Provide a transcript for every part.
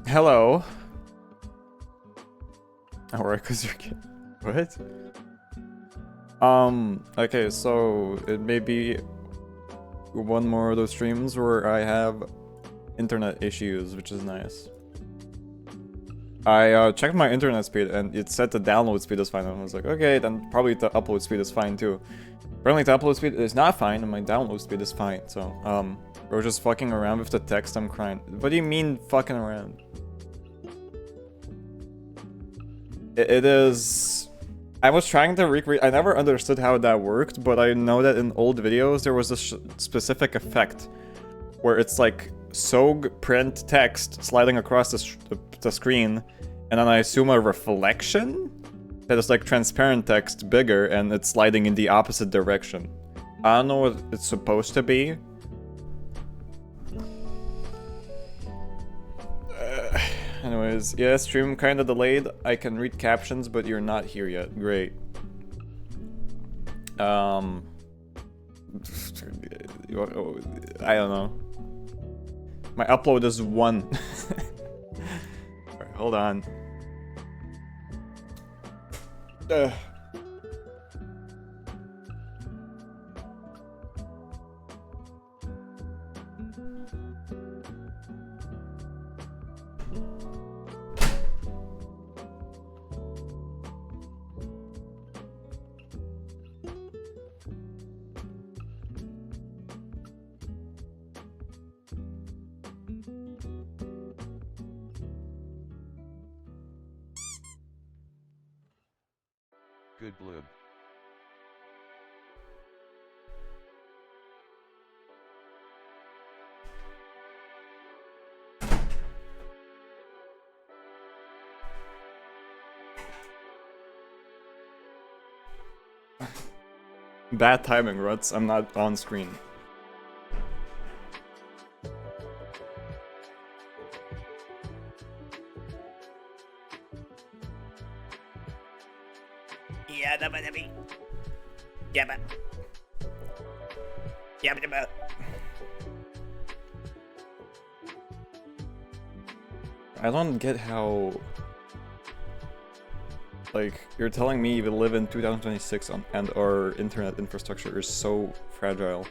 Hello. Alright, cause you're what? Okay, so it may be one more of those streams where I have internet issues, which is nice. I checked my internet speed and it said the download speed is fine, and I was like, okay, then probably the upload speed is fine too. Apparently the upload speed is not fine and my download speed is fine, so we're just fucking around with the text. I'm crying. What do you mean fucking around? It is... I was trying to recreate... I never understood how that worked, but I know that in old videos there was a specific effect where it's like SOG print text sliding across the screen, and then I assume a reflection that is like transparent text bigger and it's sliding in the opposite direction. I don't know what it's supposed to be. Anyways, yeah, stream kinda delayed. I can read captions, but you're not here yet. Great. I don't know. My upload is 1. Alright, hold on. Good bloob. Bad timing, Ruts. I'm not on screen. I don't get how... Like, you're telling me we live in 2026 and our internet infrastructure is so fragile.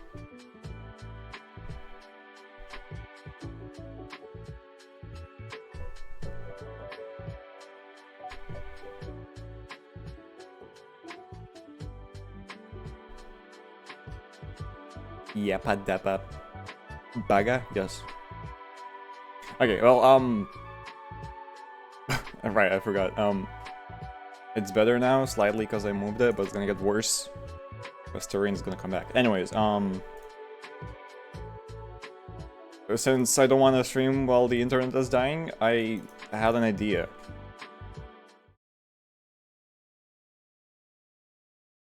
Yappa dappa. Baga? Yes. Okay, well, right, I forgot. It's better now, slightly, because I moved it, but it's gonna get worse. Because Terraria's gonna come back. Anyways, since I don't want to stream while the internet is dying, I had an idea.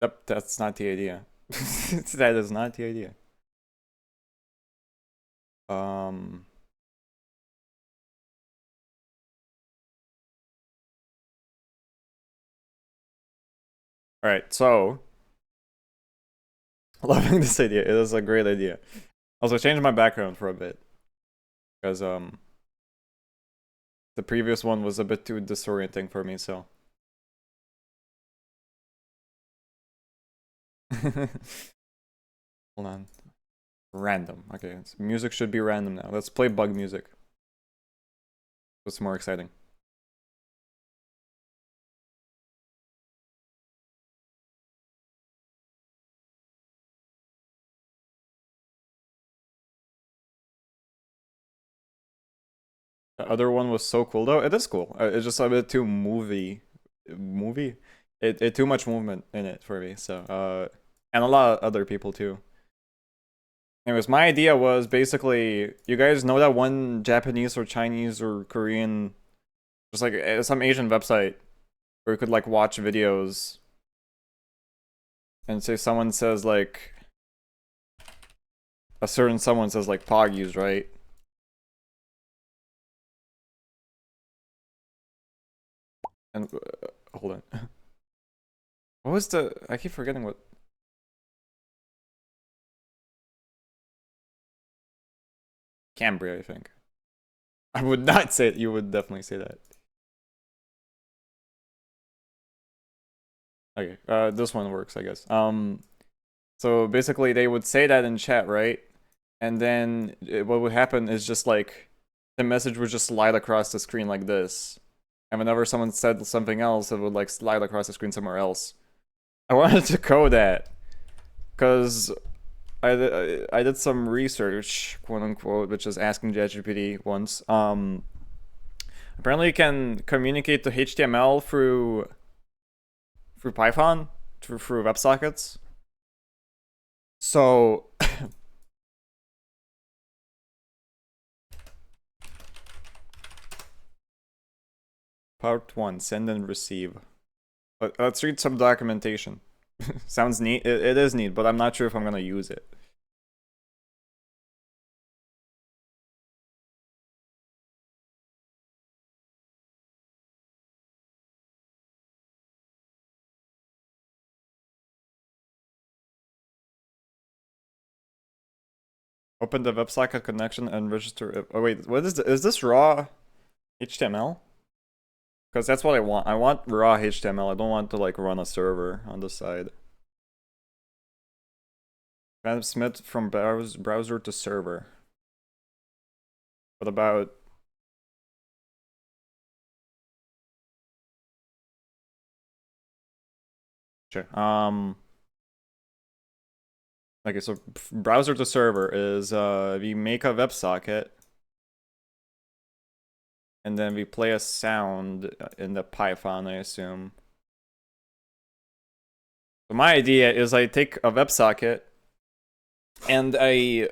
Yep, that's not the idea. That is not the idea. Alright, so... Loving this idea. It is a great idea. Also, change my background for a bit. Because, the previous one was a bit too disorienting for me, so... Hold on. Random. Okay, music should be random now. Let's play bug music. What's more exciting? The other one was so cool though. It is cool. It's just a bit too movie. It too much movement in it for me. So and a lot of other people too. Anyways, my idea was basically, you guys know that one Japanese or Chinese or Korean, just like some Asian website where you could like watch videos and say someone says like a certain someone says like Poggies, right? And hold on. What was the... I keep forgetting what... Cambria, I think. I would not say it. You would definitely say that. Okay, this one works, I guess. So basically they would say that in chat, right? And then what would happen is just like the message would just slide across the screen like this. And whenever someone said something else, it would like slide across the screen somewhere else. I wanted to code that because I did some research, quote unquote, which is asking ChatGPT once. Apparently you can communicate to HTML through Python, through WebSockets. So part 1, send and receive. Let's read some documentation. Sounds neat. It is neat, but I'm not sure if I'm gonna use it. Open the WebSocket connection and register. Oh wait, what is this raw HTML? Because that's what I want. I want raw HTML. I don't want to like run a server on the side. Transmit from browser to server. What about... Sure. Okay, so browser to server is we make a WebSocket and then we play a sound in the Python, I assume. So my idea is I take a WebSocket and I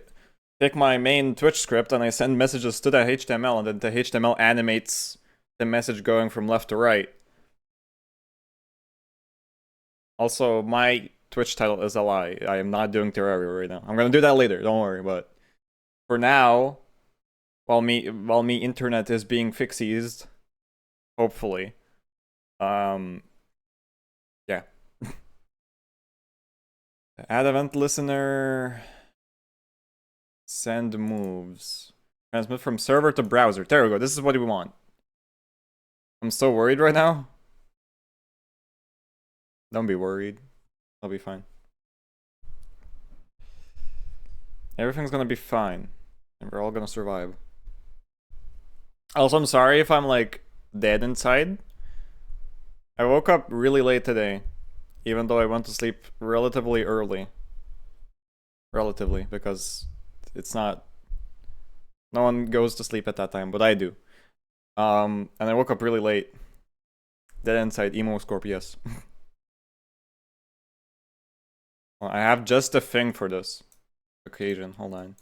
take my main Twitch script and I send messages to the HTML, and then the HTML animates the message going from left to right. Also, my Twitch title is a lie. I am not doing Terraria right now. I'm gonna do that later, don't worry, but for now, while me internet is being fixed, hopefully. Yeah. Add event listener. Send moves. Transmit from server to browser. There we go. This is what we want. I'm so worried right now. Don't be worried. I'll be fine. Everything's gonna be fine. And we're all gonna survive. Also, I'm sorry if I'm like dead inside. I woke up really late today, even though I went to sleep relatively early. Relatively, because it's not... No one goes to sleep at that time, but I do. And I woke up really late. Dead inside, emo Scorp, yes. Well, I have just a thing for this occasion. Hold on.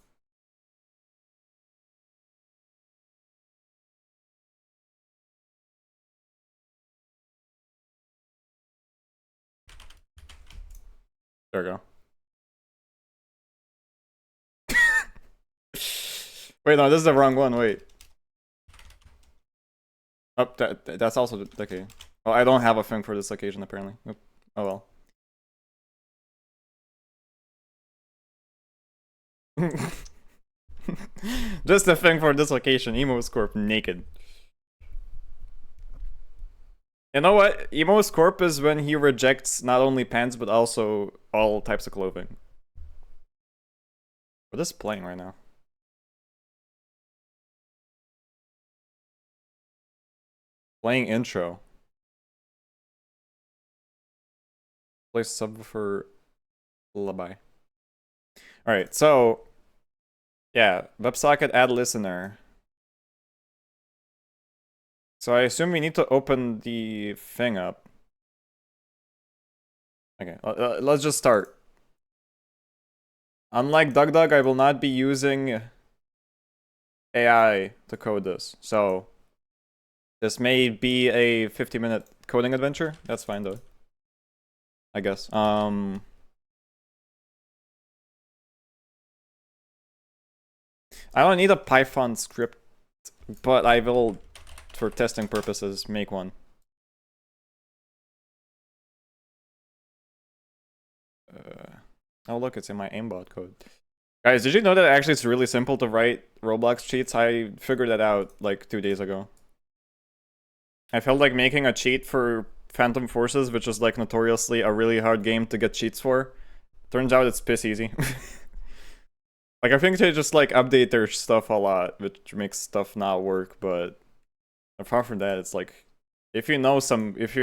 There we go. Wait, no, this is the wrong one. Wait. Oh, that's also okay. Well, I don't have a thing for this occasion apparently. Oop. Oh well. Just a thing for this occasion. Emo Scorp naked. You know what? Emo Scorp is when he rejects not only pants but also all types of clothing. What is playing right now? Playing intro. Play subwoofer lullaby. Alright, so yeah, WebSocket add listener. So I assume we need to open the thing up. Okay, let's just start. Unlike DugDug, I will not be using AI to code this. So this may be a 50-minute coding adventure. That's fine though, I guess. I don't need a Python script, but I will, for testing purposes, make one. Oh look, it's in my aimbot code. Guys, did you know that actually it's really simple to write Roblox cheats? I figured that out like 2 days ago. I felt like making a cheat for Phantom Forces, which is like notoriously a really hard game to get cheats for. Turns out it's piss easy. Like, I think they just like update their stuff a lot, which makes stuff not work, but apart from that, it's like if you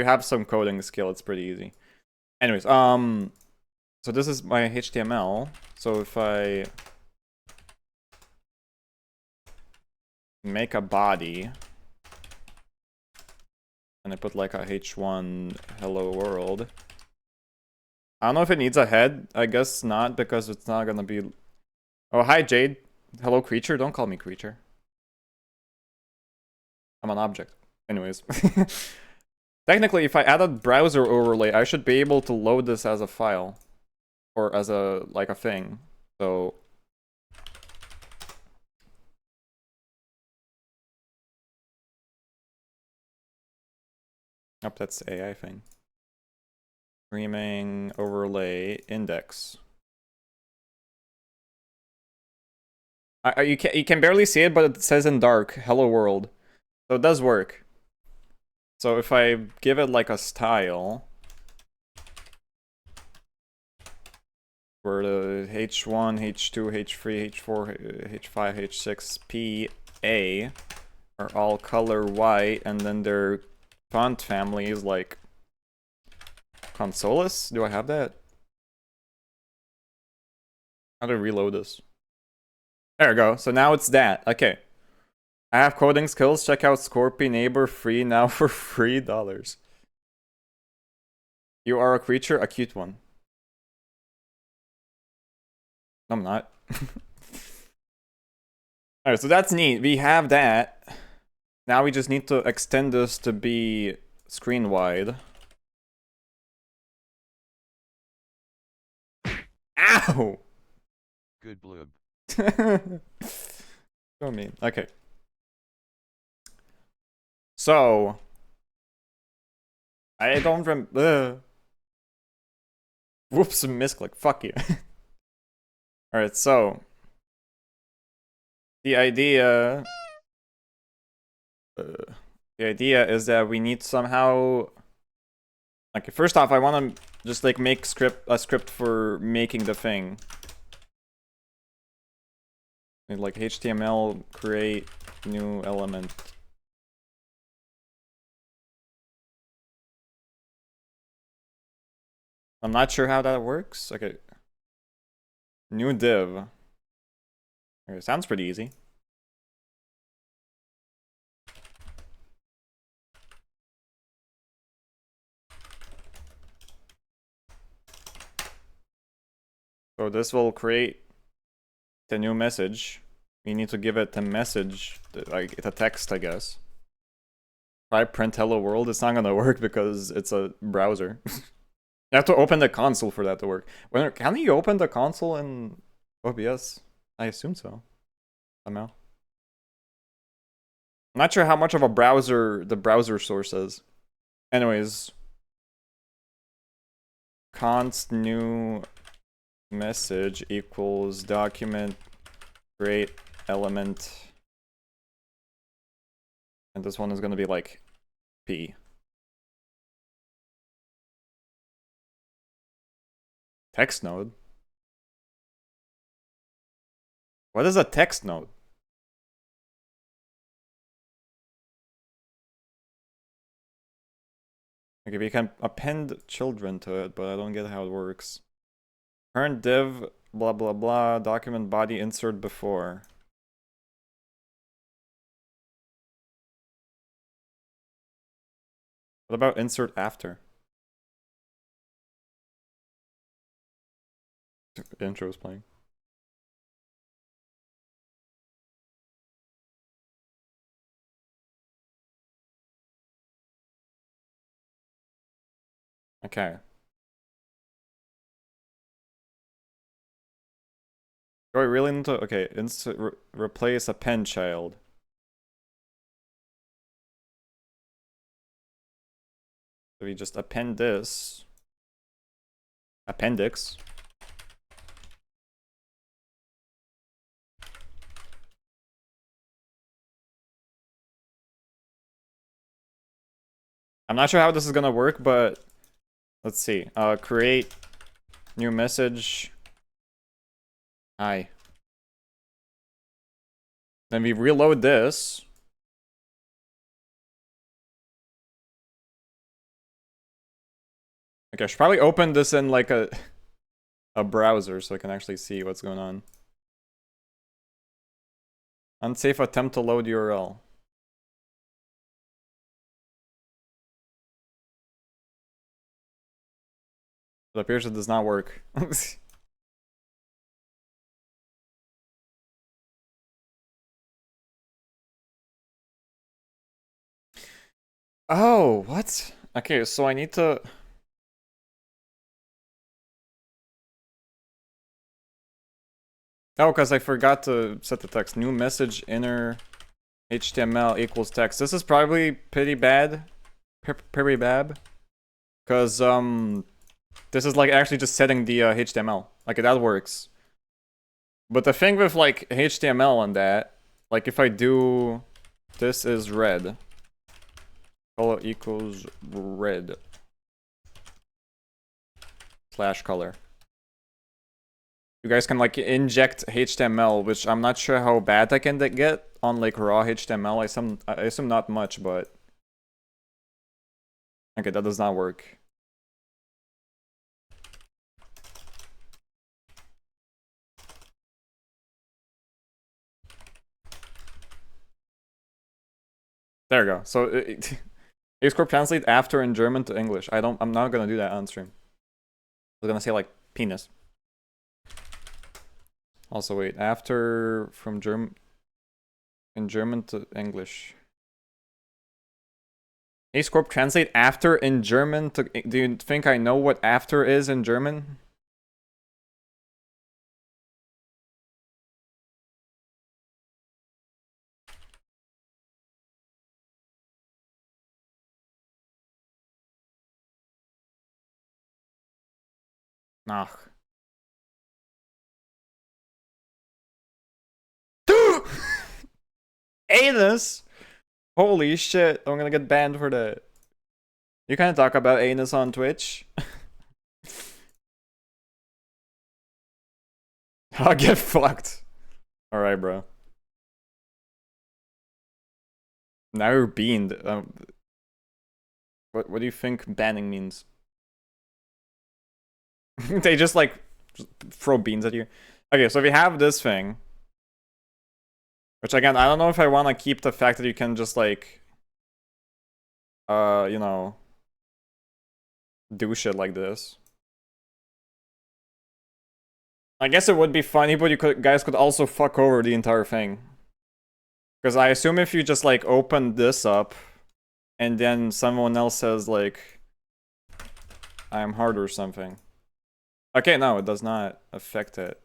have some coding skill, it's pretty easy. Anyways, so this is my HTML. So if I make a body and I put like a h1 hello world, I don't know if it needs a head. I guess not, because it's not gonna be... Oh, hi Jade. Hello creature. Don't call me creature. I'm an object. Anyways. Technically, if I add a browser overlay, I should be able to load this as a file. Or as a, like a thing. So... Oh, that's the AI thing. Streaming overlay index. You can barely see it, but it says in dark, "Hello world," so it does work. So if I give it like a style, where the H1, H2, H3, H4, H5, H6, P, A are all color white, and then their font family is like Consoles? Do I have that? How do I reload this? There we go. So now it's that. Okay. I have coding skills. Check out Scorpy Neighbor free now for $3. You are a creature, a cute one. No, I'm not. Alright, so that's neat. We have that. Now we just need to extend this to be screen wide. Ow! Good bloob. So mean. Okay. So I don't remember. Whoops, misclick. Fuck you. Alright, so the idea is that we need somehow, like, first off, I want to just like make a script for making the thing. Like HTML create new element. I'm not sure how that works. Okay. New div. Okay, sounds pretty easy. So this will create the new message. We need to give it a message, like a text, I guess. Try print hello world. It's not gonna work because it's a browser. You have to open the console for that to work. Can you open the console in OBS? I assume so. Somehow. I'm not sure how much of a browser the browser source is. Anyways. Const new message equals document create element. And this one is gonna be like P. Text node? What is a text node? Okay, we can append children to it, but I don't get how it works. Current div, blah blah blah, document body insert before. What about insert after? The intro is playing. Okay. Do I really need to? Okay, replace append child. So we just append this. Appendix. I'm not sure how this is gonna work, but let's see. Create new message. Hi. Then we reload this. Okay, I should probably open this in like a browser so I can actually see what's going on. Unsafe attempt to load URL. It appears it does not work. Oh, what? Okay, so I need to... Oh, because I forgot to set the text. New message inner HTML equals text. This is probably pretty bad. Pretty bad. Because, this is like actually just setting the HTML. Like, that works. But the thing with like HTML and that, like if I do this is red, color equals red slash color. You guys can like inject HTML, which I'm not sure how bad I can get on like raw HTML. I assume not much, but okay, that does not work. There we go. So Scorp translate after in German to English. I'm not gonna do that on stream. I was gonna say like penis. Also wait, after from in German to English. Scorp translate after in German to. Do you think I know what after is in German? Ach. Anus! Holy shit, I'm gonna get banned for that. You can't talk about anus on Twitch. I'll get fucked. Alright, bro. Now you're beaned. What do you think banning means? They just like throw beans at you. Okay, so we have this thing. Which again, I don't know if I want to keep the fact that you can just like, you know, do shit like this. I guess it would be funny, but guys could also fuck over the entire thing. Because I assume if you just like open this up, and then someone else says like, I'm hard or something. Okay, no, it does not affect it.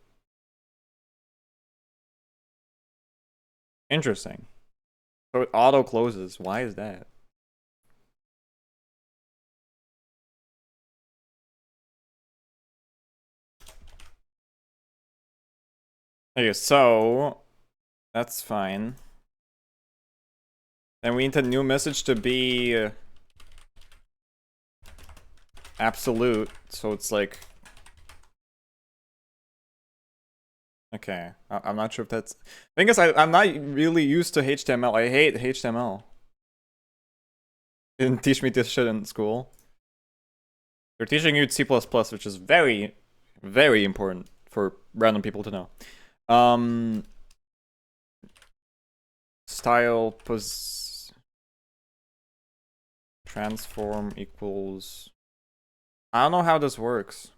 Interesting. So it auto closes. Why is that? Okay, so that's fine. Then we need a new message to be absolute, so it's like. Okay, I'm not sure if that's. Thing is, I'm not really used to HTML. I hate HTML. They didn't teach me this shit in school. They're teaching you C++, which is very, very important for random people to know. Style transform equals. I don't know how this works.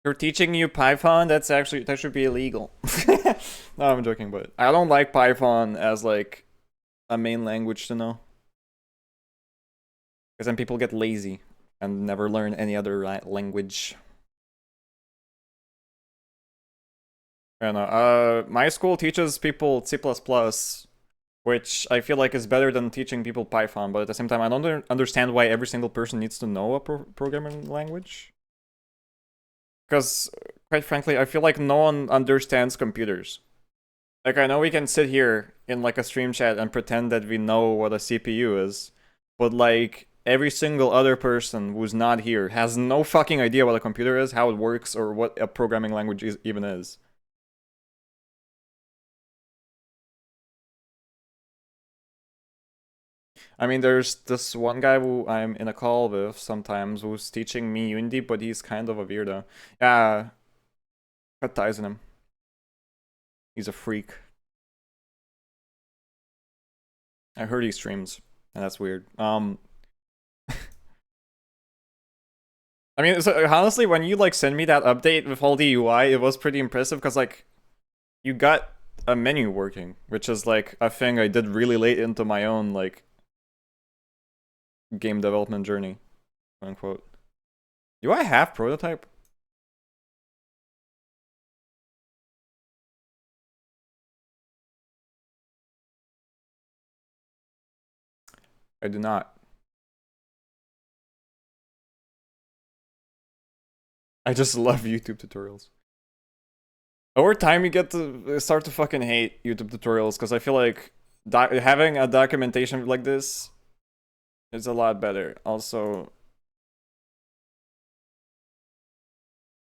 They're teaching you Python? That should be illegal. No, I'm joking, but I don't like Python as like a main language to know. Because then people get lazy and never learn any other language. I don't know. My school teaches people C++, which I feel like is better than teaching people Python, but at the same time, I don't understand why every single person needs to know a programming language. Because, quite frankly, I feel like no one understands computers. Like, I know we can sit here in, like, a stream chat and pretend that we know what a CPU is, but, like, every single other person who's not here has no fucking idea what a computer is, how it works, or what a programming language even is. I mean, there's this one guy who I'm in a call with sometimes who's teaching me Unity, but he's kind of a weirdo. Yeah, cut ties in him. He's a freak. I heard he streams, and that's weird. I mean, so honestly, when you like send me that update with all the UI, it was pretty impressive because like you got a menu working, which is like a thing I did really late into my own like game development journey, quote unquote. Do I have prototype? I do not. I just love YouTube tutorials. Over time, you get to start to fucking hate YouTube tutorials because I feel like having a documentation like this is a lot better. Also,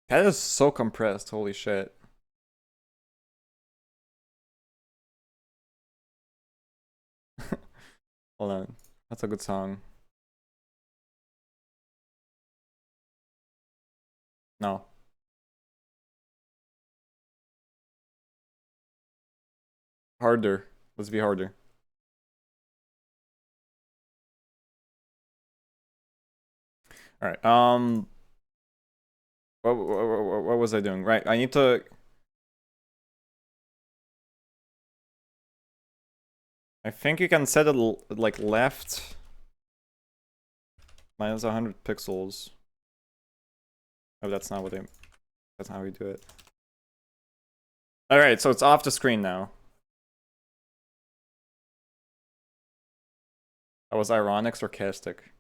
that is so compressed. Holy shit. Hold on. That's a good song. No. Harder. Let's be harder. Alright, what was I doing? Right, I need to... I think you can set it like left minus 100 pixels. Oh, that's not what I... That's not how we do it. Alright, so it's off the screen now. That was ironic, sarcastic.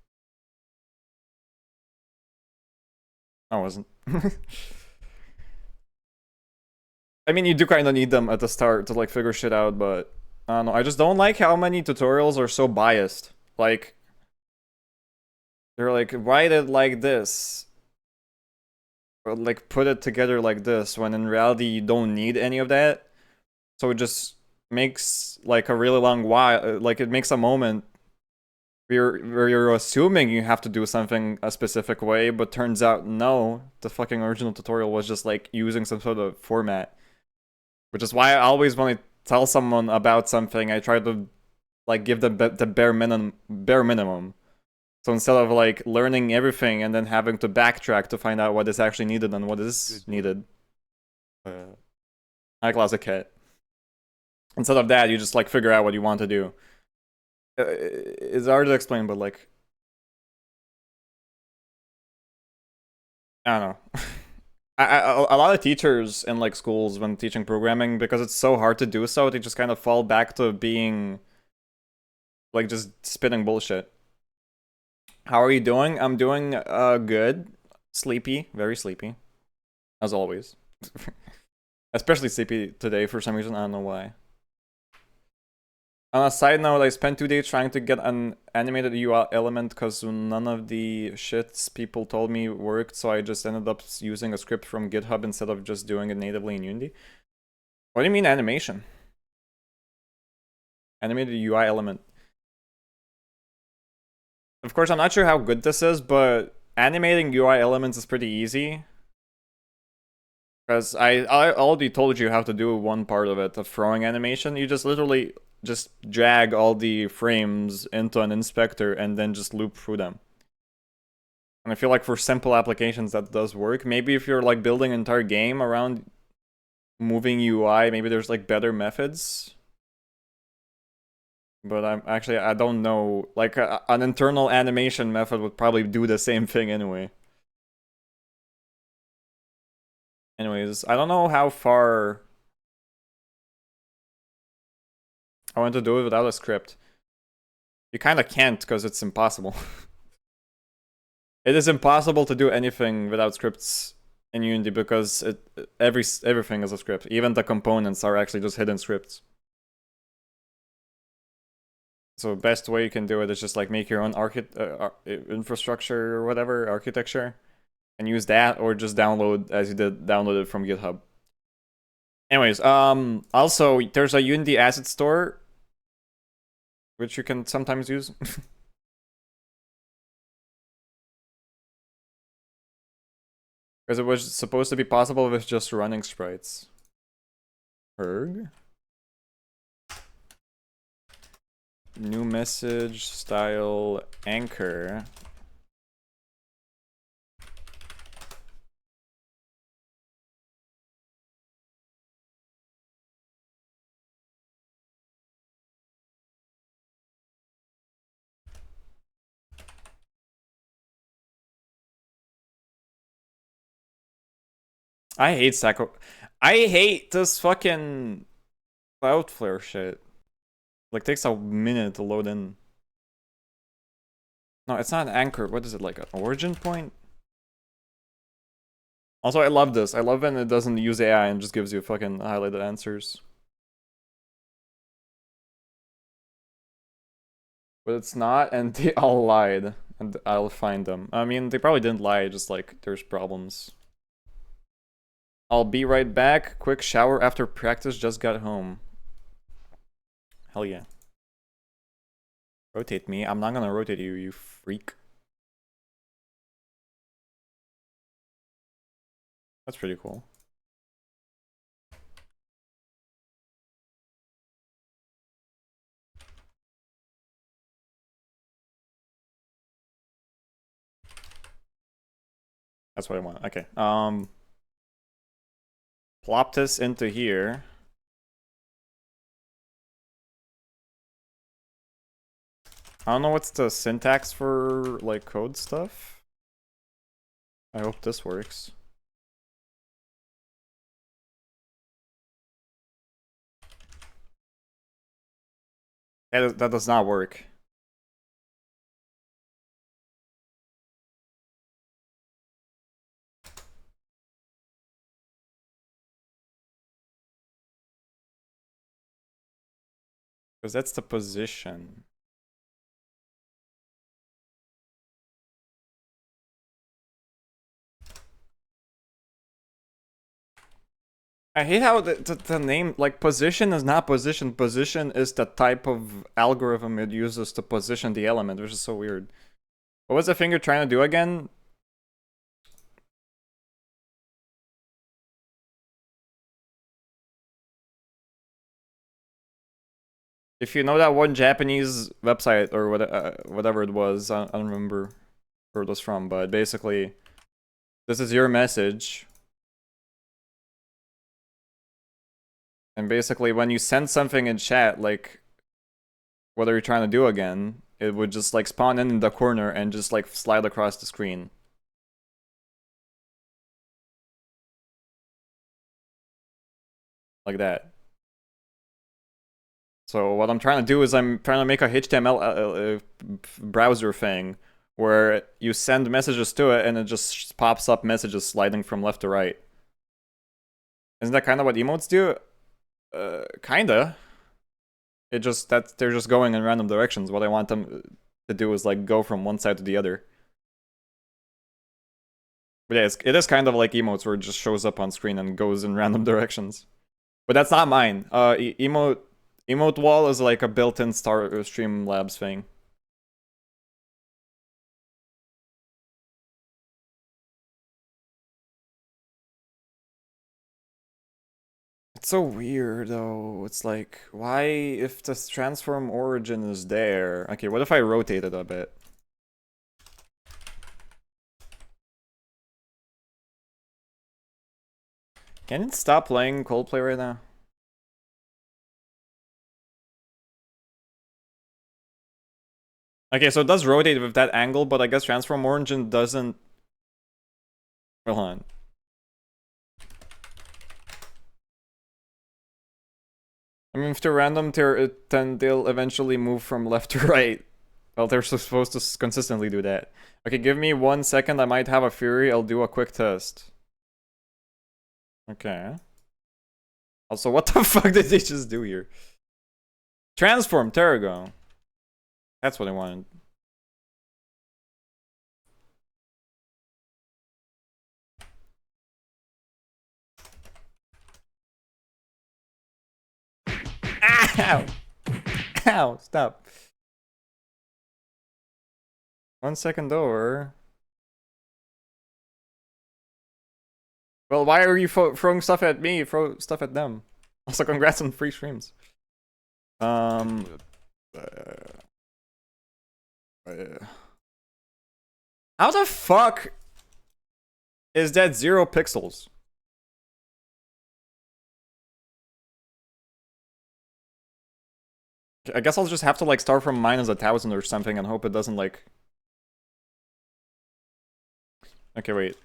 I wasn't. I mean, you do kind of need them at the start to like figure shit out, but I don't know. I just don't like how many tutorials are so biased. Like, they're like, write it like this. Or like, put it together like this, when in reality, you don't need any of that. So it just makes like a really long while, like, it makes a moment where you're assuming you have to do something a specific way, but turns out no, the fucking original tutorial was just like using some sort of format. Which is why I always, when I tell someone about something, I try to like give them the bare minimum. So instead of like learning everything and then having to backtrack to find out what is actually needed and what is needed. High classic cat. Instead of that, you just like figure out what you want to do. It's hard to explain, but like, I don't know. A lot of teachers in like schools, when teaching programming, because it's so hard to do so, they just kind of fall back to being like just spitting bullshit. How are you doing? I'm doing good. Sleepy, very sleepy, as always. Especially sleepy today for some reason. I don't know why. On a side note, I spent 2 days trying to get an animated UI element because none of the shits people told me worked, so I just ended up using a script from GitHub instead of just doing it natively in Unity. What do you mean animation? Animated UI element. Of course, I'm not sure how good this is, but animating UI elements is pretty easy. Because I already told you how to do one part of it, the throwing animation. You just literally just drag all the frames into an inspector and then just loop through them. And I feel like for simple applications that does work. Maybe if you're like building an entire game around moving UI, maybe there's like better methods. But I don't know. Like an internal animation method would probably do the same thing anyway. Anyways, I don't know how far I want to do it without a script. You kind of can't because it's impossible. It is impossible to do anything without scripts in Unity because everything is a script. Even the components are actually just hidden scripts. So best way you can do it is just like make your own infrastructure or whatever, architecture, and use that, or just download as you did, download it from GitHub. Anyways, also there's a Unity asset store which you can sometimes use. Because it was supposed to be possible with just running sprites. Erg. New message style anchor. I hate Sacco. I hate this fucking Cloudflare shit. Like, takes a minute to load in. No, it's not an anchor. What is it, like an origin point? Also, I love this. I love when it doesn't use AI and just gives you fucking highlighted answers. But it's not, and they all lied. And I'll find them. I mean, they probably didn't lie, just like, there's problems. I'll be right back. Quick shower after practice, just got home. Hell yeah. Rotate me. I'm not gonna rotate you, you freak. That's pretty cool. That's what I want. Okay. Plop this into here. I don't know what's the syntax for, like, code stuff. I hope this works. That does not work. Because that's the position. I hate how the name, like, position is not position. Position is the type of algorithm it uses to position the element, which is so weird. What was the finger trying to do again? If you know that one Japanese website or whatever it was, I don't remember where it was from, but basically, this is your message. And basically, when you send something in chat, like, what are you trying to do again, it would just, like, spawn in the corner and just, like, slide across the screen. Like that. So what I'm trying to do is I'm trying to make a HTML browser thing where you send messages to it and it just pops up messages sliding from left to right. Isn't that kind of what emotes do? Kinda. It just that they're just going in random directions. What I want them to do is like go from one side to the other. But yeah, it is kind of like emotes where it just shows up on screen and goes in random directions. But that's not mine. Emote wall is like a built-in Streamlabs thing. It's so weird though. It's like, why if this transform origin is there? Okay, what if I rotate it a bit? Can it stop playing Coldplay right now? Okay, so it does rotate with that angle, but I guess transform origin doesn't. Well, hold on. I mean, if they're random, then they'll eventually move from left to right. Well, they're supposed to consistently do that. Okay, give me 1 second. I might have a Fury. I'll do a quick test. Okay. Also, what the fuck did they just do here? Transform, Terrago. That's what I wanted. Ow! Ow, stop. 1 second over. Well, why are you throwing stuff at me? Throw stuff at them. Also, congrats on free streams. How the fuck is that 0 pixels? I guess I'll just have to like start from -1,000 or something and hope it doesn't like... Okay, wait.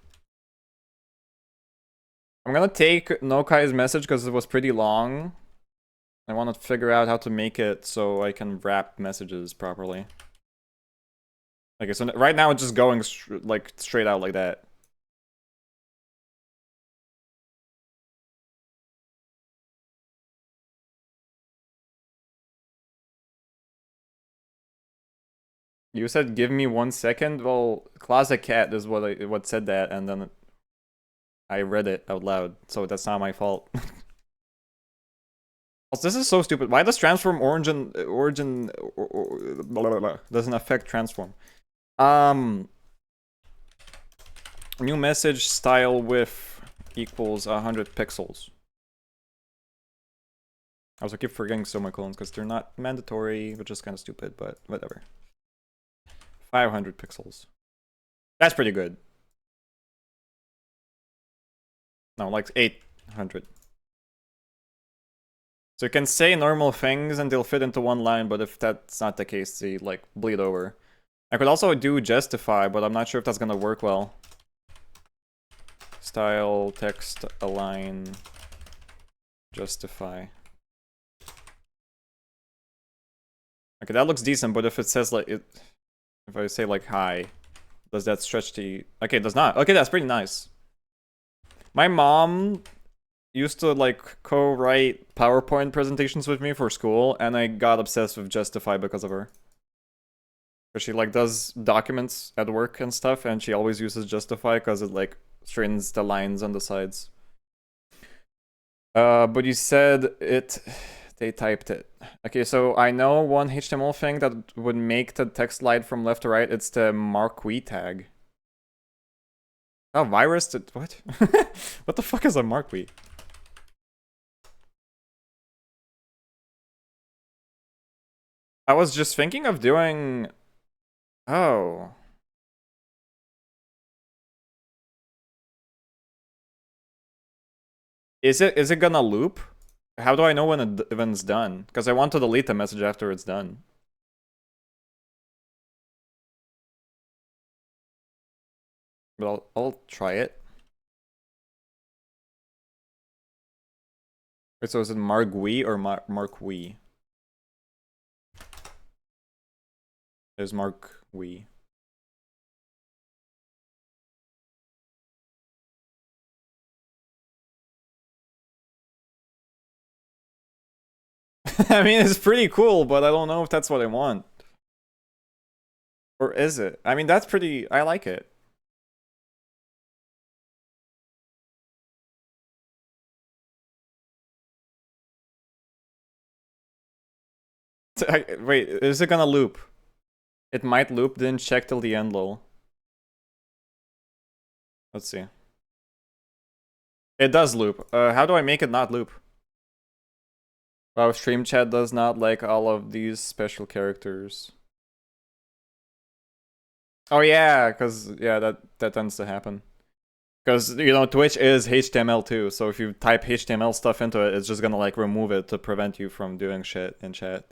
I'm gonna take Nokai's message because it was pretty long. I want to figure out how to make it so I can wrap messages properly. Okay, so right now it's just going like straight out like that. You said give me 1 second. Well, Closet Cat is what said that, and then I read it out loud, so that's not my fault. Also, this is so stupid. Why does transform origin blah, blah, blah, doesn't affect transform? New message style width equals 100 pixels. I also keep forgetting semicolons because they're not mandatory, which is kind of stupid, but whatever. 500 pixels. That's pretty good. No, like 800. So you can say normal things and they'll fit into one line, but if that's not the case, they like bleed over. I could also do justify, but I'm not sure if that's gonna work well. Style, text, align, justify. Okay, that looks decent, but if it says like it, if I say like hi, does that stretch the? Okay, it does not. Okay, that's pretty nice. My mom used to like co-write PowerPoint presentations with me for school, and I got obsessed with Justify because of her. Because she like does documents at work and stuff, and she always uses Justify because it like straightens the lines on the sides. But you said it. They typed it. Okay, so I know one HTML thing that would make the text slide from left to right. It's the marquee tag. Oh, virus did what? What the fuck is a marquee? I was just thinking of doing. Oh. Is it gonna loop? How do I know when it's done? Because I want to delete the message after it's done. But I'll try it. Wait, so is it Margui or Marquee? There's Marquee. I mean, it's pretty cool, but I don't know if that's what I want. Or is it? I mean, that's pretty... I like it. Wait, is it gonna loop? It might loop, didn't check till the end, lol. Let's see. It does loop. How do I make it not loop? Wow, stream chat does not like all of these special characters. Oh yeah, because yeah, that tends to happen. Because you know Twitch is HTML too, so if you type HTML stuff into it, it's just gonna like remove it to prevent you from doing shit in chat.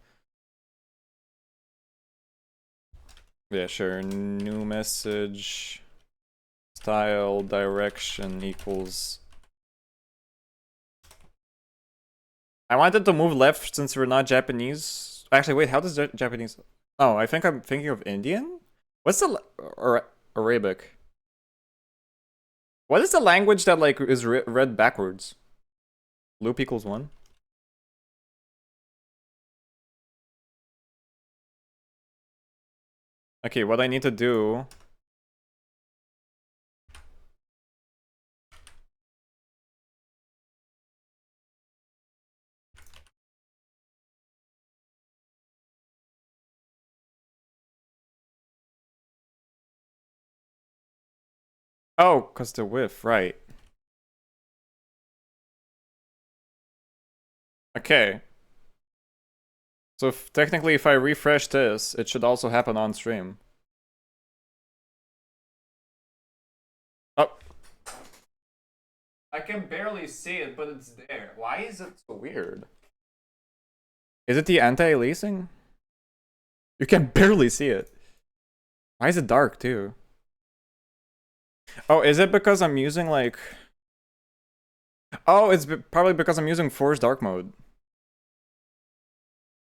Yeah, sure. New message style direction equals. I wanted to move left since we're not Japanese. Actually, wait, how does Japanese? Oh, I think I'm thinking of Indian. What's the Arabic? What is the language that like is read backwards? Loop equals 1. Okay, what I need to do. Oh, because the width, right. Okay. So technically, if I refresh this, it should also happen on stream. Oh. I can barely see it, but it's there. Why is it so weird? Is it the anti-aliasing? You can barely see it. Why is it dark, too? Oh, is it because I'm using, like... Oh, it's probably because I'm using Force Dark Mode.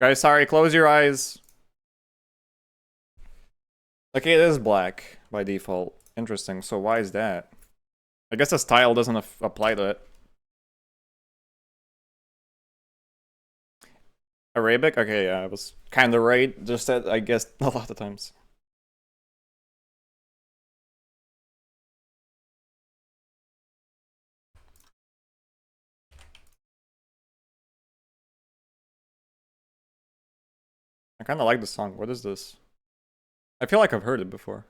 Guys, sorry, close your eyes. Okay, it is black by default. Interesting, so why is that? I guess the style doesn't apply to it. Arabic? Okay, yeah, I was kind of right. Just that, I guess, a lot of times. I kind of like the song. What is this? I feel like I've heard it before.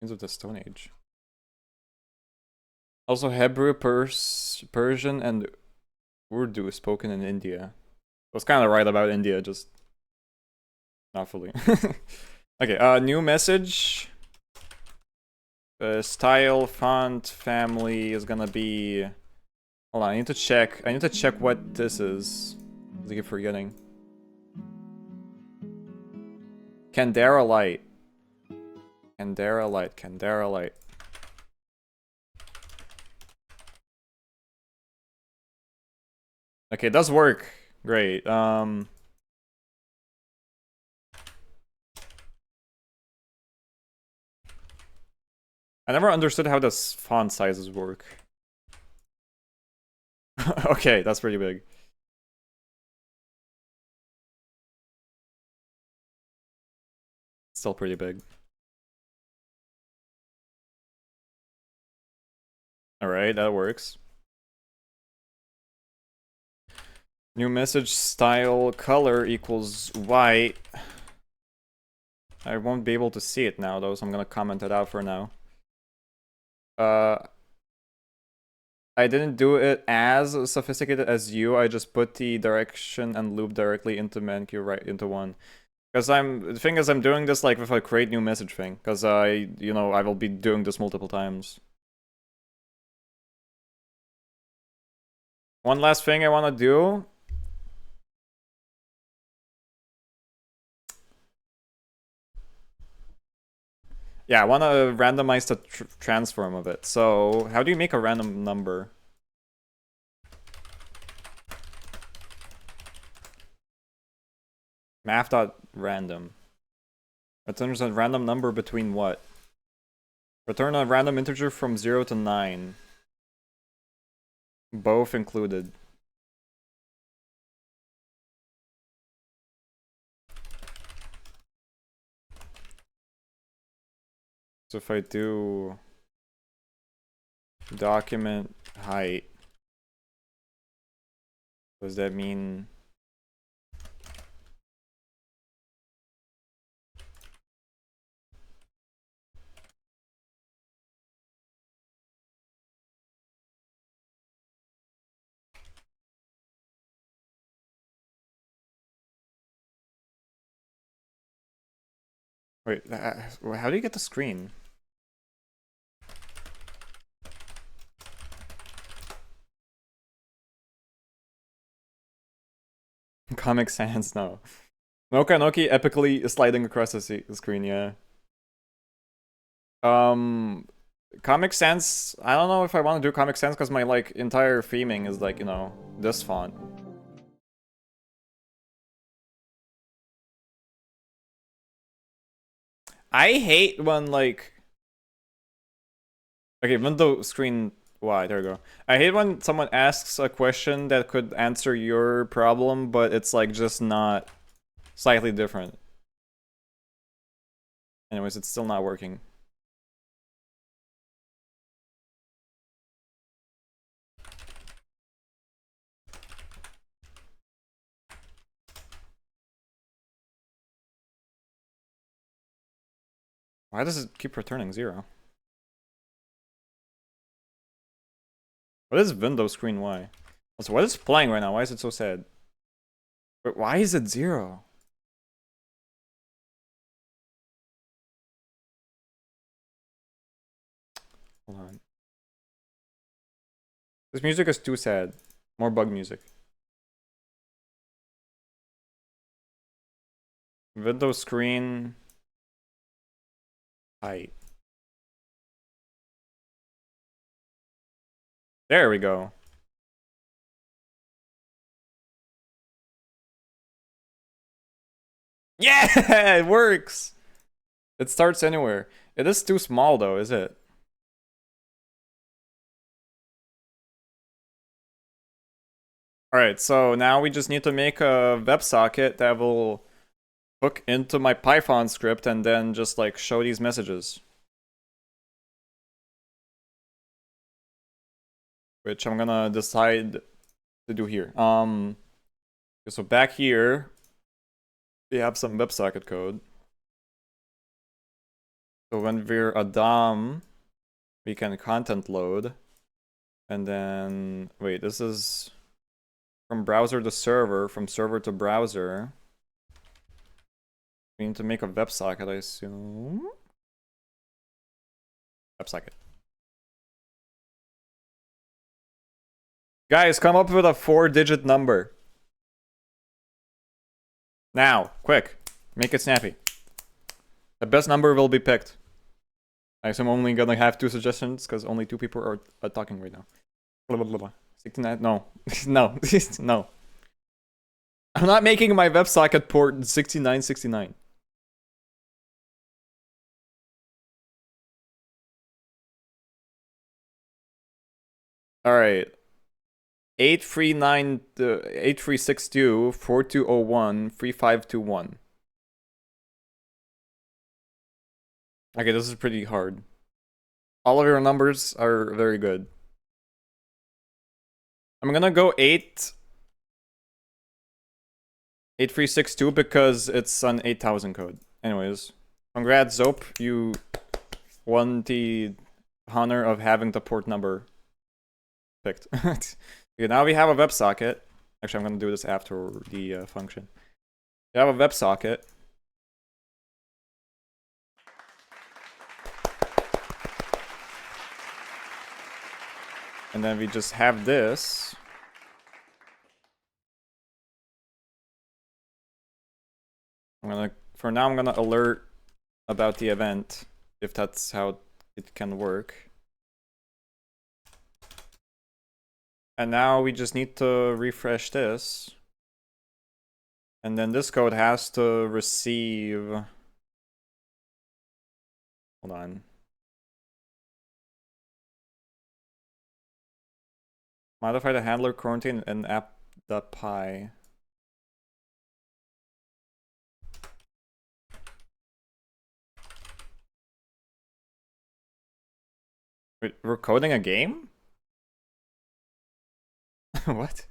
Kings of the Stone Age. Also, Hebrew, Persian, and Urdu spoken in India. I was kind of right about India, just not fully. Okay, new message. Style, font, family is gonna be... Hold on, I need to check. I need to check what this is. I keep forgetting. Candera Light. Candera Light, Candera Light. Okay, it does work. Great. I never understood how this font sizes work. Okay, that's pretty big. Still pretty big. Alright, that works. New message style color equals white. I won't be able to see it now though, so I'm gonna comment it out for now. I didn't do it as sophisticated as you. I just put the direction and loop directly into MenQ right into one. Because the thing is, I'm doing this like with a create new message thing. Because I will be doing this multiple times. One last thing I want to do. Yeah, I want to randomize the transform of it. So, how do you make a random number? Math.random. Returns a random number between what? Return a random integer from 0 to 9. Both included. So if I do document height, does that mean wait, how do you get the screen? Comic Sans, no. Noki epically sliding across the screen, yeah. Comic Sans, I don't know if I want to do Comic Sans because my like entire theming is like, this font. I hate when like... Okay, window screen... Why? There we go. I hate when someone asks a question that could answer your problem, but it's like just not slightly different. Anyways, it's still not working. Why does it keep returning 0? What is window screen Y? Also, what is playing right now? Why is it so sad? But why is it 0? Hold on. This music is too sad. More bug music. Window screen height. There we go. Yeah, it works. It starts anywhere. It is too small though, is it? Alright, so now we just need to make a WebSocket that will hook into my Python script and then just like show these messages. Which I'm gonna decide to do here. So back here, we have some WebSocket code. So when we're a DOM, we can content load. And then, wait, this is from browser to server, from server to browser. We need to make a WebSocket, I assume. WebSocket. Guys, come up with a 4-digit number. Now, quick. Make it snappy. The best number will be picked. I assume I'm only gonna have 2 suggestions because only 2 people are talking right now. Blah, blah, blah, blah. 69? No. No. No. I'm not making my WebSocket port 6969. Alright. 8362 4201 3521. Okay, this is pretty hard. All of your numbers are very good. I'm gonna go 8362 because it's an 8000 code. Anyways, congrats, Zope. You won the honor of having the port number picked. Okay, now we have a WebSocket. Actually, I'm gonna do this after the function. We have a WebSocket. And then we just have this. For now, I'm gonna alert about the event, if that's how it can work. And now we just need to refresh this. And then this code has to receive... Hold on. Modify the handler quarantine and app.py. Wait, we're coding a game? What?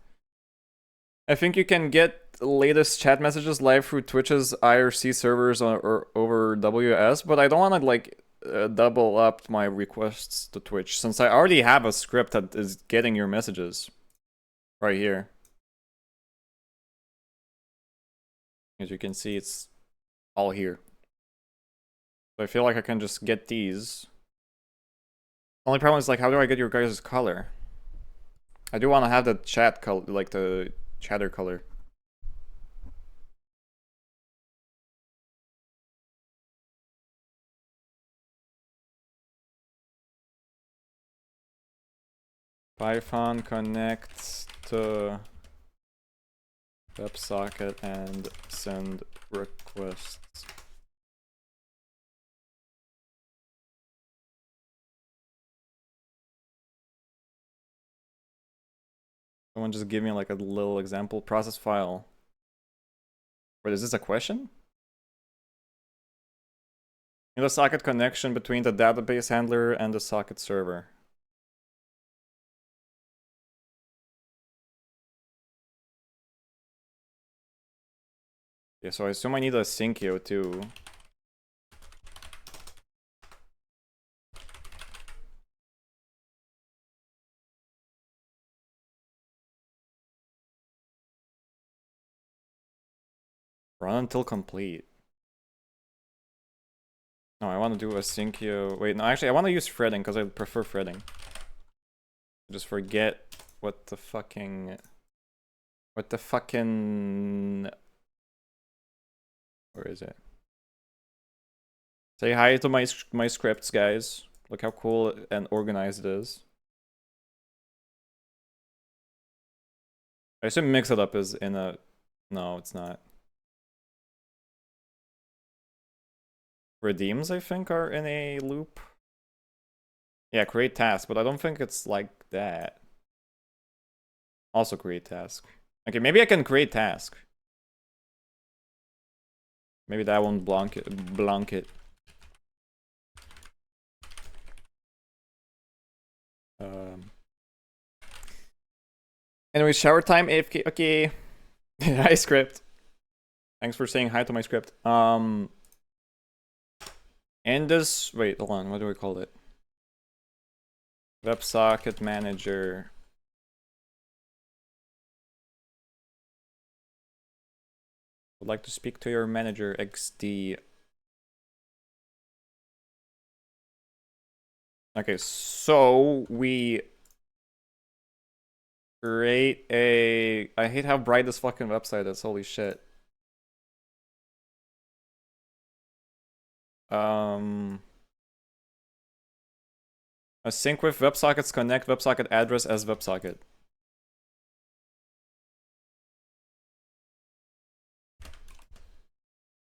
I think you can get latest chat messages live through Twitch's IRC servers or over WS, but I don't want to like double up my requests to Twitch since I already have a script that is getting your messages right here. As you can see, it's all here. So I feel like I can just get these. Only problem is like, how do I get your guys' color? I do want to have the chat color, like the chatter color. Python connect to WebSocket and send requests. Someone just give me like a little example process file. Wait, is this a question? In the socket connection between the database handler and the socket server. Yeah, so I assume I need a syncio too. Run until complete. No, I want to do a syncio. Wait, no, actually, I want to use threading because I prefer threading. Just forget what the fucking... What the fucking... Where is it? Say hi to my scripts, guys. Look how cool and organized it is. I assume mix it up is in a... No, it's not. Redeems, I think, are in a loop. Yeah, create task, but I don't think it's like that. Also create task. Okay, maybe I can create task. Maybe that won't blank it. Anyway, shower time, AFK. Okay. Hi, script. Thanks for saying hi to my script. And this, wait, hold on, what do we call it? WebSocket Manager. Would like to speak to your manager, XD. Okay, so we create a... I hate how bright this fucking website is, holy shit. A sync with WebSockets connect WebSocket address as WebSocket.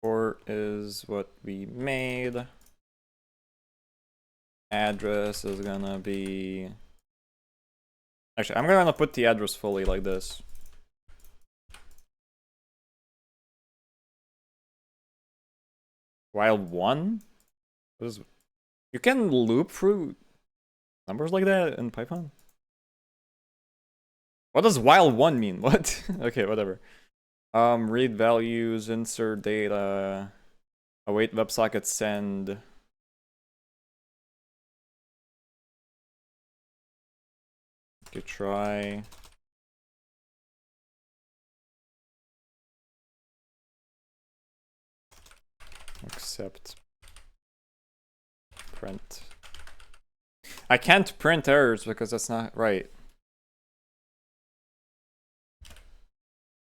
Or is what we made. Address is gonna be... Actually, I'm gonna put the address fully like this. While 1? What is... You can loop through numbers like that in Python? What does while 1 mean? What? Okay, whatever. Read values, insert data, await WebSocket send. Okay, try. Accept. Print. I can't print errors because that's not right.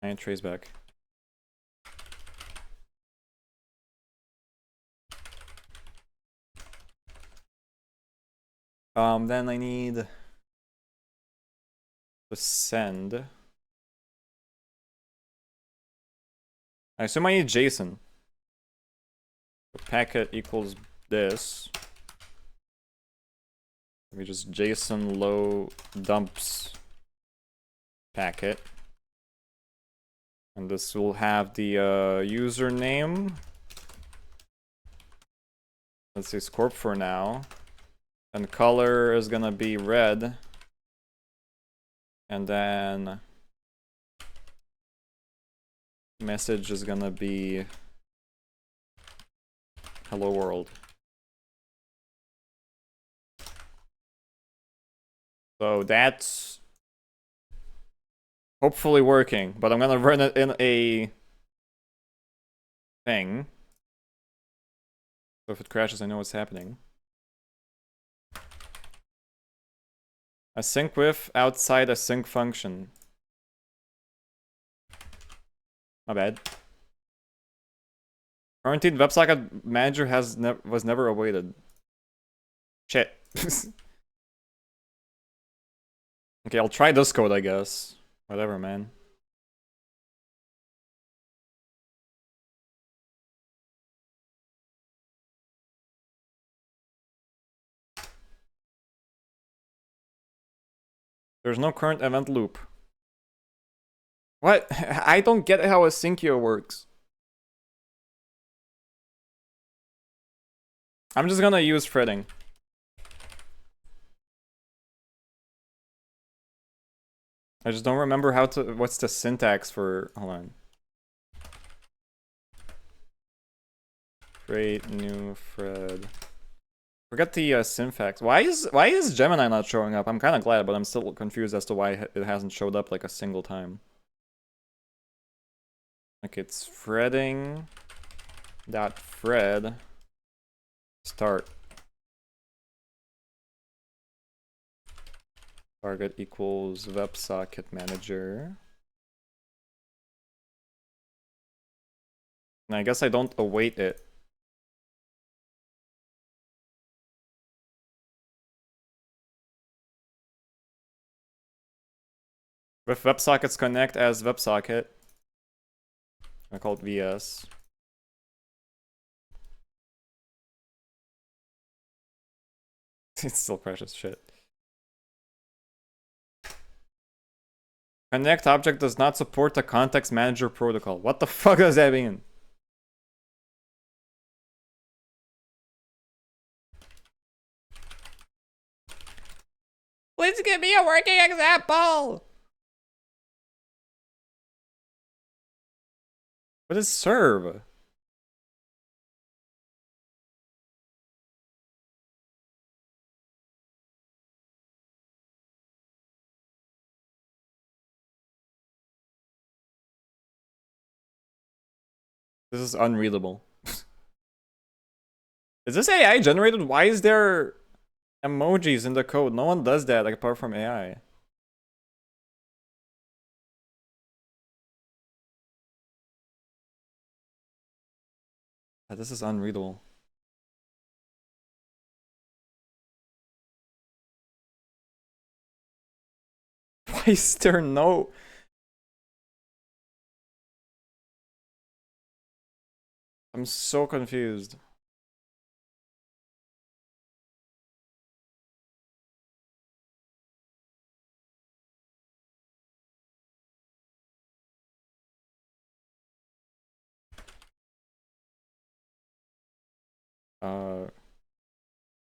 And trace back. Then I need to send. I assume I need JSON. So packet equals this. We just JSON low dumps packet. And this will have the username. Let's say Scorp for now. And color is gonna be red. And then message is gonna be hello world. So that's hopefully working, but I'm gonna run it in a thing. So if it crashes, I know what's happening. Async with outside a sync function. My bad. Quarantine WebSocket manager was never awaited. Shit. Okay, I'll try this code, I guess. Whatever, man. There's no current event loop. What? I don't get how a syncio works. I'm just gonna use threading. I just don't remember how to... What's the syntax for... Hold on. Create new thread. Forget the syntax. Why is Gemini not showing up? I'm kind of glad, but I'm still confused as to why it hasn't showed up like a single time. Like it's threading dot thread start. Target equals WebSocket manager. And I guess I don't await it. With WebSockets connect as WebSocket. I call it VS. It's still precious shit. Connect object does not support the context manager protocol. What the fuck does that mean? Please give me a working example! What is serve? This is unreadable. Is this AI generated? Why is there emojis in the code? No one does that, like, apart from AI. This is unreadable. Why is there no... I'm so confused.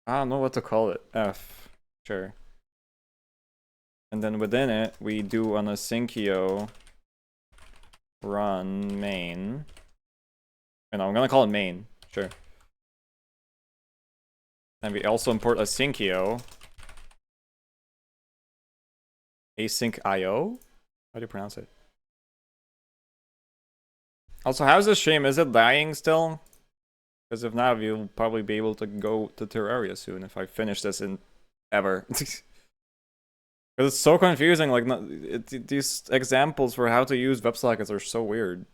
I don't know what to call it. F. Sure. And then within it, we do on a syncio run main. And I'm gonna call it main. Sure. And we also import a syncio. Async IO? How do you pronounce it? Also, how's this stream? Is it lagging still? Because if not, we'll probably be able to go to Terraria soon if I finish this in ever. Because it's so confusing. Like, these examples for how to use WebSockets are so weird.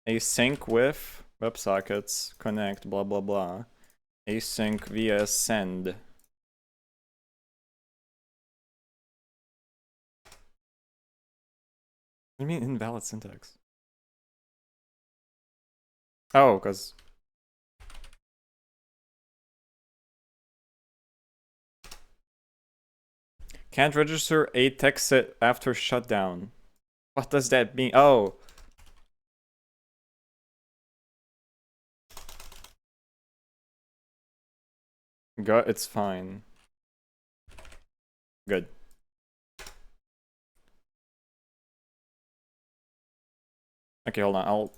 Async with WebSockets connect blah blah blah. Async via send. What do you mean invalid syntax? Oh, because... Can't register a text set after shutdown. What does that mean? Oh. It's fine. Good. Okay, hold on. I'll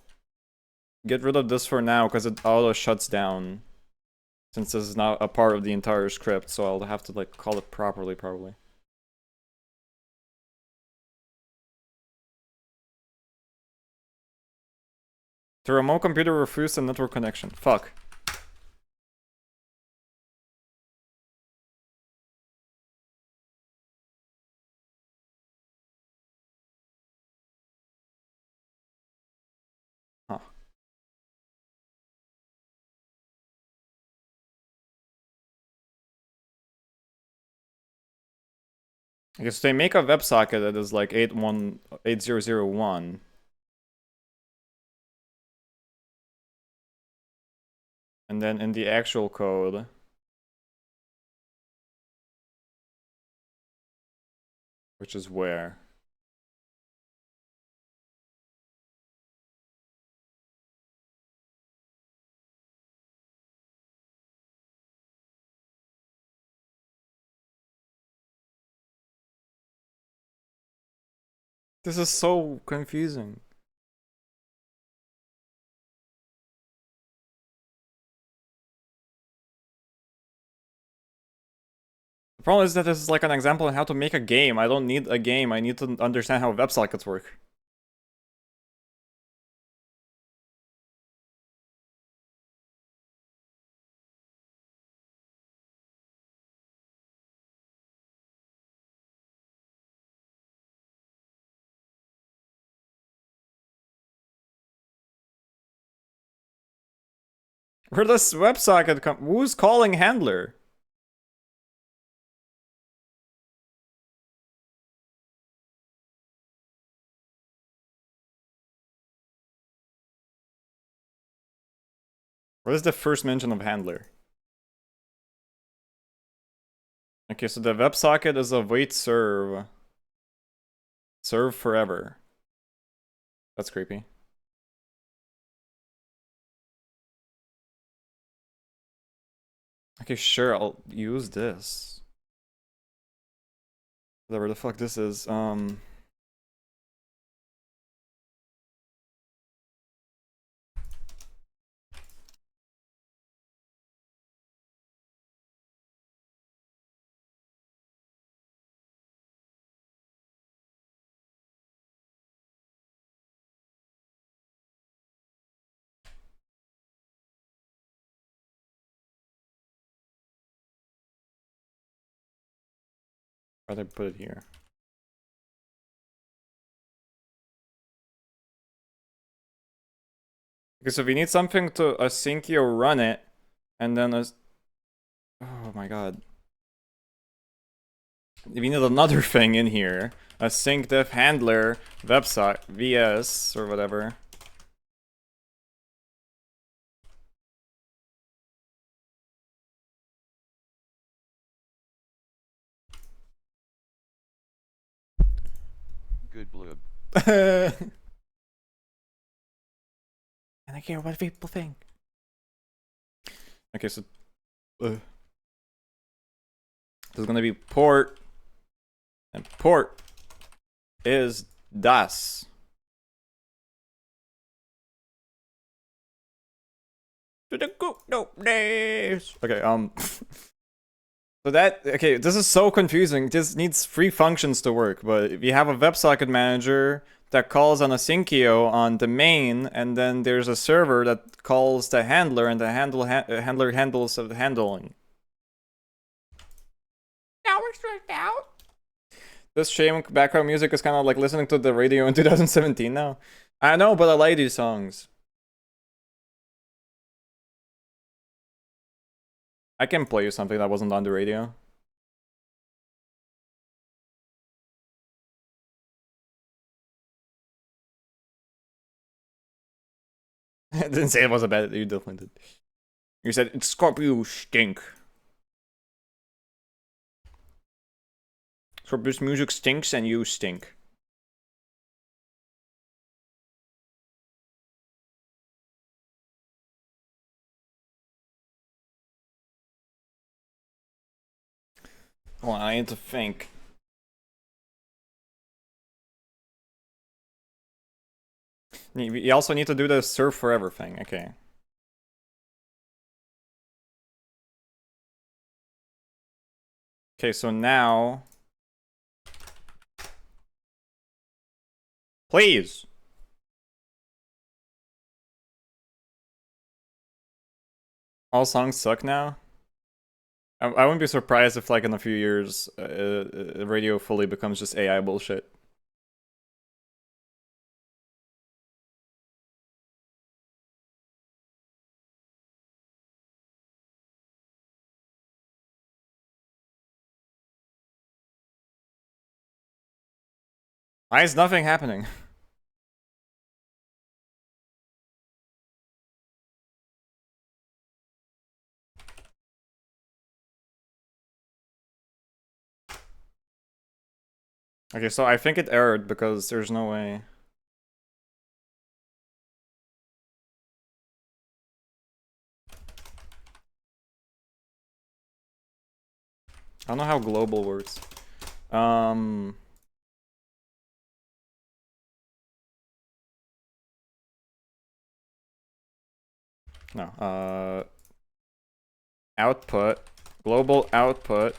get rid of this for now because it auto shuts down. Since this is not a part of the entire script, so I'll have to like call it properly probably. The remote computer refused a network connection. Fuck. Huh. I guess they make a WebSocket that is like 8001. And then in the actual code, which is where? This is so confusing. The problem is that this is like an example on how to make a game. I don't need a game. I need to understand how WebSockets work. Where does WebSocket come? Who's calling handler? What is the first mention of handler? Okay, so the WebSocket is a wait serve. Serve forever. That's creepy. Okay, sure, I'll use this. Whatever the fuck this is. Why'd I put it here? Okay, so if you need something to asyncio run it, and then oh my god. If you need another thing in here, a sync def handler, website, VS, or whatever. Good bloob. I don't care what people think. Okay, so there's gonna be port, and port is das. To the good old days. Okay, so that, okay, this is so confusing. This needs 3 functions to work, but if you have a WebSocket manager that calls on a syncio on the main, and then there's a server that calls the handler, and the handler handles the handling. Now we're stressed out. This shame background music is kind of like listening to the radio in 2017 now. I know, but I like these songs. I can play you something that wasn't on the radio. I didn't say it was a bad. You definitely did. You said it's Scorp, you stink. Scorp's music stinks and you stink. Well, I need to think. You also need to do the surf forever thing. Okay. Okay, so now... Please! All songs suck now? I wouldn't be surprised if, like, in a few years, radio fully becomes just AI bullshit. Why is nothing happening? Okay, so I think it errored because there's no way. I don't know how global works. No, output, global output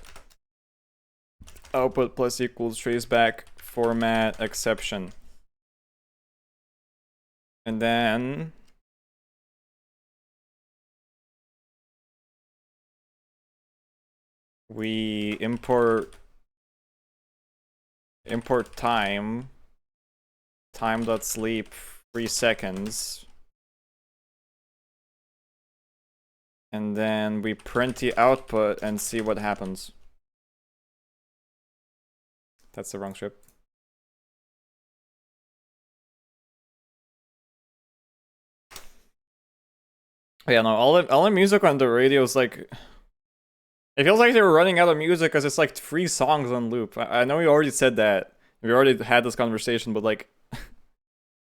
plus equals traceback format exception. And then we import time.sleep 3 seconds. And then we print the output and see what happens. That's the wrong strip. Yeah, no, all the music on the radio is like... It feels like they were running out of music because it's like 3 songs on loop. I know we already said that. We already had this conversation, but like...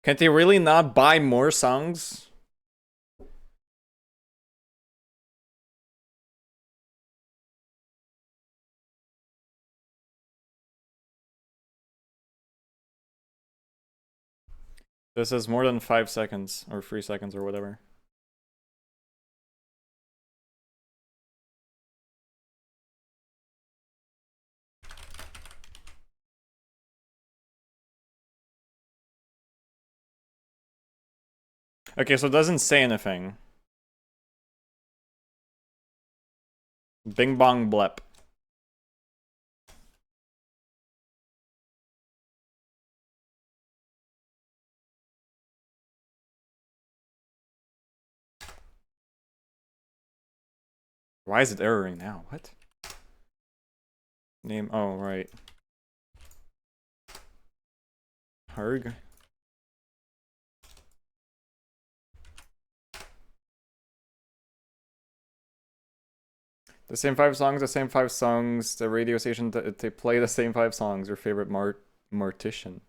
Can't they really not buy more songs? This is more than 5 seconds, or 3 seconds, or whatever. Okay, so it doesn't say anything. Bing bong blep. Why is it erroring now? What? Name, oh, right. Harg. The same 5 songs, the same 5 songs. The radio station, they play the same 5 songs. Your favorite mortician.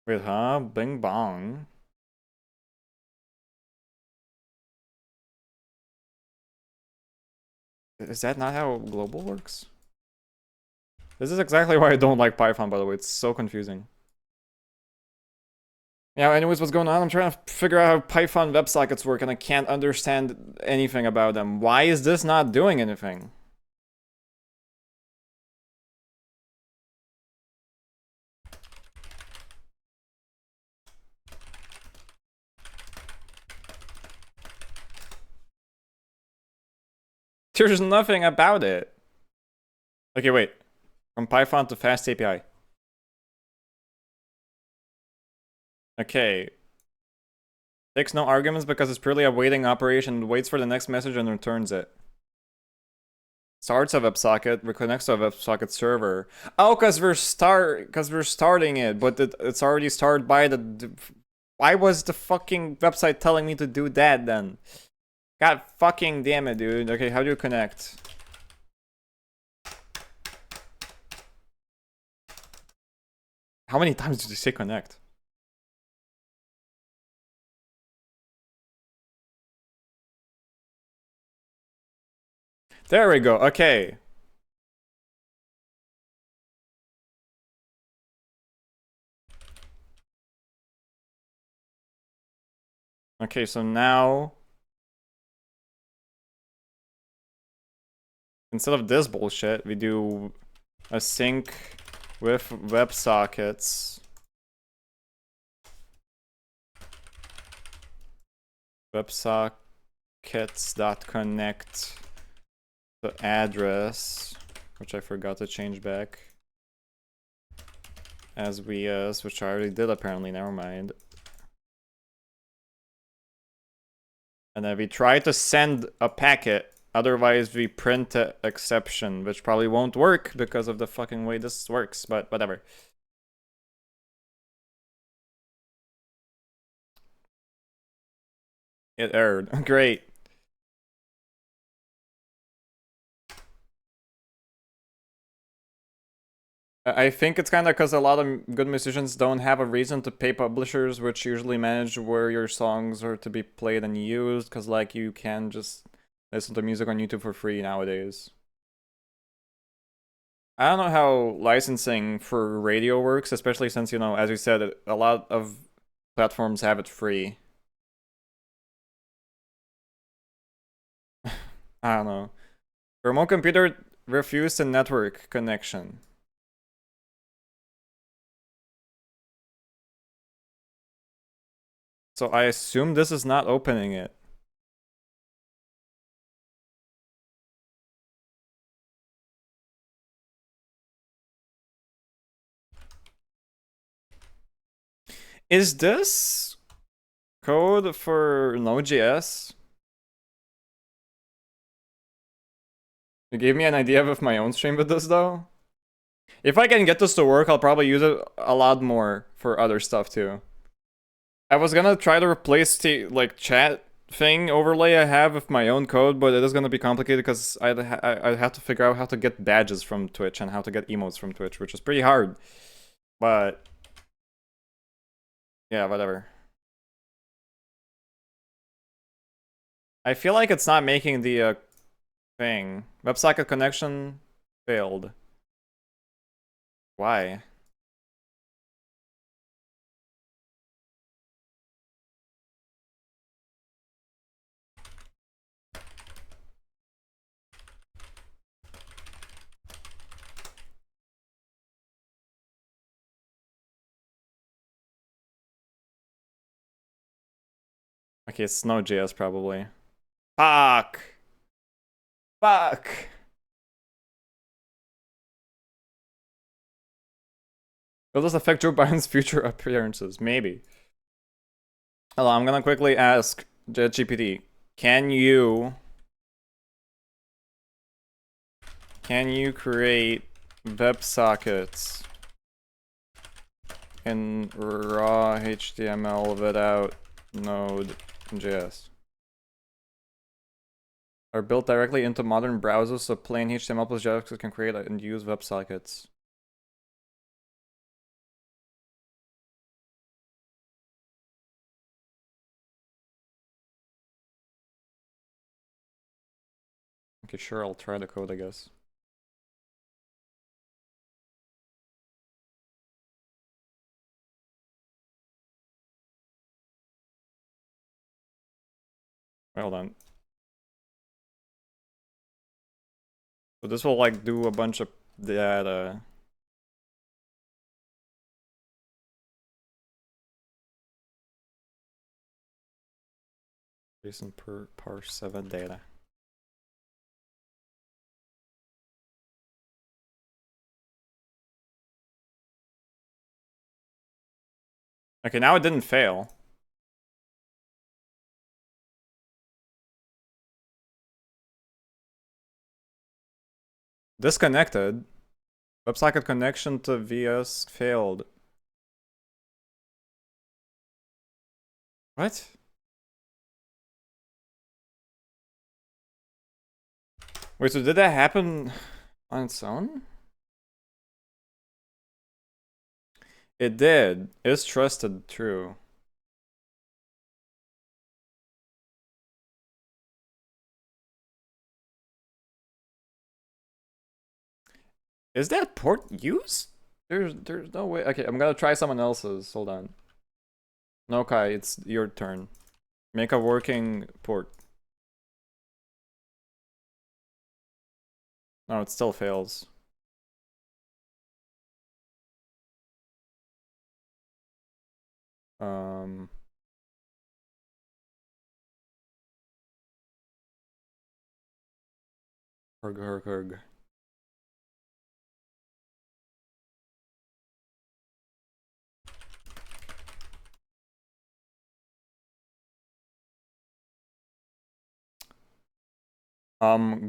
Wait, huh? Bing bong. Is that not how global works? This is exactly why I don't like Python, by the way. It's so confusing. Yeah, anyways, what's going on? I'm trying to figure out how Python WebSockets work, and I can't understand anything about them. Why is this not doing anything? There's nothing about it. Okay, wait. From Python to Fast API. Okay. Takes no arguments because it's purely a waiting operation. Waits for the next message and returns it. Starts a WebSocket, reconnects to a WebSocket server. Oh, because we're starting it, but it's already started by the. Why was the fucking website telling me to do that then? God fucking damn it, dude. Okay, how do you connect? How many times did you say connect? There we go. Okay. Okay, so now instead of this bullshit, we do a sync with WebSockets. WebSockets.connect the address, which I forgot to change back, as VS, which I already did apparently, never mind. And then we try to send a packet, otherwise we print an exception, which probably won't work because of the fucking way this works, but whatever. It errored. Great. I think it's kind of because a lot of good musicians don't have a reason to pay publishers, which usually manage where your songs are to be played and used, because like you can just listen to music on YouTube for free nowadays. I don't know how licensing for radio works, especially since, you know, as you said, a lot of platforms have it free. I don't know. Remote computer refused a network connection. So I assume this is not opening it. Is this code for Node.js? You gave me an idea of my own stream with this though. If I can get this to work, I'll probably use it a lot more for other stuff too. I was gonna try to replace the like chat thing overlay I have with my own code, but it is gonna be complicated because I'd have to figure out how to get badges from Twitch and how to get emotes from Twitch, which is pretty hard. But Yeah, whatever. I feel like it's not making the thing. WebSocket connection failed. Why? Okay, it's Node.js probably. Fuck! Fuck! Will this affect Joe Biden's future appearances? Maybe. Hello, I'm gonna quickly ask ChatGPT. Can you create WebSockets in raw HTML without Node.js? Are built directly into modern browsers, so plain HTML plus JavaScript can create and use WebSockets. Okay, sure, I'll try the code, I guess. Hold on. So this will like do a bunch of data. JSON per parse 7 data. Okay, now it didn't fail. Disconnected. WebSocket connection to VS failed. What? Wait, so did that happen on its own? It did. It's trusted, true. Is that port used? There's no way. Okay, I'm gonna try someone else's. Hold on. No, Kai, it's your turn. Make a working port. No, it still fails. Um. Herg.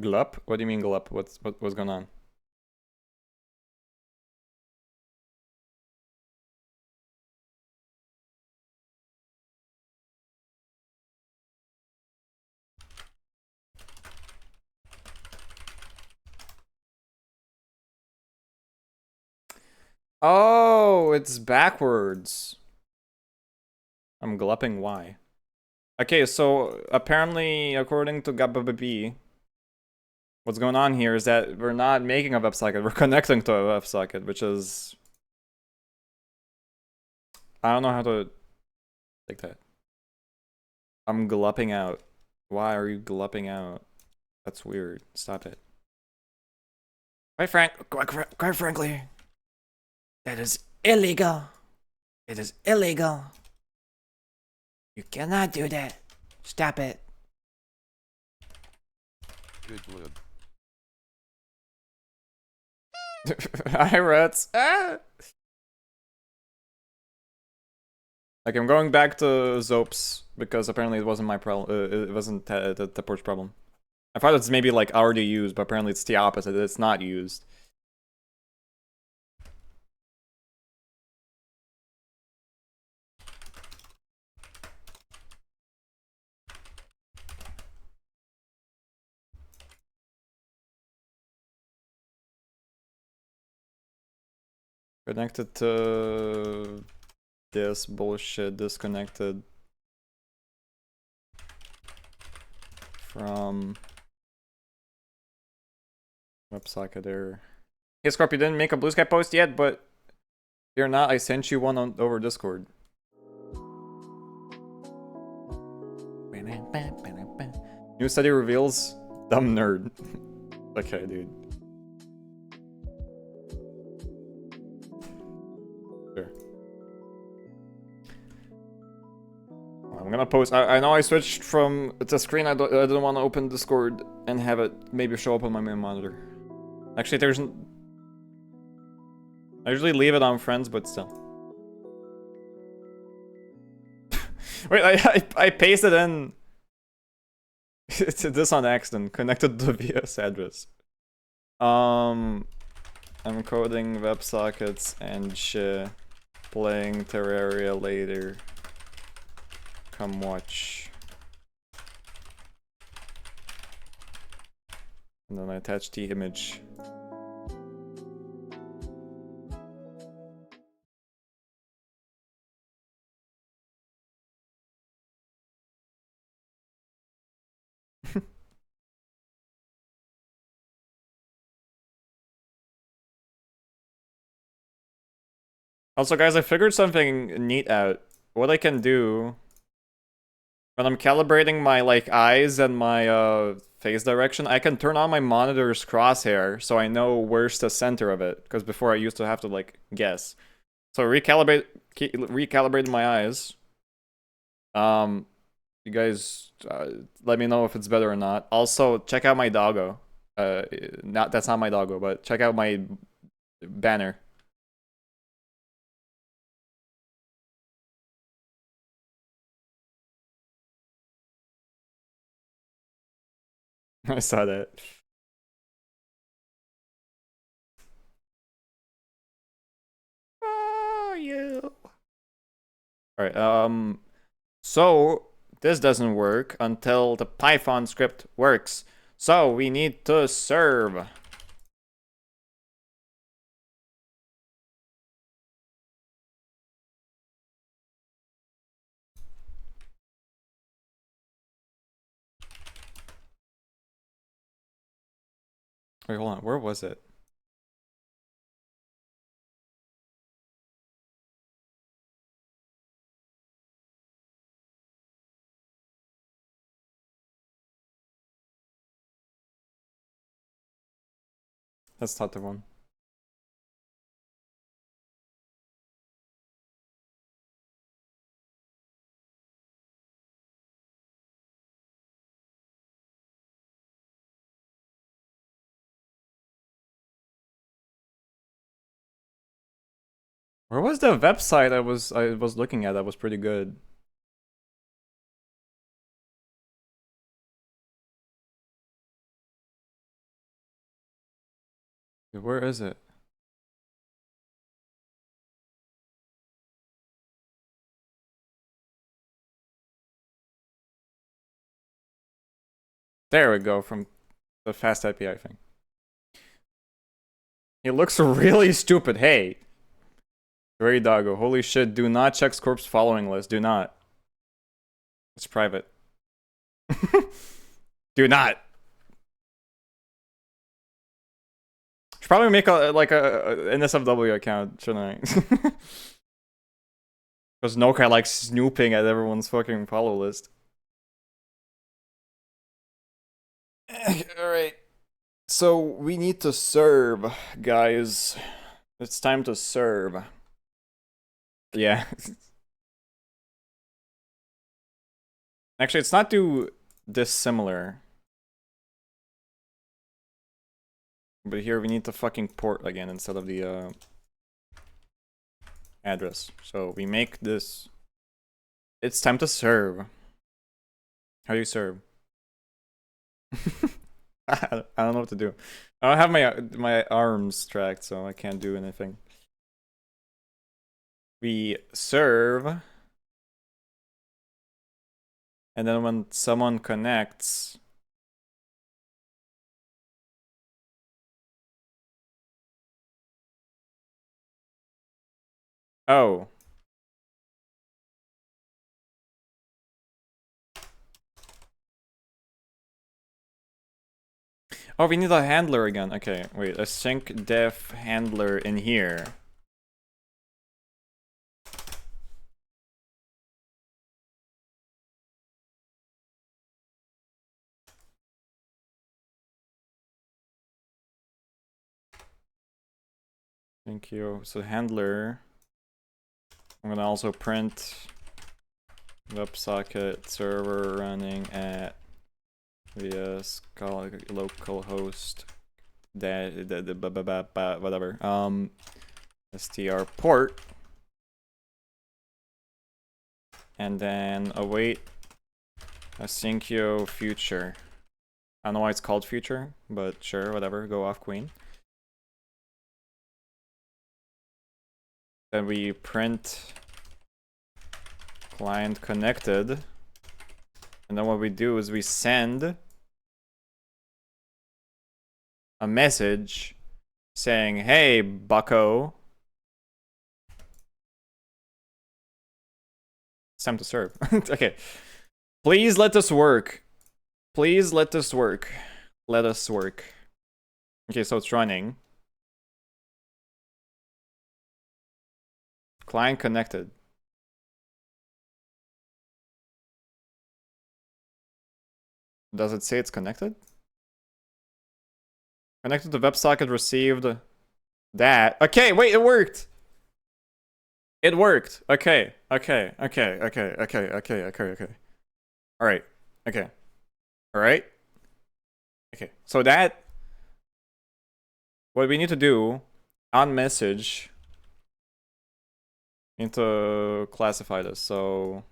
Glup? What do you mean glup? What's going on? Oh, it's backwards. I'm glupping why? Okay, so apparently, according to GABBB, what's going on here is that we're not making a WebSocket, we're connecting to a WebSocket, which is... I don't know how to take that. I'm glupping out. Why are you glupping out? That's weird. Stop it. Quite frankly, that is illegal. It is illegal. You cannot do that. Stop it. Good blue. Hi, rats. Ah! Like, I'm going back to Zops because apparently it wasn't my problem. It wasn't the porch problem. I thought it's maybe like already used, but apparently it's the opposite. It's not used. Connected to this bullshit disconnected from WebSocket error. Hey Scorp, you didn't make a Blue Sky post yet, but you're not. I sent you one over Discord. New study reveals dumb nerd. Okay, dude. Sure. I'm gonna post. I know I switched from it's a screen. I didn't want to open Discord and have it maybe show up on my main monitor. Actually, there's. I usually leave it on friends, but still. Wait, I pasted in. It's this on accident. Connected to VS address. I'm coding WebSockets and shit. Playing Terraria later. Come watch. And then I attach the image. Also, guys, I figured something neat out. What I can do when I'm calibrating my eyes and my face direction, I can turn on my monitor's crosshair so I know where's the center of it. Because before I used to have to guess. So recalibrated my eyes. You guys let me know if it's better or not. Also, check out my doggo. That's not my doggo, but check out my banner. I saw that. Oh, you. Alright, so this doesn't work until the Python script works. So we need to serve. Wait, hold on. Where was it? That's not the one. Where was the website I was looking at that was pretty good? Where is it? There we go, from the fast API thing. He looks really stupid. Hey. Very doggo. Holy shit, do not check Scorp's following list. Do not. It's private. Do not. Should probably make a NSFW account, shouldn't I? Because Nokai likes snooping at everyone's fucking follow list. Alright. So we need to serve, guys. It's time to serve. Yeah. Actually, it's not too dissimilar. But here we need to fucking port again instead of the address. So we make this. It's time to serve. How do you serve? I don't know what to do. I don't have my arms tracked, so I can't do anything. We serve. And then when someone connects, oh. Oh, we need a handler again. Okay, wait. A sync def handler in here. Thank you. So handler. I'm gonna also print WebSocket server running at vs localhost whatever str port, and then await asyncio future. I don't know why it's called future, but sure, whatever. Go off queen. Then we print client connected, and then what we do is we send a message saying, hey, bucko, it's time to serve. Okay, please let this work. Please let this work. Let us work. Okay, so it's running. Client connected. Does it say it's connected? Connected to WebSocket, received that. Okay, wait, it worked. It worked. Okay. All right. Okay. All right. Okay. So that, what we need to do on message, need to classify this. So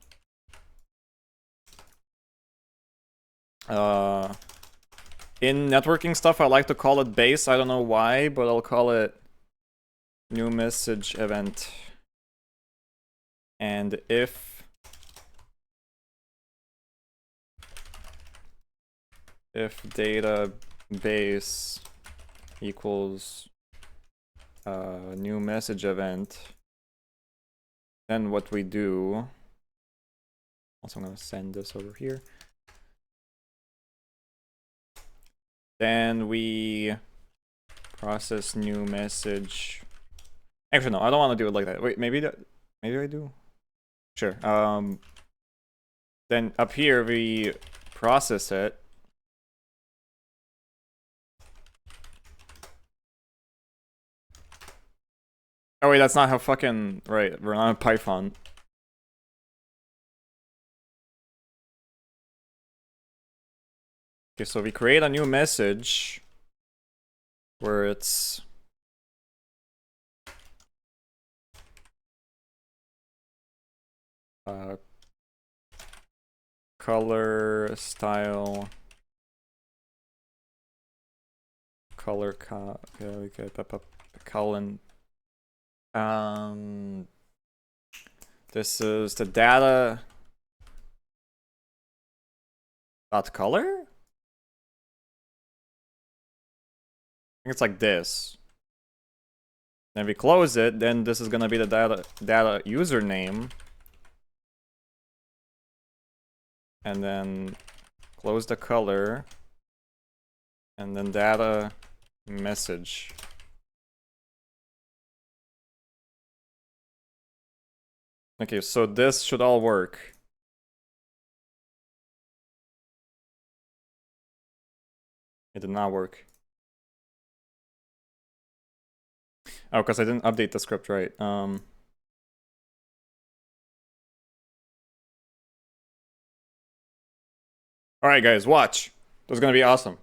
in networking stuff, I like to call it base. I don't know why, but I'll call it new message event. And if database equals new message event, then what we do, also I'm gonna send this over here. Then we process new message. Actually, no, I don't want to do it like that. Wait, maybe I do. Sure. Then up here we process it. Oh wait, that's not how fucking right. We're not in Python. Okay, so we create a new message where it's color style color colon. This is the data dot color. I think it's like this. Then we close it. Then this is gonna be the data username. And then close the color, and then data message. Okay, so this should all work. It did not work. Oh, because I didn't update the script right. Alright guys, watch. This is gonna be awesome.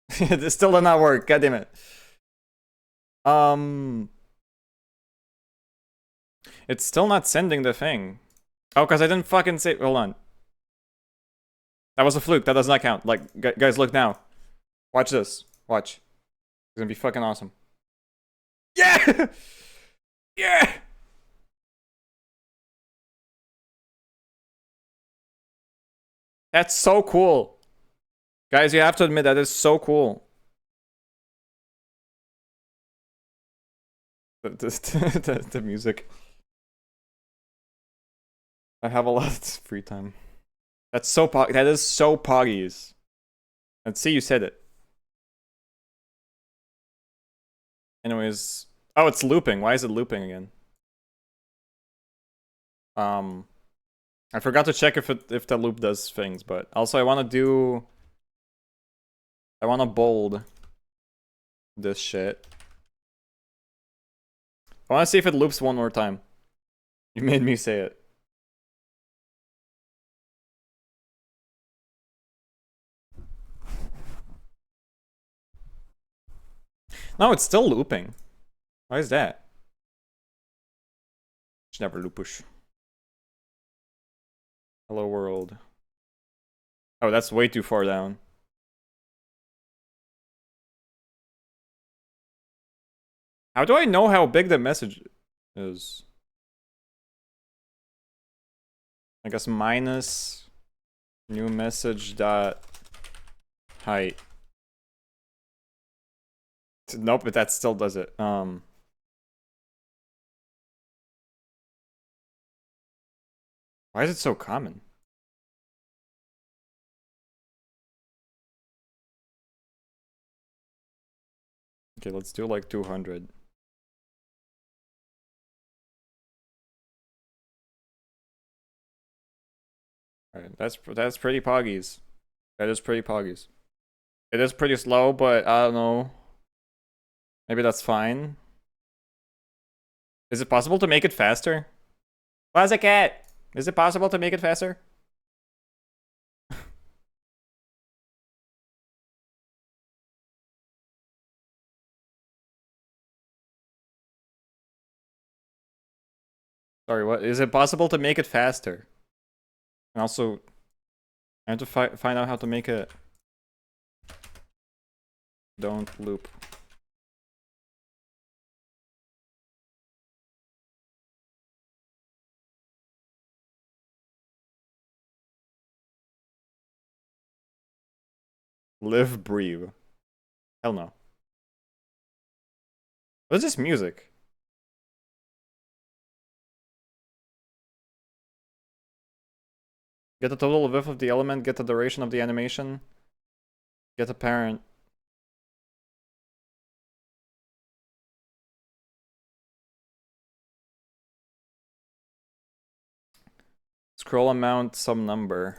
It still did not work, god damn it. It's still not sending the thing. Oh, because I didn't fucking say. Hold on. That was a fluke. That does not count. Like, guys, look now. Watch this. Watch. It's gonna be fucking awesome. Yeah! Yeah! That's so cool. Guys, you have to admit that is so cool. The music. I have a lot of free time. That's so pog. That is so poggies. Let's see, you said it. Anyways, oh, it's looping. Why is it looping again? I forgot to check if the loop does things, but also I want to bold this shit. I want to see if it loops one more time. You made me say it. No, it's still looping. Why is that? It's never loopish. Hello world. Oh, that's way too far down. How do I know how big the message is? I guess minus new message dot height. Nope, but that still does it. Why is it so common? Okay, let's do like 200. Alright, that's pretty poggies. That is pretty poggies. It is pretty slow, but I don't know. Maybe that's fine. Is it possible to make it faster? Cat! Is it possible to make it faster? Sorry, what? Is it possible to make it faster? And also, I have to find out how to make it don't loop. Live, breathe. Hell no. What is this music? Get the total width of the element, get the duration of the animation, get a parent. Scroll amount, some number.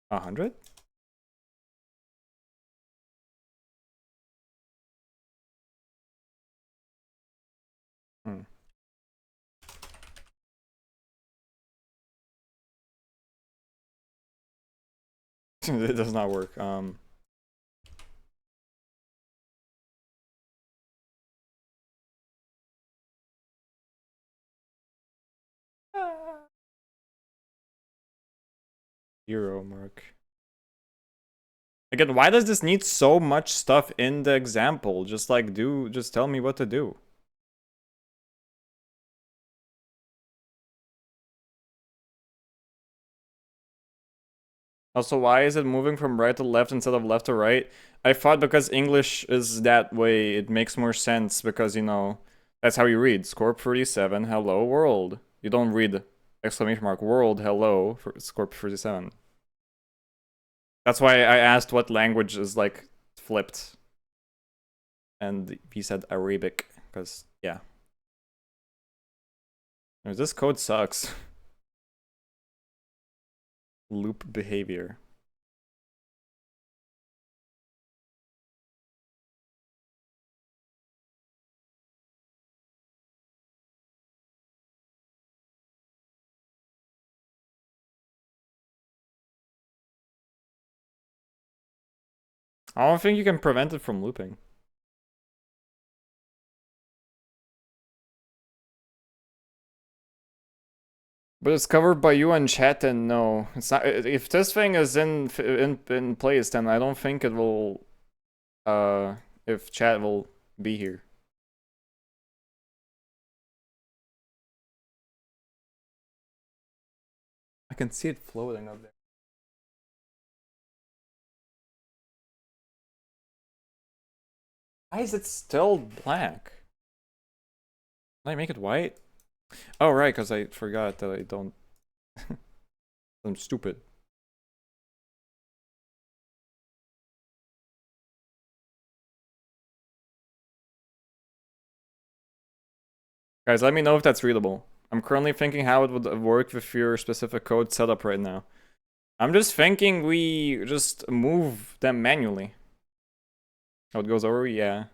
100? Hmm. It does not work. Euro mark. Again, why does this need so much stuff in the example? Just like just tell me what to do. Also, why is it moving from right to left instead of left to right? I thought because English is that way, it makes more sense because, you know, that's how you read. Scorp 37, hello world. You don't read exclamation mark world, hello, for Scorp 37. That's why I asked what language is, like, flipped. And he said Arabic, because, yeah. This code sucks. Loop behavior. I don't think you can prevent it from looping. But it's covered by you and chat, and no, it's not. If this thing is in place, then I don't think it will. If chat will be here. I can see it floating up there. Why is it still black? Can I make it white? Oh, right, because I forgot that I don't... I'm stupid. Guys, let me know if that's readable. I'm currently thinking how it would work with your specific code setup right now. I'm just thinking we just move them manually. Oh, it goes over? Yeah.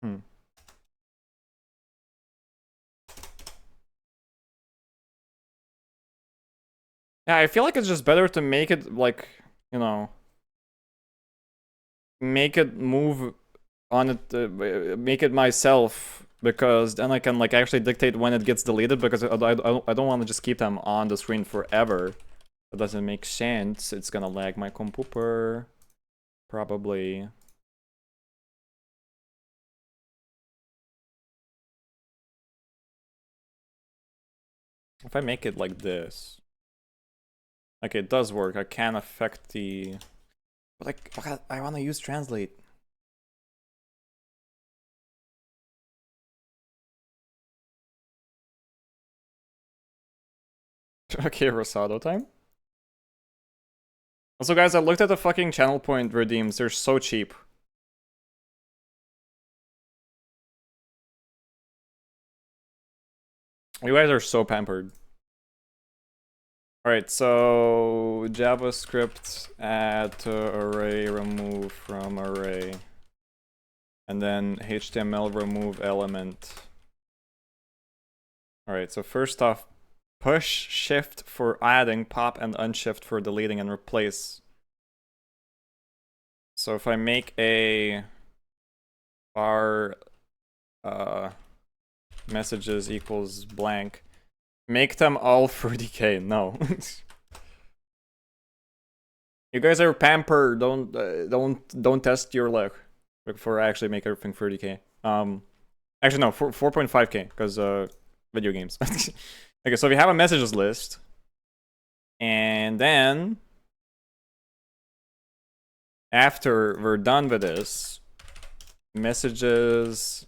Hmm. Yeah, I feel like it's just better to make it, like, you know... Make it move on it, make it myself, because then I can, like, actually dictate when it gets deleted, because I don't want to just keep them on the screen forever. That doesn't make sense. It's gonna lag my computer. Probably. If I make it like this... Like, it does work. I can affect the... But, like, I want to use translate. Okay, Rosado time. Also, guys, I looked at the fucking channel point redeems. They're so cheap. You guys are so pampered. Alright, so JavaScript add to array, remove from array. And then HTML remove element. Alright, so first off, push shift for adding, pop and unshift for deleting and replace. So if I make a var messages equals blank, make them all 30k. No. You guys are pampered. Don't test your luck before I actually make everything 30k. Actually no, 4.5k because video games. Okay, so we have a messages list, and then after we're done with this, messages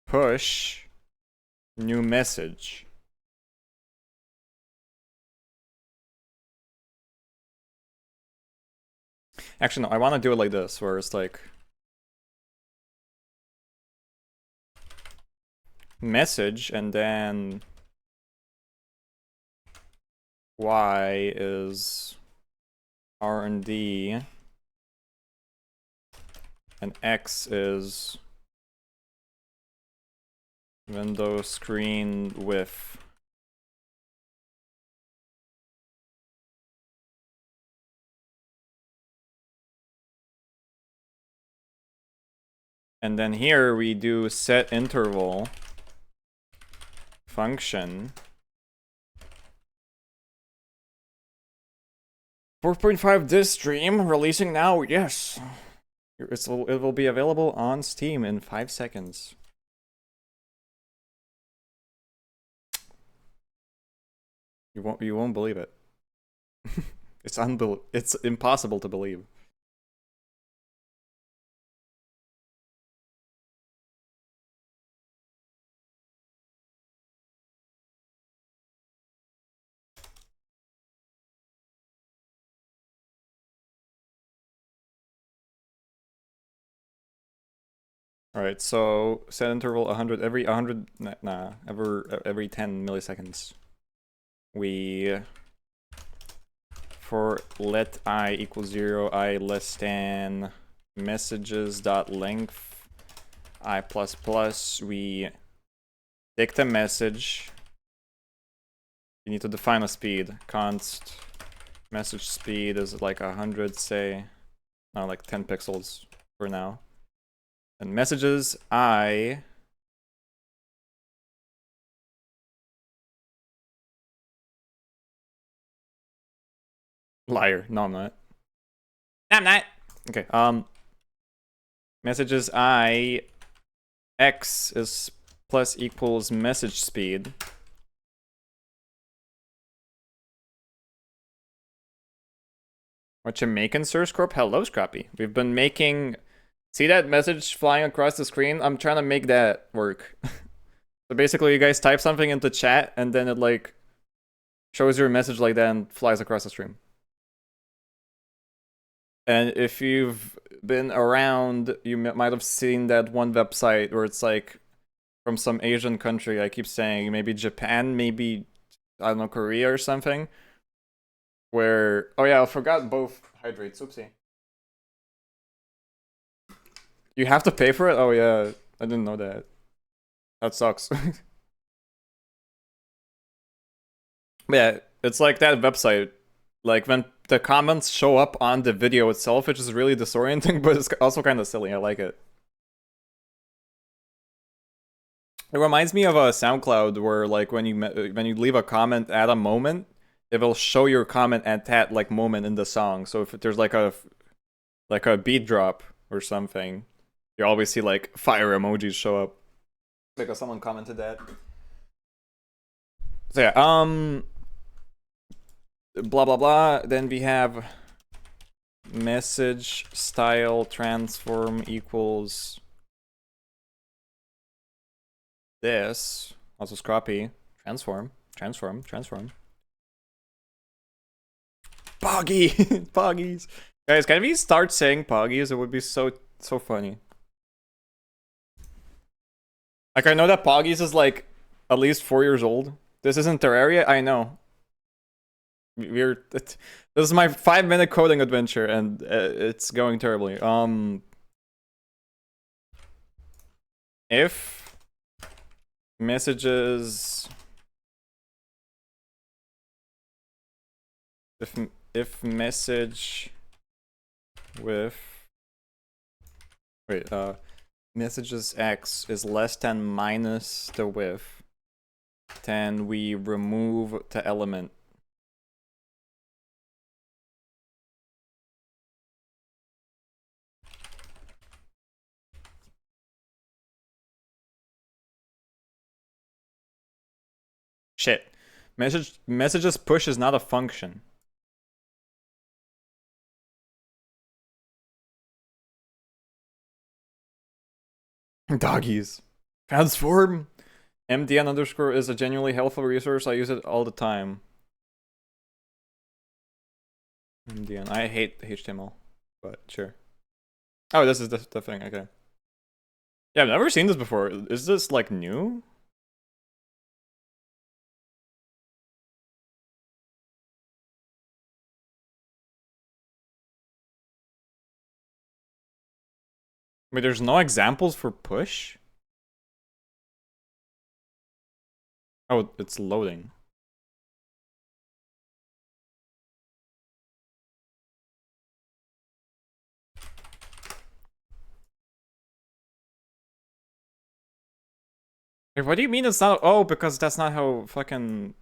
push new message. Actually, no, I want to do it like this, where it's like message and then y is R&D and x is window screen width. And then here we do set interval function 4.5 this stream releasing now. Yes, it will be available on Steam in 5 seconds. You won't believe it. It's impossible to believe. All right, so set interval 100 every 100 every 10 milliseconds. We for let I equals 0, I less than messages dot length I plus plus. We take the message. You need to define a speed. Const message speed is like 100, say, no, like 10 pixels for now. And messages, I... Liar. No, I'm not. I'm not. Okay, messages, I... X is plus equals message speed. What you making, Sir Scorp? Hello, Scrappy. We've been making... See that message flying across the screen? I'm trying to make that work. So basically, you guys type something into chat, and then it, like, shows your message like that and flies across the stream. And if you've been around, you might have seen that one website where it's, like, from some Asian country, I keep saying, maybe Japan, maybe, I don't know, Korea or something, where... Oh yeah, I forgot both hydrates, oopsie. You have to pay for it? Oh yeah, I didn't know that. That sucks. But yeah, it's like that website. Like when the comments show up on the video itself, which is really disorienting, but it's also kind of silly. I like it. It reminds me of a SoundCloud where, like, when you leave a comment at a moment, it will show your comment at that, like, moment in the song. So if there's like a beat drop or something, you always see like fire emojis show up because someone commented that. So yeah, blah blah blah. Then we have message style transform equals this. Also scrappy. Transform. Poggy! Poggies. Guys, can we start saying poggies? It would be so funny. Like, I know that poggies is like at least 4 years old. This isn't Terraria, I know. This is my 5-minute coding adventure, and it's going terribly. If messages, if message with, wait, messages x is less than minus the width, then we remove the element. Shit. Messages push is not a function. Doggies. Transform. MDN underscore is a genuinely helpful resource. I use it all the time. MDN. I hate HTML, but sure. Oh, this is the thing. Okay. Yeah, I've never seen this before. Is this like new? Wait, there's no examples for push? Oh, it's loading. Wait, what do you mean it's not? Oh, because that's not how fucking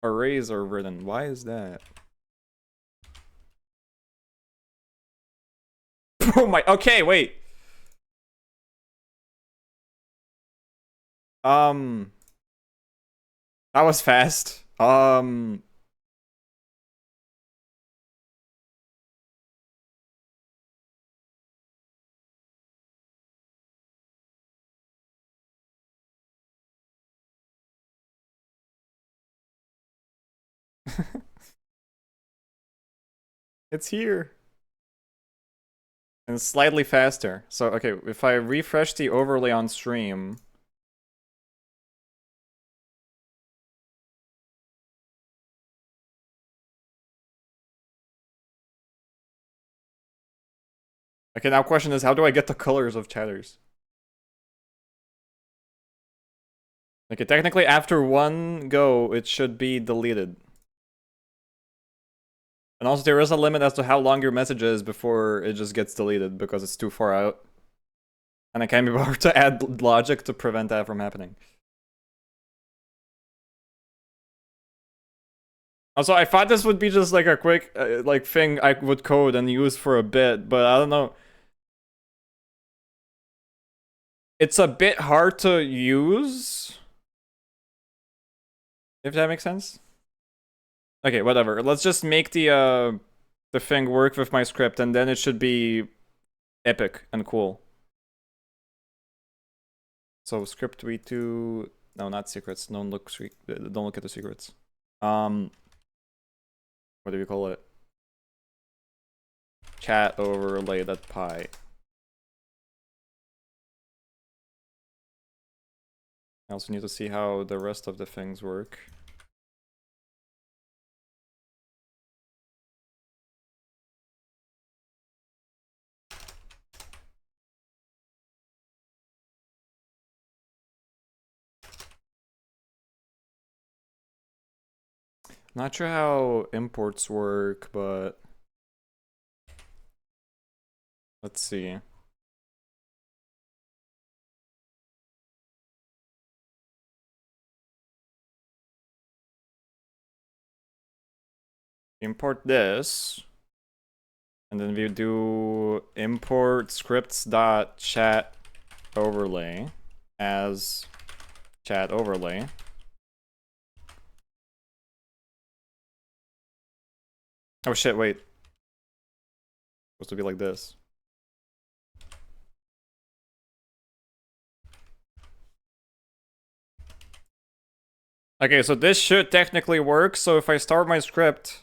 arrays are written. Why is that? Oh my, okay, wait. That was fast. It's here. And slightly faster. So, okay, if I refresh the overlay on stream... Okay, now question is, how do I get the colors of chatters? Okay, technically after one go, it should be deleted. And also there is a limit as to how long your message is before it just gets deleted because it's too far out. And I can't be bothered to add logic to prevent that from happening. Also, I thought this would be just like a quick like thing I would code and use for a bit, but I don't know. It's a bit hard to use, if that makes sense. Okay, whatever. Let's just make the thing work with my script, and then it should be epic and cool. So script v2, no, not secrets. Don't look at the secrets. What do we call it? Chat overlay that pie. I also need to see how the rest of the things work. Not sure how imports work, but let's see. Import this, and then we do import scripts.chat overlay as chat overlay. Oh shit, wait. Supposed to be like this. Okay, so this should technically work. So if I start my script,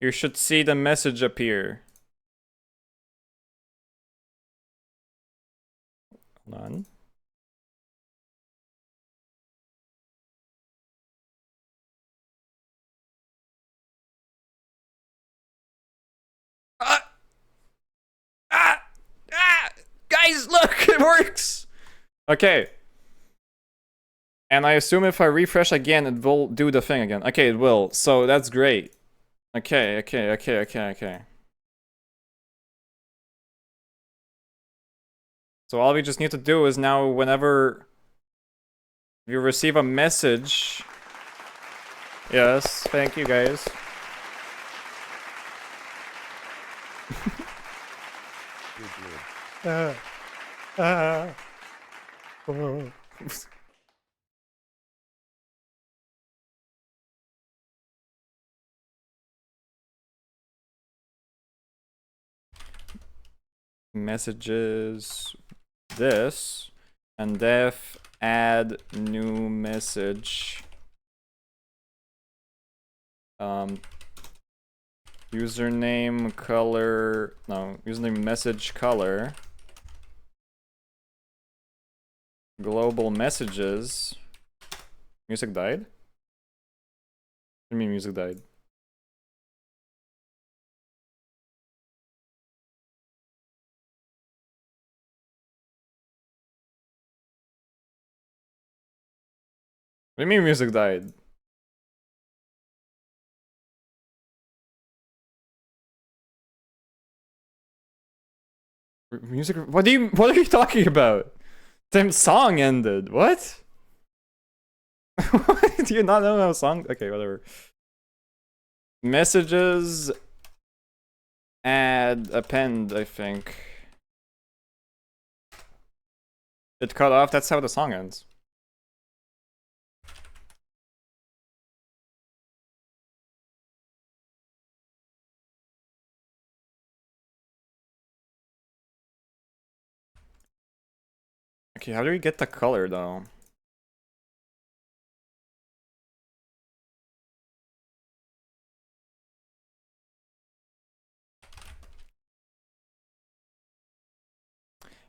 you should see the message appear. Hold on. Guys, look, it works. Okay. And I assume if I refresh again, it will do the thing again. Okay, it will. So that's great. Okay. So all we just need to do is now, whenever you receive a message. Yes, thank you guys. Messages, this, and def add new message. Username color, no, username message color. Global messages. Music died? What do you mean music died? What do you mean music died? Music, what are you talking about? The song ended. What? Do you not know how song? Okay, whatever. Messages add append, I think. It cut off, that's how the song ends. Okay, how do we get the color though?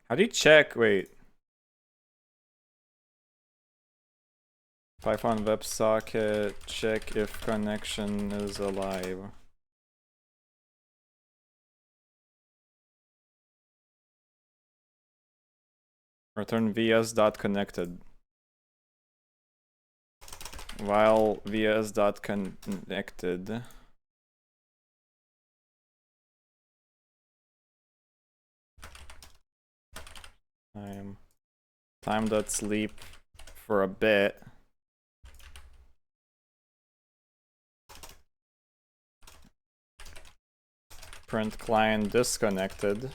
How do you check? Wait. Python WebSocket, check if connection is alive. Return vs.connected. While vs.connected. Time.sleep for a bit. Print client disconnected.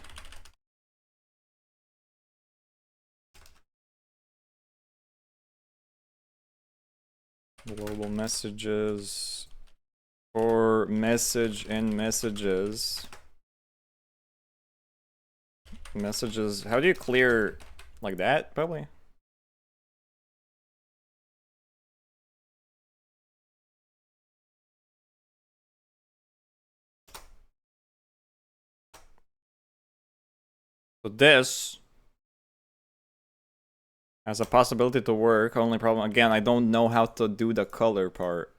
Global messages or message in messages. Messages. How do you clear like that? Probably. So this has a possibility to work. Only problem again, I don't know how to do the color part.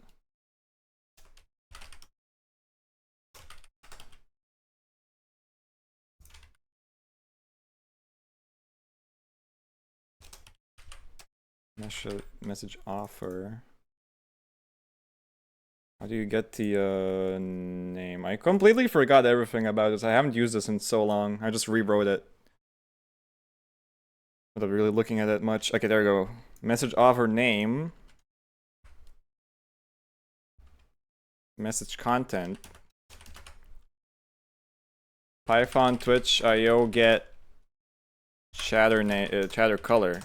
Message offer. How do you get the name? I completely forgot everything about this. I haven't used this in so long. I just rewrote it without really looking at it much. Okay, there we go. Message offer name. Message content. Python Twitch IO get chatter name chatter color.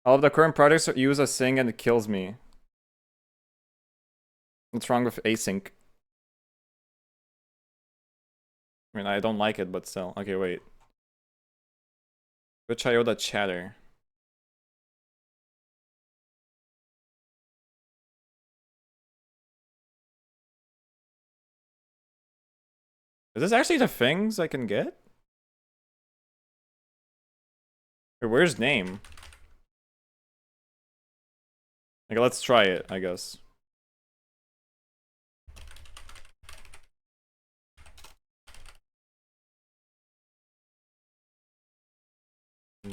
All of the current projects use async and it kills me. What's wrong with async? I mean, I don't like it, but still. Okay, wait. Twitch IO chatter. Is this actually the things I can get? Wait, where's name? Okay, let's try it, I guess.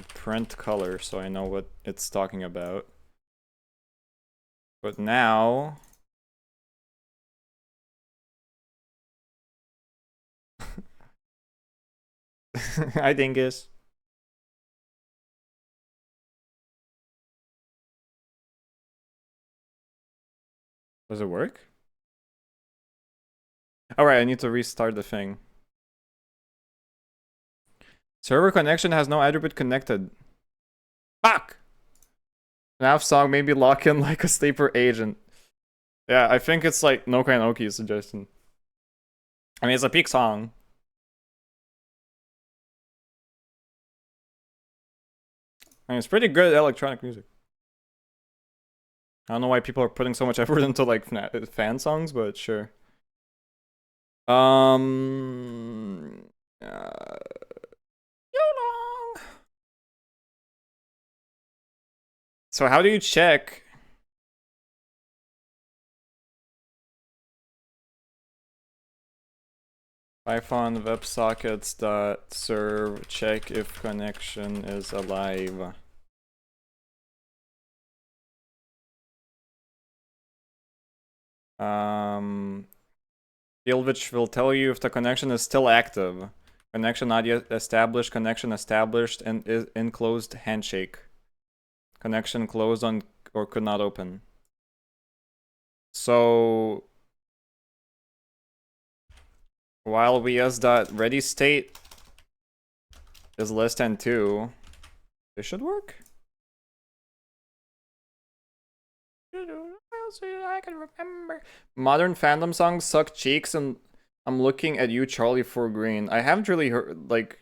Print color so I know what it's talking about. But now... Hi, Dingus. Does it work? Alright, I need to restart the thing. Server connection has no attribute connected. Fuck! Nav song maybe lock in like a sleeper agent. Yeah, I think it's like No Kainoki's suggestion. I mean, it's a peak song. I mean, it's pretty good electronic music. I don't know why people are putting so much effort into like fan songs, but sure. So how do you check? Python websockets.serve check if connection is alive. Field which will tell you if the connection is still active. Connection not yet established, connection established, and is in closed handshake. Connection closed on or could not open. So while vs.ready state is less than 2, this should work. I can remember. Modern fandom songs suck cheeks, and I'm looking at you, Charlie for Green. I haven't really heard like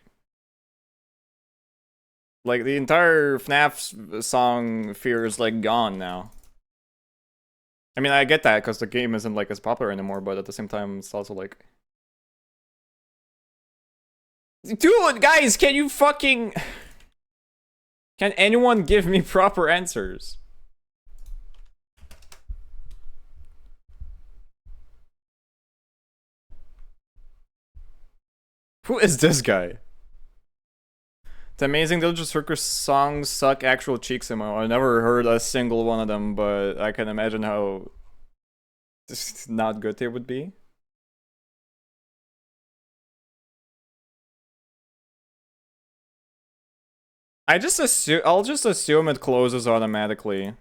the entire FNAF song fear is like gone now. I mean, I get that because the game isn't like as popular anymore, but at the same time, it's also like, dude, guys, can you fucking, can anyone give me proper answers? Who is this guy? The Amazing Diligent Circus songs suck actual cheeks emo. I never heard a single one of them, but I can imagine how not good they would be. I'll just assume it closes automatically.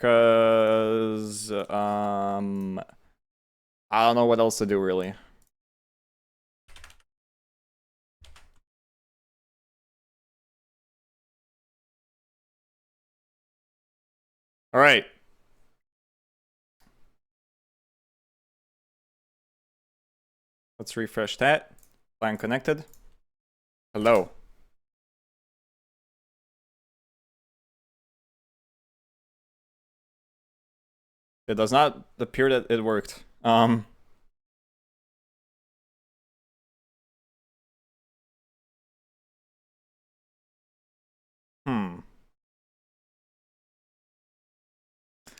Cause I don't know what else to do really. All right. Let's refresh that. Line connected. Hello. It does not appear that it worked.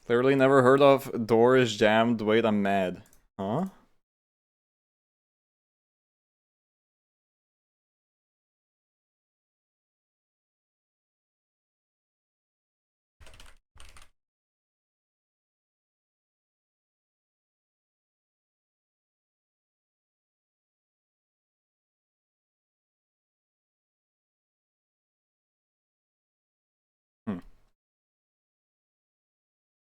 Clearly never heard of door is jammed. Wait, I'm mad. Huh?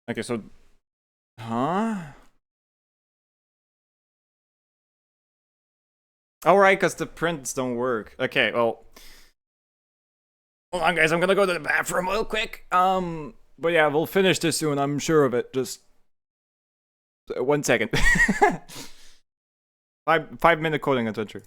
Okay, so... Huh? Oh, right, because the prints don't work. Okay, well... Hold on, guys, I'm gonna go to the bathroom real quick. But yeah, we'll finish this soon, I'm sure of it. Just... 1 second. 5 minute coding adventure.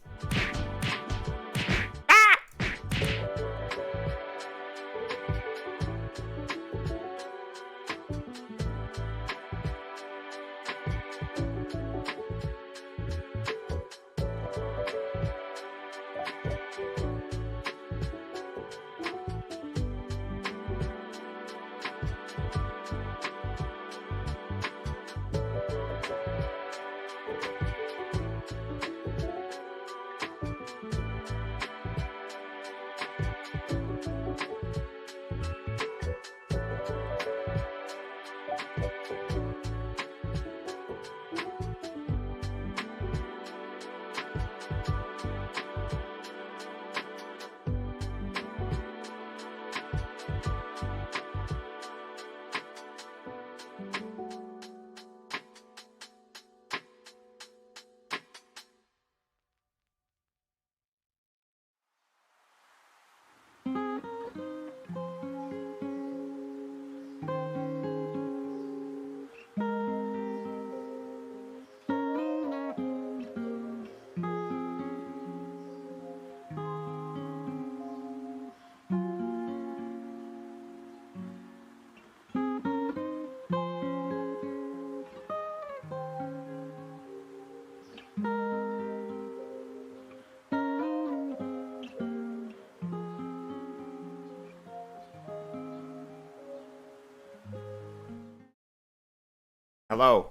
Hello.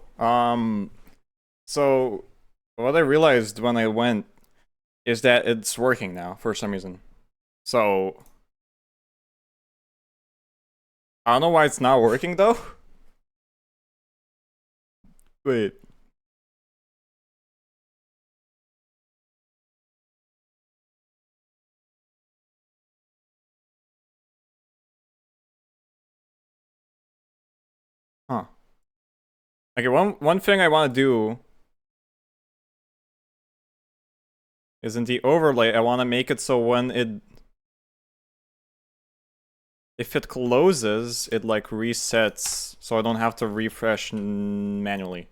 So what I realized when I went is that it's working now for some reason. So I don't know why it's not working though. Wait. Huh. Okay, one thing I want to do is in the overlay, I want to make it so when if it closes, it like resets, so I don't have to refresh manually.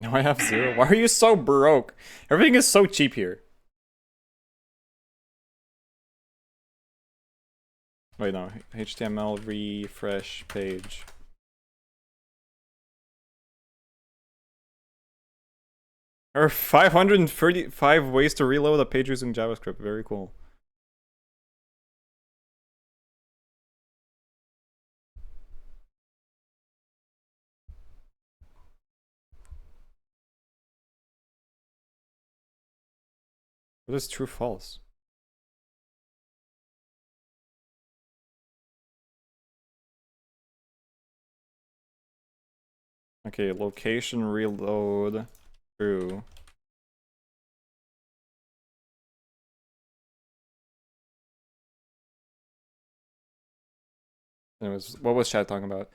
Now I have 0. Why are you so broke? Everything is so cheap here. Wait, no. HTML refresh page. There are 535 ways to reload a page using JavaScript. Very cool. What is true false? Okay, location reload. True. Anyways, what was chat talking about?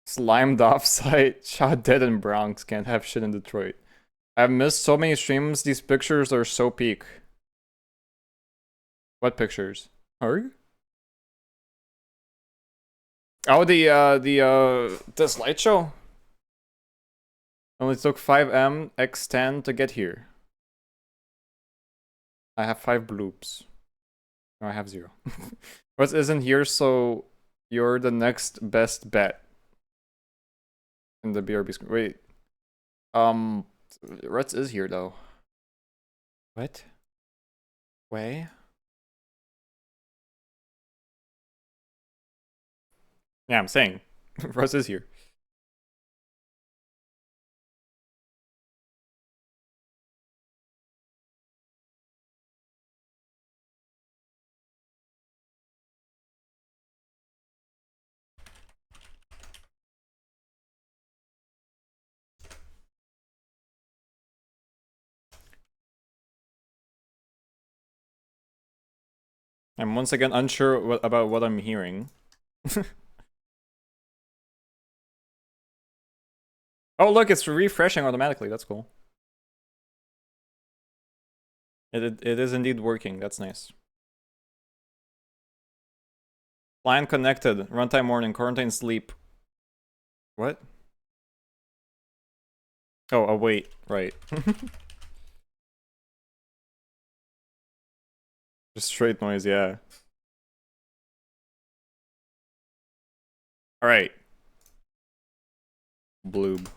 Slimed offsite, shot dead in Bronx, can't have shit in Detroit. I've missed so many streams, these pictures are so peak. What pictures? Are Oh, the slideshow? Only took 5M X10 to get here. I have 5 bloops. No, I have 0. Ruts isn't here, so you're the next best bet. In the BRB screen. Wait. Ruts is here though. What? Way? Yeah, I'm saying. Russ is here. I'm once again unsure about what I'm hearing. Oh, look, it's refreshing automatically. That's cool. It is indeed working. That's nice. Client connected. Runtime morning. Quarantine sleep. What? Oh, wait. Right. Just straight noise, yeah. Alright. Bloob.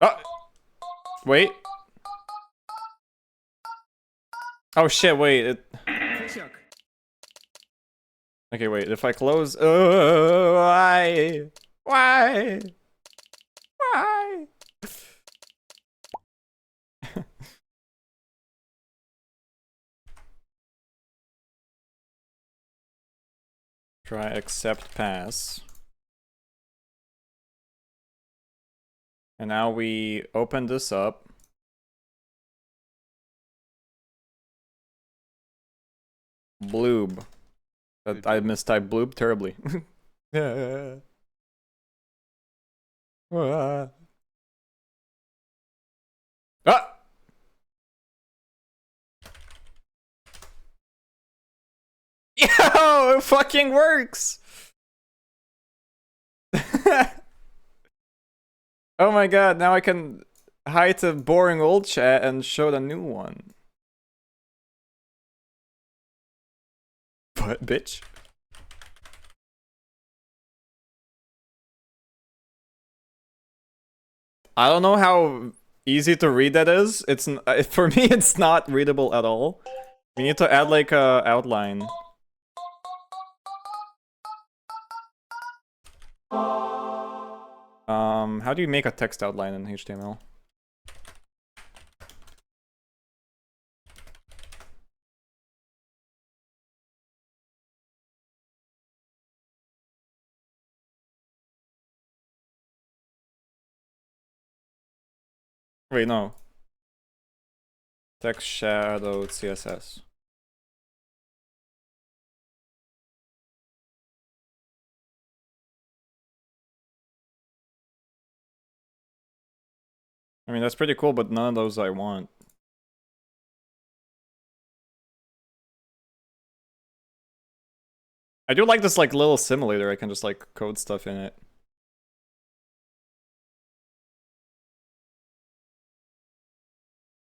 Oh! Wait. Oh shit, wait. Okay, wait. If I close... why? Why? Why? Try accept pass. And now we open this up. Bloob. I mistyped bloob terribly. Yeah. Ah! Yo, it fucking works! Oh my god, now I can hide the boring old chat and show the new one. What, bitch? I don't know how easy to read that is. It's for me, it's not readable at all. We need to add like a outline. How do you make a text outline in HTML? Wait, no. Text shadow CSS. I mean, that's pretty cool, but none of those I want. I do like this like little simulator. I can just like code stuff in it.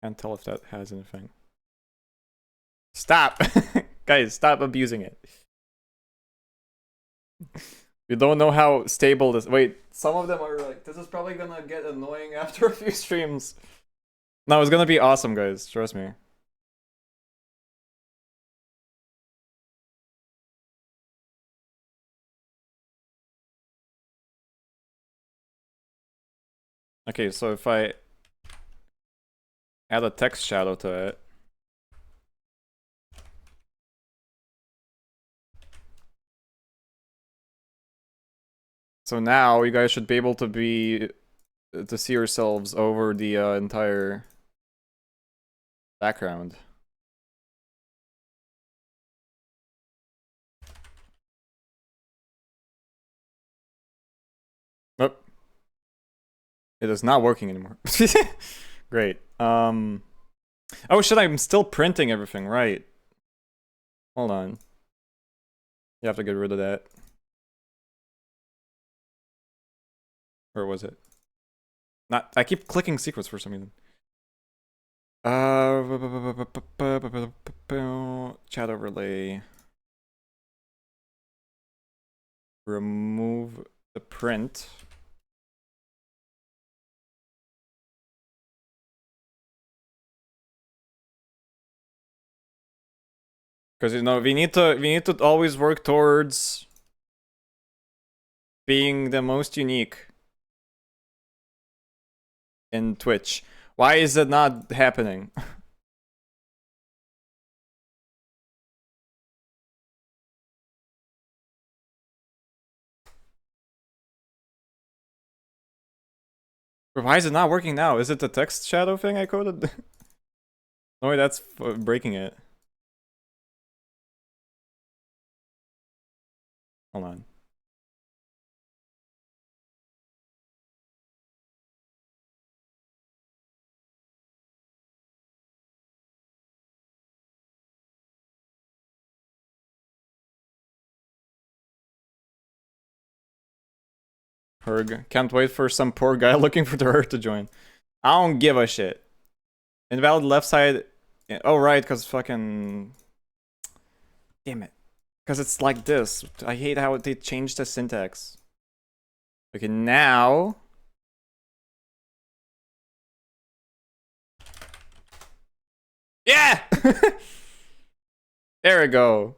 Can't tell if that has anything. Stop! Guys, stop abusing it. You don't know how stable this... Wait, some of them are like, this is probably gonna get annoying after a few streams. No, it's gonna be awesome, guys. Trust me. Okay, so if I add a text shadow to it... So now you guys should be able to see yourselves over the entire background. Oh. It is not working anymore. Great. Oh shit, I'm still printing everything, right. Hold on. You have to get rid of that. Where was it? I keep clicking secrets for some reason. Chat overlay. Remove the print. Because we need to always work towards being the most unique in Twitch. Why is it not happening? Why is it not working now? Is it the text shadow thing I coded? No, wait, that's breaking it. Hold on. Herg. Can't wait for some poor guy looking for the Herg to join. I don't give a shit. Invalid left side. Oh, right, because fucking... Damn it. Because it's like this. I hate how they changed the syntax. Okay, now... Yeah! There we go.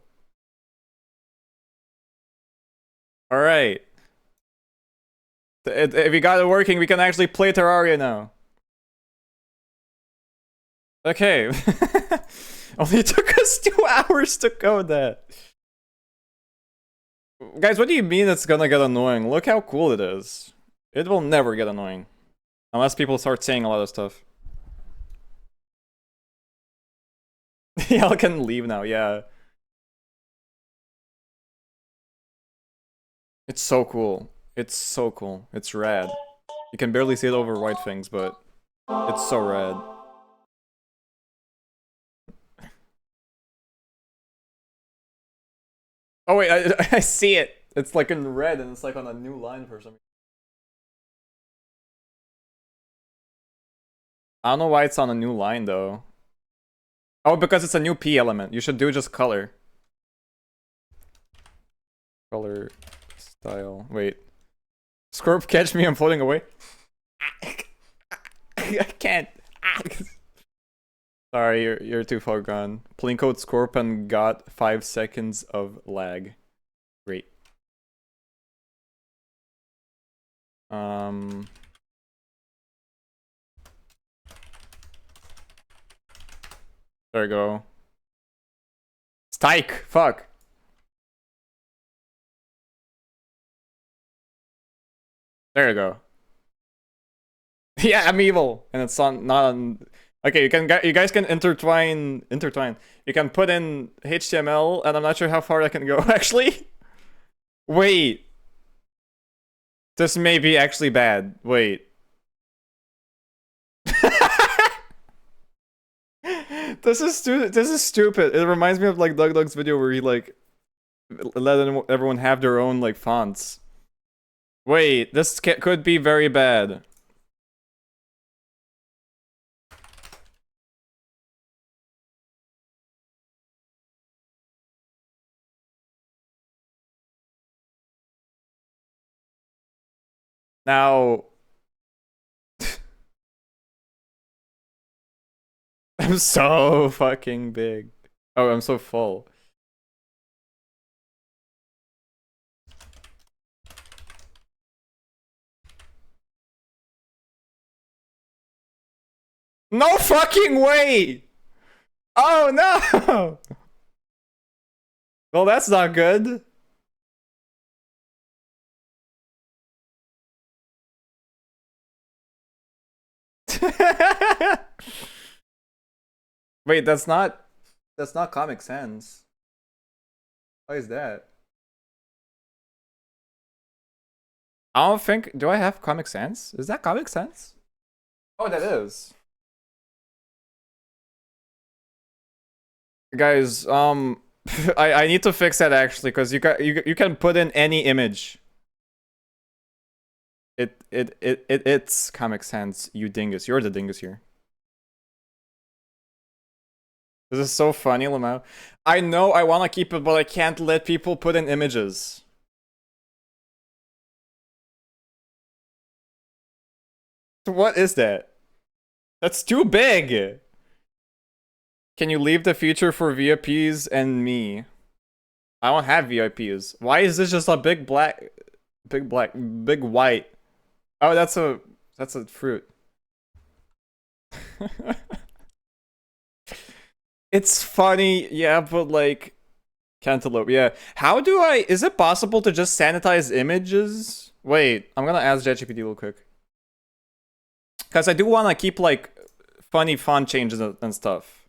Alright. If we got it working, we can actually play Terraria now. Okay. Only took us 2 hours to code that. Guys, what do you mean it's gonna get annoying? Look how cool it is. It will never get annoying. Unless people start saying a lot of stuff. Y'all can leave now, yeah. It's so cool. It's so cool. It's rad. You can barely see it over white things, but it's so rad. Oh wait, I see it. It's like in red and it's like on a new line for some reason. I don't know why it's on a new line though. Oh, because it's a new P element. You should do just color. Color, style. Wait. Scorp, catch me, I'm floating away. I can't. Sorry, you're too far gone. Plain code Scorp and got 5 seconds of lag. Great. There we go. Stike! Fuck! There you go. Yeah, I'm evil! And it's on, not on... Okay, you guys can intertwine. You can put in HTML, and I'm not sure how far I can go, actually. Wait. This may be actually bad. Wait. This is stupid. It reminds me of like Dug's video where he like let everyone have their own like fonts. Wait, this could be very bad. Now, I'm so fucking big. Oh, I'm so full. No fucking way! Oh no! Well, that's not good. Wait, that's not Comic Sans. Why is that? I don't think. Do I have Comic Sans? Is that Comic Sans? Oh, that is. Guys, I need to fix that actually, because you can put in any image. It's Comic Sans, you dingus. You're the dingus here. This is so funny, Lamau. I know I want to keep it, but I can't let people put in images. What is that? That's too big! Can you leave the feature for VIPs and me? I don't have VIPs. Why is this just a big white? Oh, that's a fruit. It's funny, yeah, but like cantaloupe, yeah. How do I? Is it possible to just sanitize images? Wait, I'm gonna ask ChatGPT real quick, because I do want to keep like funny font changes and stuff.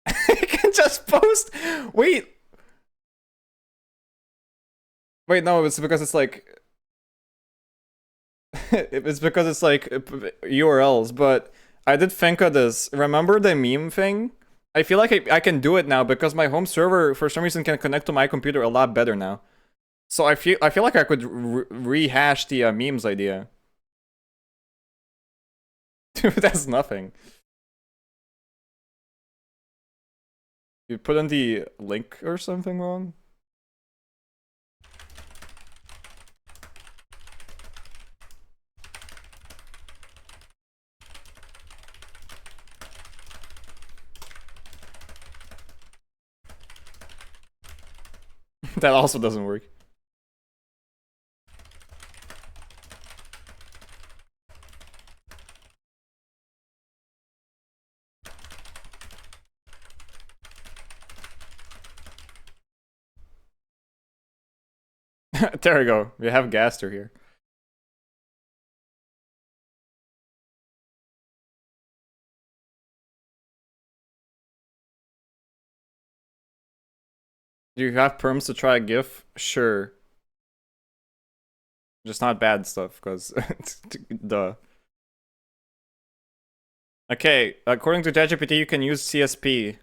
I can just post. Wait, no, it's because it's like. It's because it's like URLs, but I did think of this. Remember the meme thing? I feel like I can do it now because my home server for some reason can connect to my computer a lot better now. So I feel like I could rehash the memes idea. Dude, that's nothing. You put in the link or something wrong? That also doesn't work. There we go. We have Gaster here. Do you have perms to try a GIF? Sure. Just not bad stuff, because duh. Okay, according to ChatGPT, you can use CSP.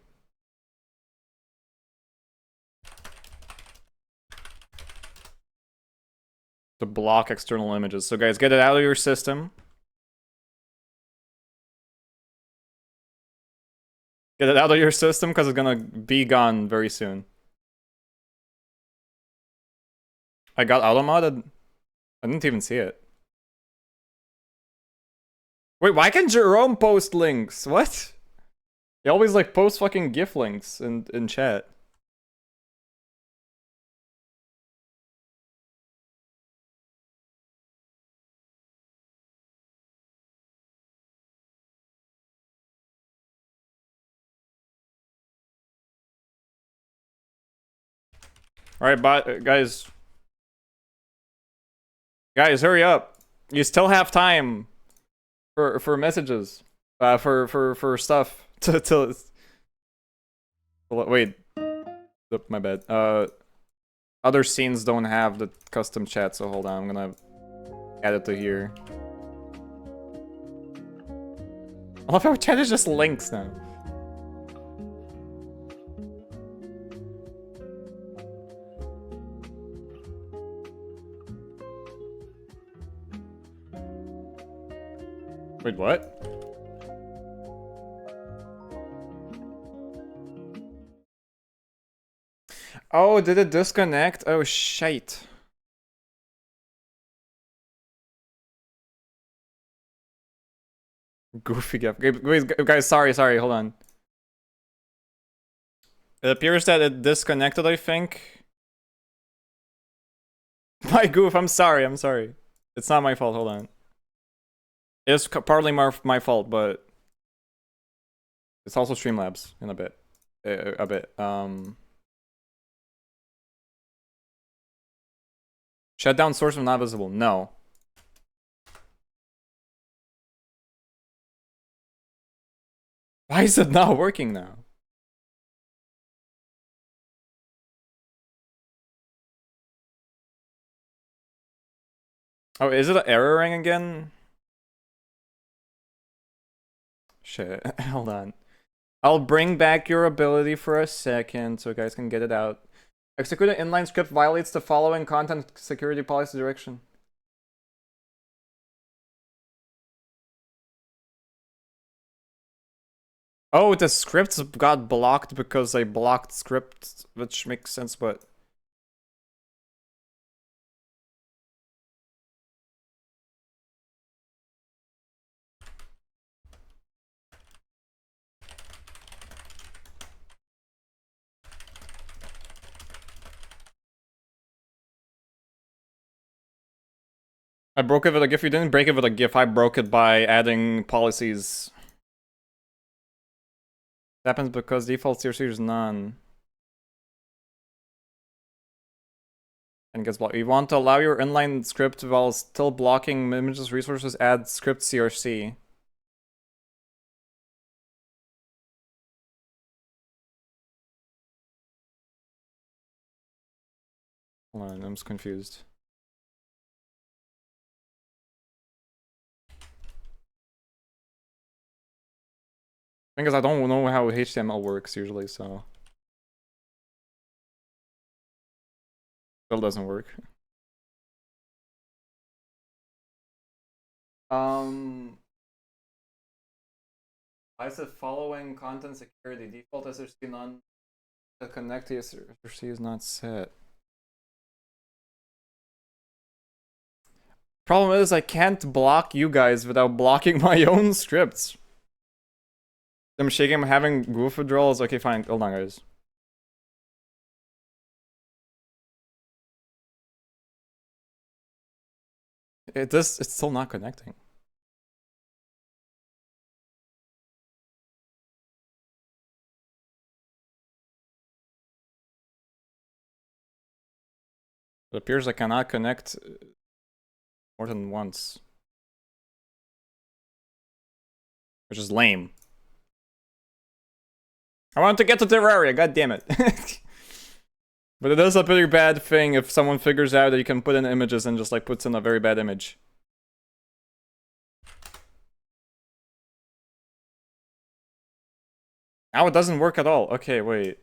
To block external images. So guys, get it out of your system. Get it out of your system, because it's gonna be gone very soon. I got auto-modded? I didn't even see it. Wait, why can Jerome post links? What? He always like post fucking GIF links in chat. Alright, guys. Guys, hurry up. You still have time for messages. For stuff. Wait. My bad. Other scenes don't have the custom chat, so hold on, I'm gonna add it to here. I love how chat is just links now. Wait, what? Oh, did it disconnect? Oh, shite. Goofy gap. Wait, guys, sorry, hold on. It appears that it disconnected, I think. My goof, I'm sorry. It's not my fault, hold on. It's partly my fault, but it's also Streamlabs in a bit. A bit. Shut down source of not visible. No. Why is it not working now? Oh, is it erroring again? Shit, hold on. I'll bring back your ability for a second so you guys can get it out. Execute an inline script violates the following content security policy direction. Oh, the scripts got blocked because I blocked scripts, which makes sense, but... I broke it with a GIF. You didn't break it with a GIF. I broke it by adding policies. It happens because default CRC is none. And gets blocked. You want to allow your inline script while still blocking images resources, add script CRC. Hold on, I'm just confused. Thing is, I don't know how HTML works usually, so... Still doesn't work. I said following content security. Default SRC none. The connect to SRC is not set. Problem is, I can't block you guys without blocking my own scripts. I'm shaking, I'm having goof withdrawals. Okay, fine. Hold on, guys. It's still not connecting. It appears I cannot connect more than once. Which is lame. I want to get to Terraria, god damn it. But it is a pretty bad thing if someone figures out that you can put in images and just like puts in a very bad image. Now it doesn't work at all. Okay, wait.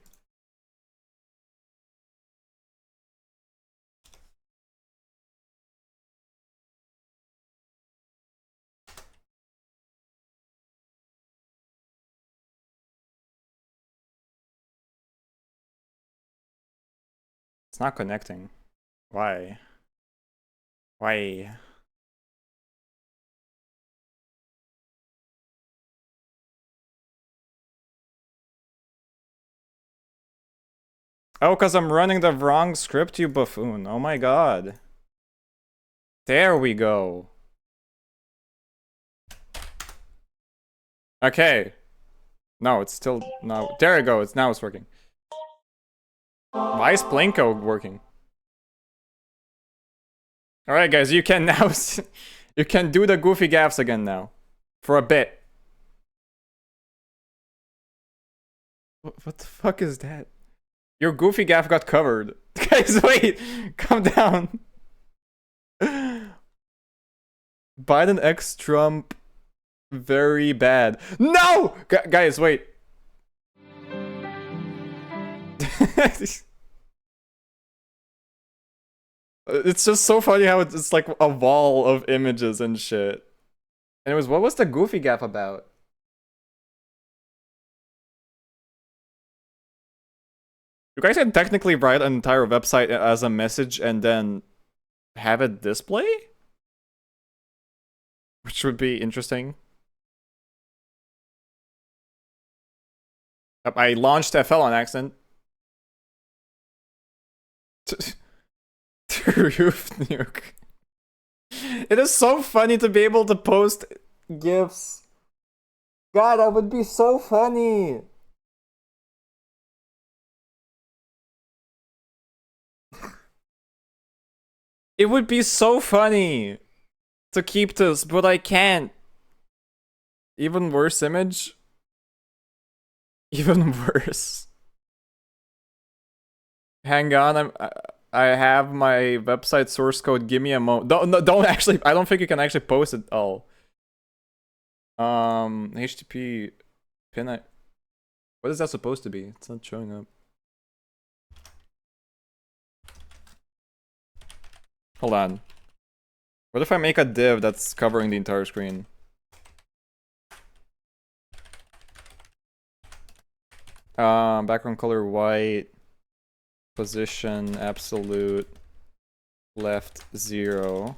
It's not connecting. Why? Why? Oh, because I'm running the wrong script, you buffoon. Oh my god. There we go. Okay. No, it's still... No. There we go. Now it's working. Why is Plinko working? Alright, guys. You can now... you can do the goofy gaffs again now. For a bit. What the fuck is that? Your goofy gaff got covered. Guys, wait! Calm down. Biden X Trump... Very bad. No! Guys, wait. It's just so funny how it's like a wall of images and shit. Anyways, what was the goofy gap about? You guys can technically write an entire website as a message and then have it display? Which would be interesting. I launched FL on accident. Roof nuke. It is so funny to be able to post GIFs. God, that would be so funny. It would be so funny to keep this, but I can't. Even worse image. Even worse. Hang on, I have my website source code. Give me a moment. Don't actually. I don't think you can actually post it all. HTTP pin. What is that supposed to be? It's not showing up. Hold on. What if I make a div that's covering the entire screen? Background color white. Position absolute. Left 0.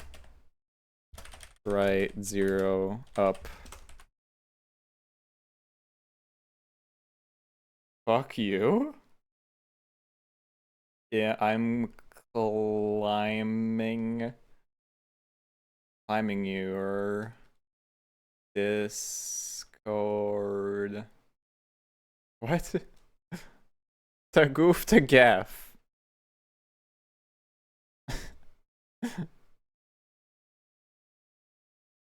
Right 0. Up. Fuck you? Yeah, I'm climbing your Discord. What? To goof to gaff.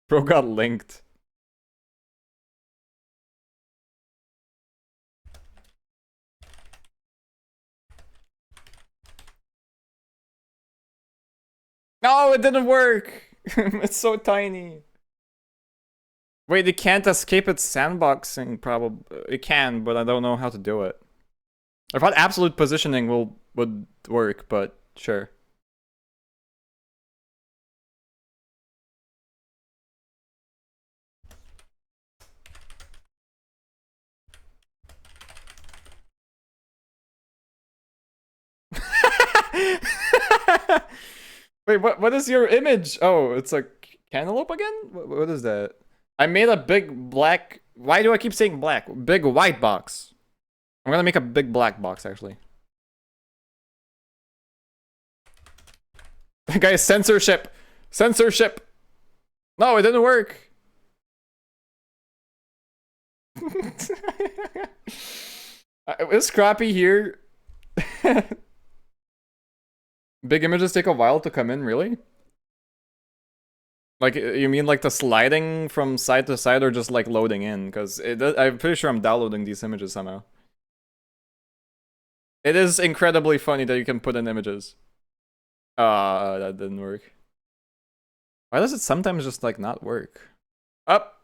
Bro got linked. No, it didn't work. It's so tiny. Wait, it can't escape its sandboxing. Probably it can, but I don't know how to do it. I thought absolute positioning would work, but sure. Wait, what is your image? Oh, it's a cantaloupe again? What is that? I made a big black... Why do I keep saying black? Big white box. I'm gonna make a big black box, actually. Guys, censorship! Censorship! No, it didn't work! Is Scrappy here? Big images take a while to come in, really? Like, you mean like the sliding from side to side or just like loading in? Because I'm pretty sure I'm downloading these images somehow. It is incredibly funny that you can put in images. That didn't work. Why does it sometimes just like not work? Up!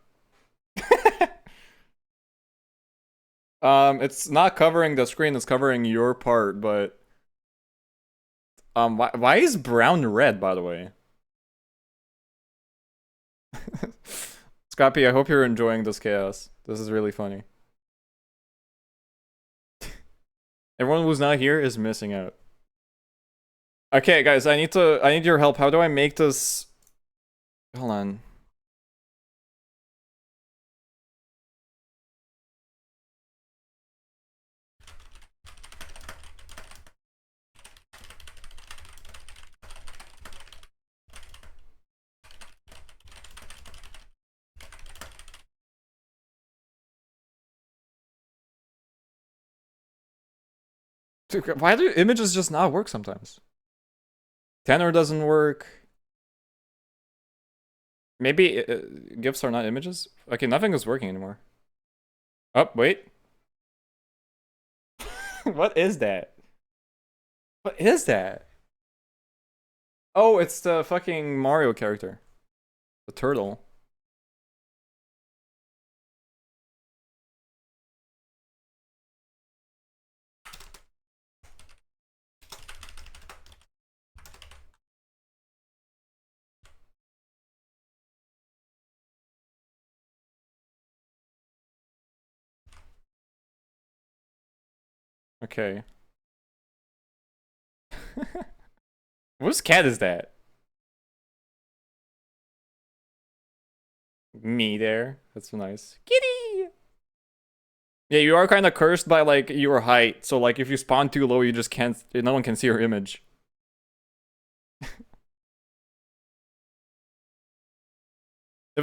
It's not covering the screen, it's covering your part, but... why is brown red, by the way? Scrappy, I hope you're enjoying this chaos. This is really funny. Everyone who's not here is missing out. Okay, guys, I need your help. How do I make this... Hold on. Dude, why do images just not work sometimes? Tenor doesn't work. Maybe GIFs are not images? Okay, nothing is working anymore. Oh, wait. What is that? What is that? Oh, it's the fucking Mario character. The turtle. Okay. Whose cat is that? Me there. That's nice. Kitty! Yeah, you are kind of cursed by, like, your height. So, like, if you spawn too low, you just can't... No one can see your image.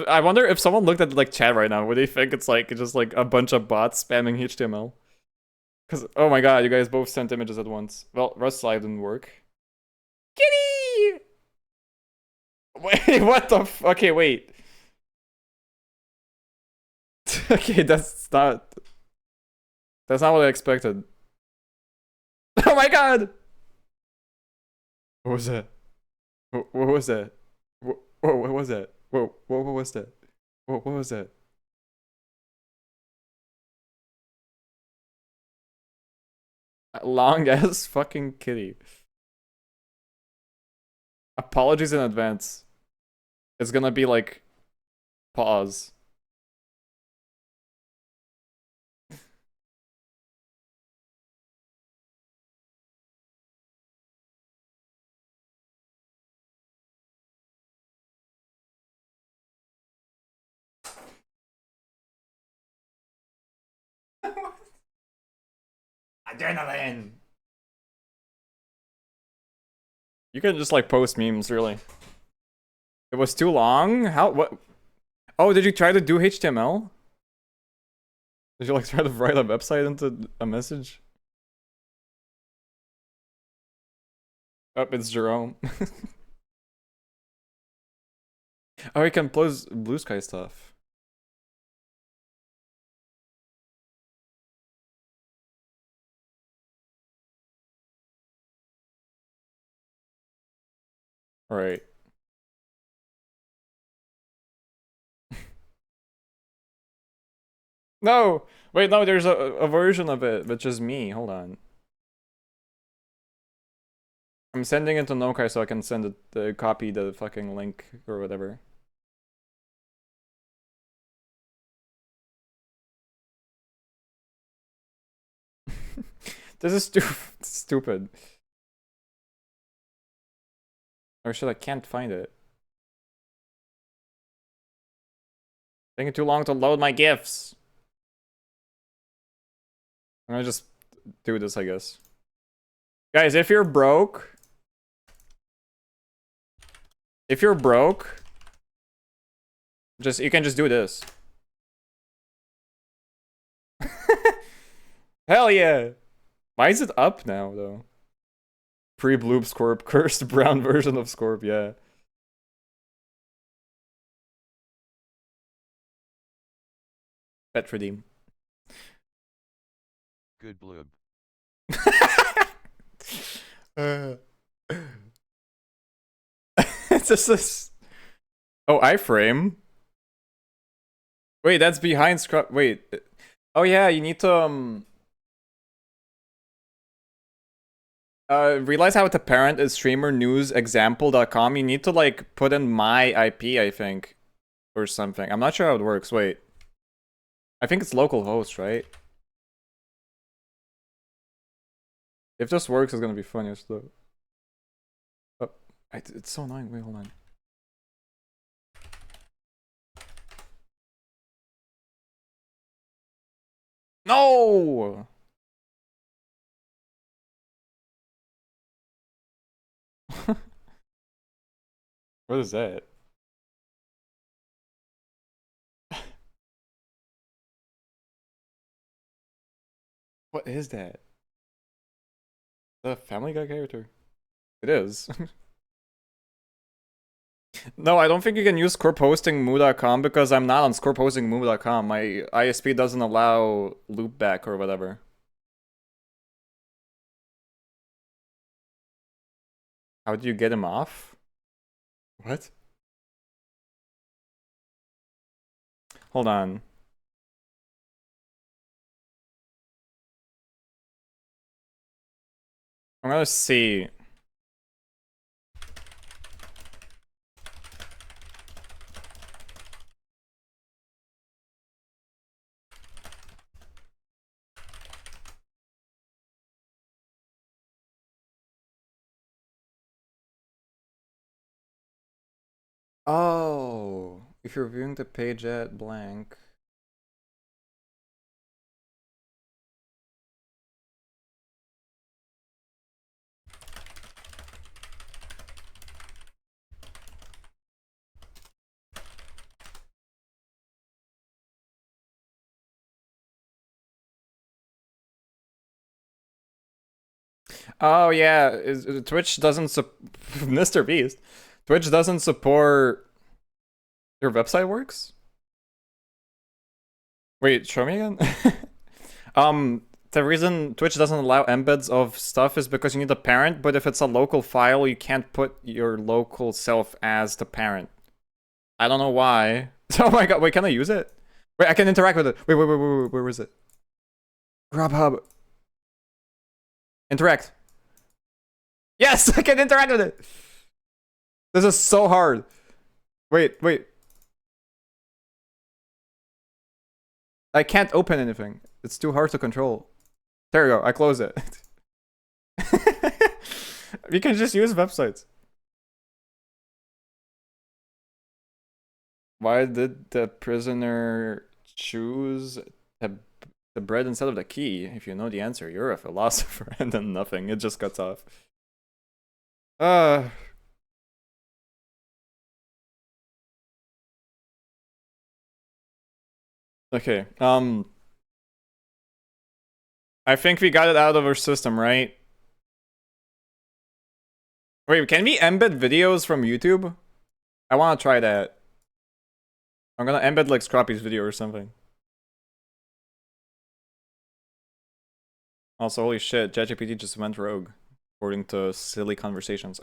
I wonder if someone looked at, like, chat right now, would they think it's, like, just, like, a bunch of bots spamming HTML? Because, oh my god, you guys both sent images at once. Well, Rust slide didn't work. Kitty! Wait, what the f- Okay, wait. Okay, that's not... That's not what I expected. Oh my god! What was that? What was that? Whoa, what was that? Whoa, what was that? Whoa, what was that? Long ass fucking kitty. Apologies in advance. It's gonna be like pause. Adrenaline. You can just like post memes, really. It was too long? How? What? Oh, did you try to do HTML? Did you like try to write a website into a message? Oh, it's Jerome. Oh, you can post Blue Sky stuff. Right. No! Wait, no, there's a version of it, which is me. Hold on. I'm sending it to Nokai so I can send it, copy the fucking link or whatever. This is stupid. Or shit, I can't find it. Taking too long to load my GIFs. I'm gonna just do this, I guess. Guys, if you're broke, you can just do this. Hell yeah! Why is it up now, though? Pre-bloob Scorp, cursed brown version of Scorp, yeah. Bet redeem. Good bloob. It's just this. Oh, iframe. Wait, that's behind scrub. Wait. Oh yeah, you need to realize how the parent is streamernewsexample.com. You need to like put in my IP, I think, or something. I'm not sure how it works. Wait. I think it's localhost, right? If this works, it's gonna be funny. Oh, it's so annoying. Wait, hold on. No! What is that? What is that? The Family Guy character? It is. No, I don't think you can use scorphostingmoo.com because I'm not on scorphostingmoo.com. My ISP doesn't allow loopback or whatever. How do you get him off? What? Hold on. I'm gonna see. Oh, if you're viewing the page at blank. Oh yeah, Twitch doesn't Mr. Beast. Twitch doesn't support your website works? Wait, show me again? the reason Twitch doesn't allow embeds of stuff is because you need a parent, but if it's a local file, you can't put your local self as the parent. I don't know why. Oh my god, wait, can I use it? Wait, I can interact with it. Wait, where is it? Grubhub. Interact. Yes, I can interact with it. This is so hard. Wait. I can't open anything. It's too hard to control. There you go, I close it. We can just use websites. Why did the prisoner choose the bread instead of the key? If you know the answer, you're a philosopher. And then nothing. It just cuts off. Okay. I think we got it out of our system, right? Wait, can we embed videos from YouTube? I want to try that. I'm gonna embed like Scroppy's video or something. Also, holy shit, ChatGPT just went rogue, according to silly conversations.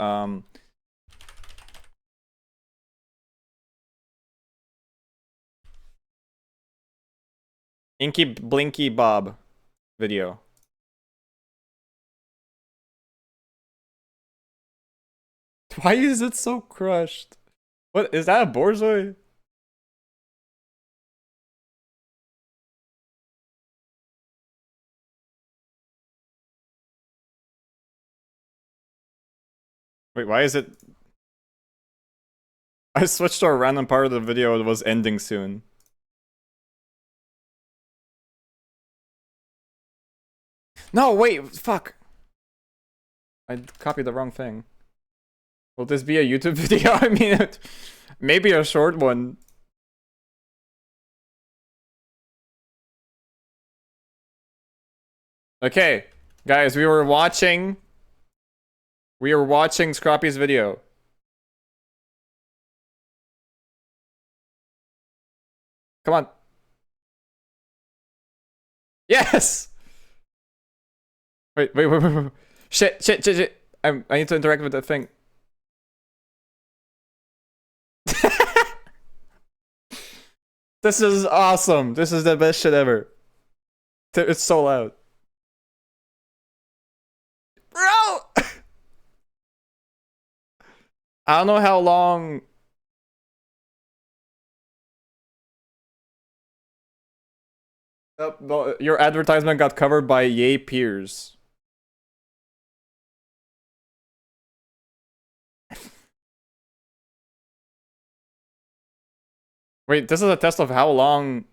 Inky Blinky Bob video. Why is it so crushed? What is that, a borzoi? Wait, why is it? I switched to a random part of the video that was ending soon. No, wait, fuck. I copied the wrong thing. Will this be a YouTube video? I mean, maybe a short one. Okay, guys, we were watching Scroppy's video. Come on. Yes! Wait. Shit. I need to interact with that thing. This is awesome. This is the best shit ever. It's so loud. Bro! I don't know how long... Oh, no, your advertisement got covered by Yay Peers. Wait, this is a test of how long...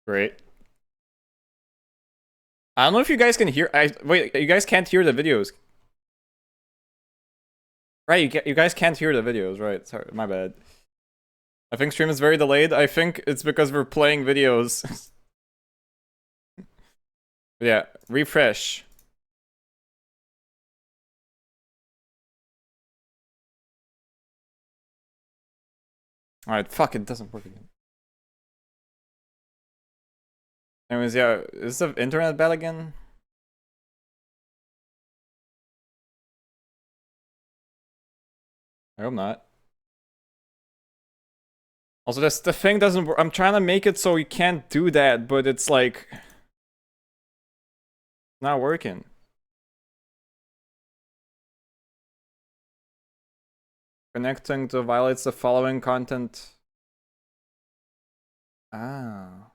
Great. I don't know if you guys can hear... wait, you guys can't hear the videos. Right, you guys can't hear the videos, right? Sorry, my bad. I think stream is very delayed. I think it's because we're playing videos. Yeah, refresh. Alright, fuck, it doesn't work again. Anyways, yeah, is the internet bad again? I hope not. Also, the thing doesn't work. I'm trying to make it so you can't do that, but it's like... not working. Connecting to violates the following content. Ah.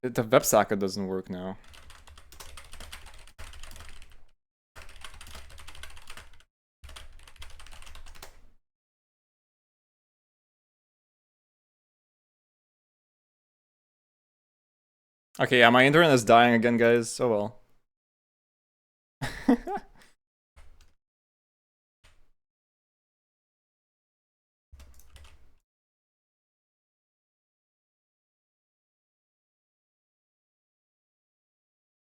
The WebSocket doesn't work now. Okay, yeah, my internet is dying again, guys. Oh well.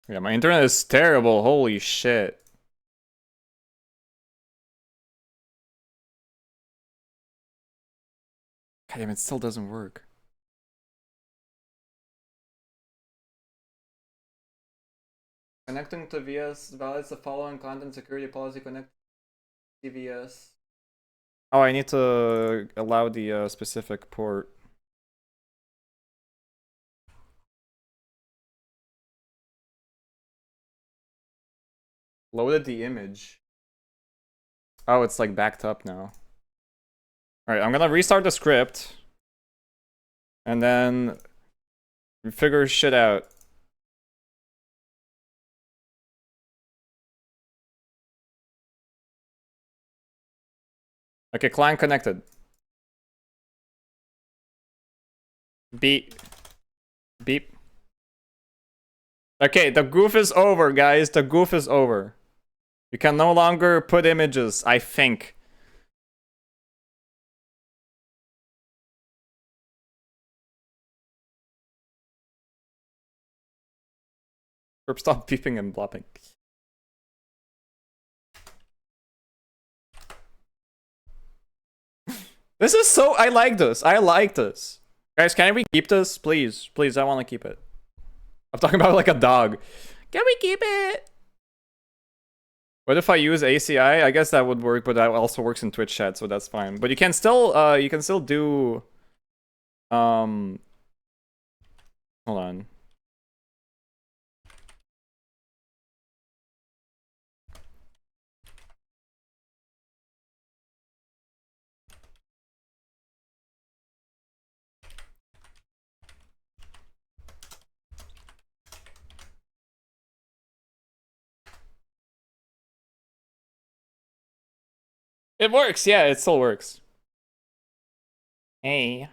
Yeah, my internet is terrible. Holy shit. God damn, it still doesn't work. Connecting to VS violates the following content security policy. Connect to VS. Oh, I need to allow the specific port. Loaded the image. Oh, it's like backed up now. Alright, I'm gonna restart the script. And then figure shit out. Okay, client connected. Beep. Beep. Okay, the goof is over, guys. The goof is over. You can no longer put images, I think. Or stop beeping and blopping. This is so... I like this. I like this. Guys, can we keep this? Please. Please, I want to keep it. I'm talking about like a dog. Can we keep it? What if I use ACI? I guess that would work, but that also works in Twitch chat, so that's fine. But you can still do... Hold on. It works, yeah, it still works. Hey.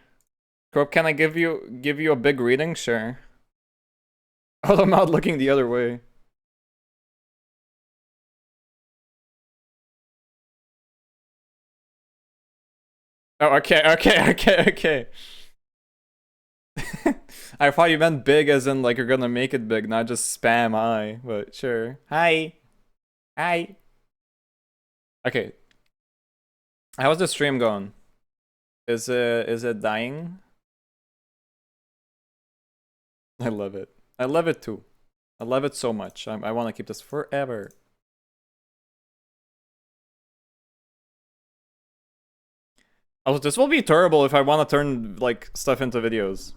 Scorp, can I give you a big reading? Sure. Oh, I'm not looking the other way. Oh, okay. I thought you meant big as in like you're gonna make it big, not just spam I, but sure. Hi. Hi. Okay. How's the stream going? Is it dying? I love it. I love it too. I love it so much. I want to keep this forever. Also, this will be terrible if I want to turn like stuff into videos.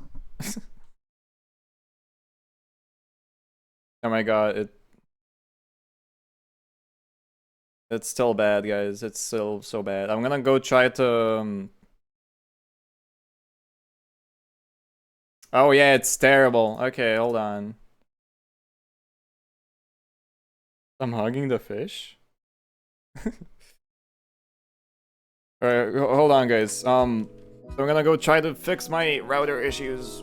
Oh my god, it's still bad, guys. It's still so bad. I'm gonna go try to... Oh yeah, it's terrible. Okay, hold on. I'm hugging the fish? Alright, hold on, guys. I'm gonna go try to fix my router issues.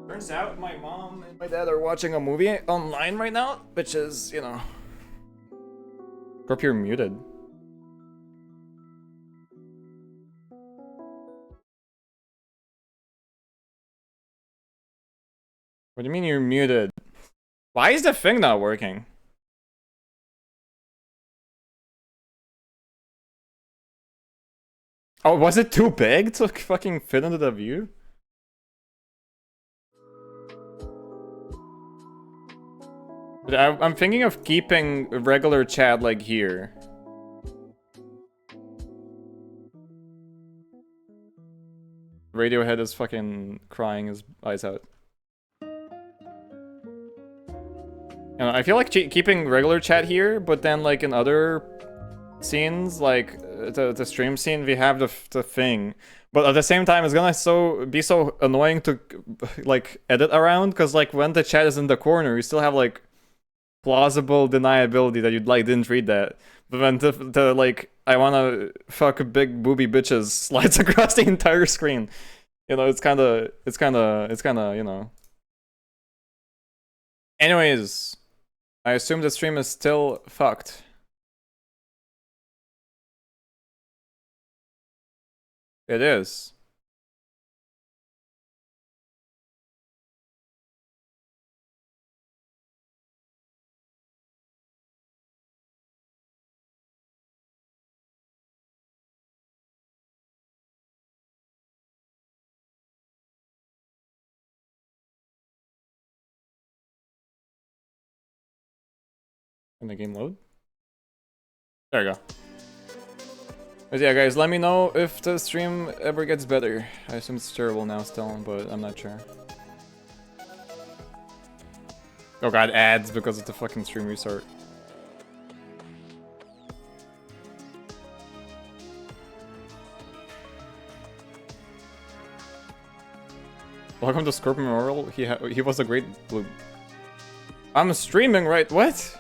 Turns out my mom and my dad are watching a movie online right now, which is, you know... Scorp, you're muted. What do you mean you're muted? Why is the thing not working? Oh, was it too big to fucking fit into the view? I'm thinking of keeping regular chat like here. Radiohead is fucking crying his eyes out. You know, I feel like keeping regular chat here, but then like in other scenes, like the stream scene, we have the thing. But at the same time, it's gonna be so annoying to like edit around, because like when the chat is in the corner, you still have like plausible deniability that you like didn't read that. But when the like I wanna fuck big booby bitches slides across the entire screen, you know, it's kind of you know. Anyways, I assume the stream is still fucked. It is. Can the game load? There you go. But yeah, guys, let me know if the stream ever gets better. I assume it's terrible now still, but I'm not sure. Oh god, ads because of the fucking stream restart. Welcome to Scorp Memorial. He was a great blue. I'm streaming, right? What?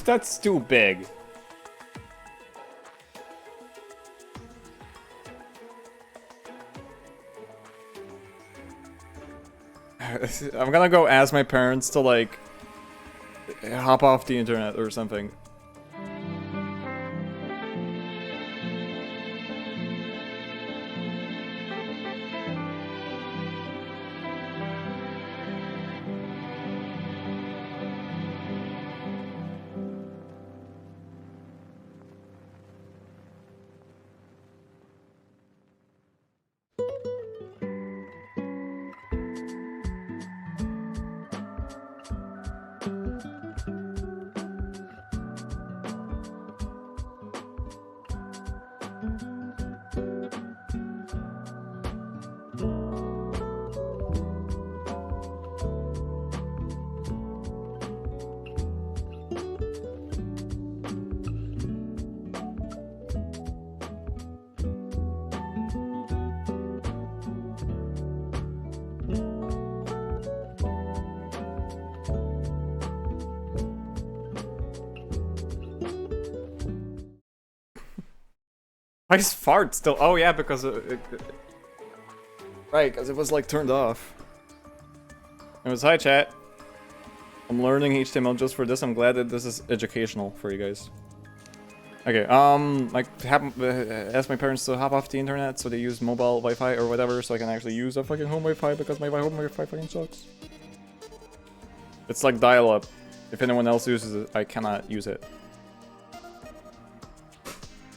That's too big. I'm gonna go ask my parents to like hop off the internet or something. Why is fart still? Oh yeah, because right, because it was like turned off. It was hi chat. I'm learning HTML just for this. I'm glad that this is educational for you guys. Okay, like ask my parents to hop off the internet so they use mobile Wi-Fi or whatever, so I can actually use a fucking home Wi-Fi because my home Wi-Fi fucking sucks. It's like dial-up. If anyone else uses it, I cannot use it.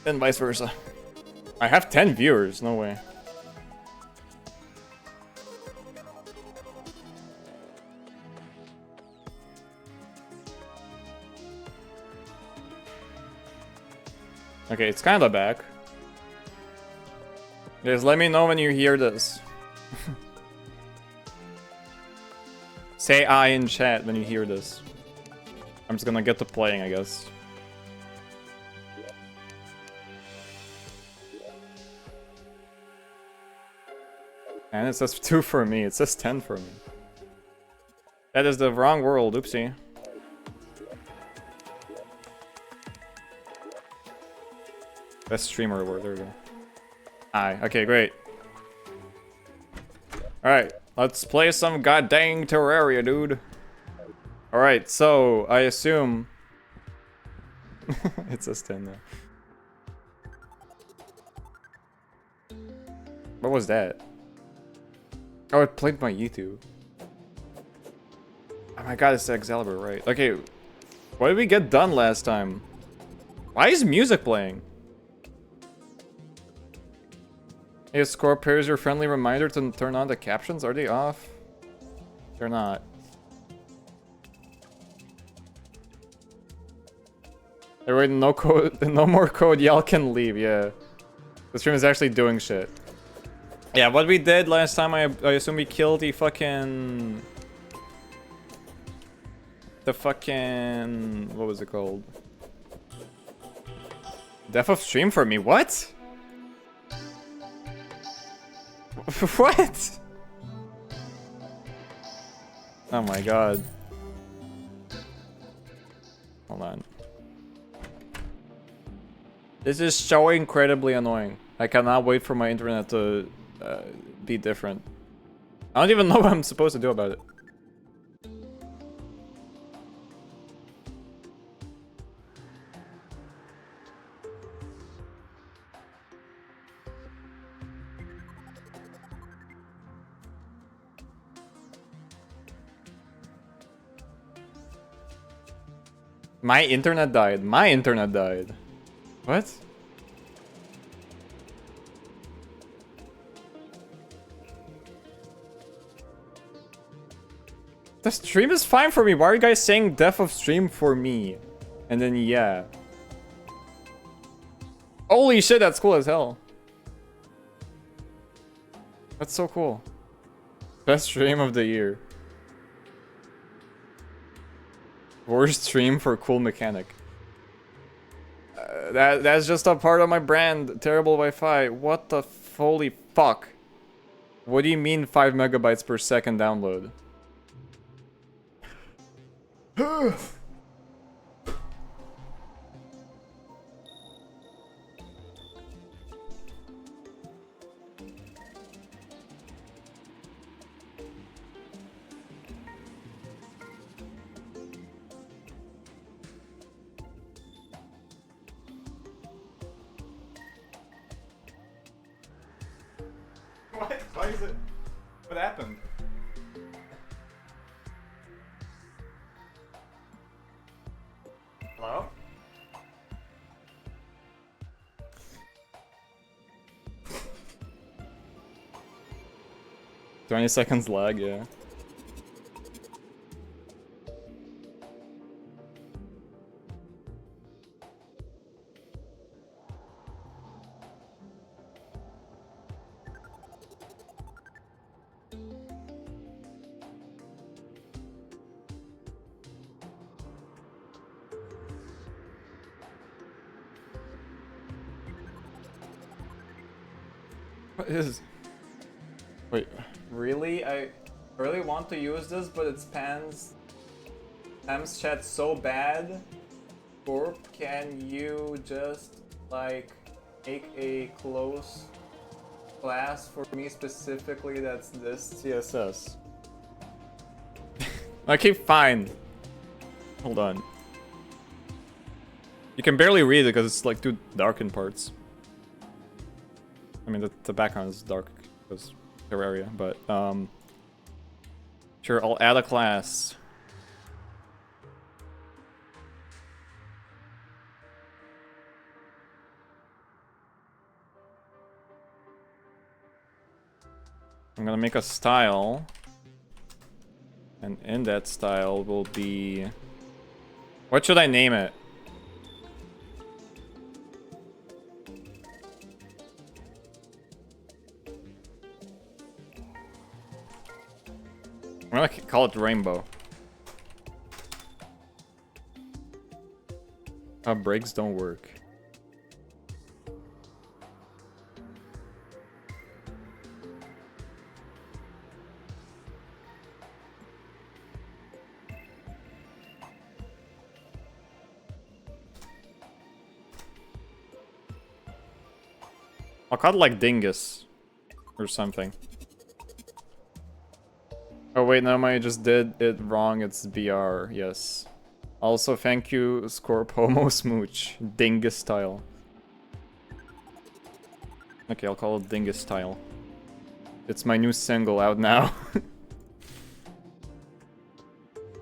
And vice versa. I have 10 viewers, no way. Okay, it's kinda back. Guys, let me know when you hear this. Say I in chat when you hear this. I'm just gonna get to playing, I guess. And it says 2 for me, it says 10 for me. That is the wrong world, oopsie. Best streamer award, there we go. Aye, okay, great. Alright, let's play some goddamn Terraria, dude. Alright, so, I assume... it says 10 now. What was that? Oh, it played my YouTube. Oh my god, it's Excalibur, right. Okay, what did we get done last time? Why is music playing? Hey, Scorp, here's your friendly reminder to turn on the captions. Are they off? They're not. Alright, no code, no more code, y'all can leave, yeah. The stream is actually doing shit. Yeah, what we did last time, I assume we killed the fucking... what was it called? Death of stream for me, what? What? Oh my god. Hold on. This is so incredibly annoying. I cannot wait for my internet to be different. I don't even know what I'm supposed to do about it. My internet died. My internet died. What? The stream is fine for me. Why are you guys saying death of stream for me? And then yeah. Holy shit, that's cool as hell. That's so cool. Best stream of the year. Worst stream for cool mechanic. That's just a part of my brand. Terrible Wi-Fi. What the holy fuck? What do you mean 5 megabytes per second download? What? Why is it? What happened? Hello? 20 seconds lag, yeah. What is... Wait, really? I really want to use this, but it spams chat so bad. Scorp, can you just, like, make a close class for me specifically that's this CSS? Okay, fine. Hold on. You can barely read it because it's like too dark in parts. I mean, the background is dark because Terraria, but sure, I'll add a class. I'm gonna make a style, and in that style will be... What should I name it? I'm gonna call it Rainbow. Breaks don't work. I'll call it like Dingus or something. Oh wait, no, I just did it wrong. It's BR, yes. Also, thank you, Scorp Homo Smooch. Dingus style. Okay, I'll call it Dingus style. It's my new single out now.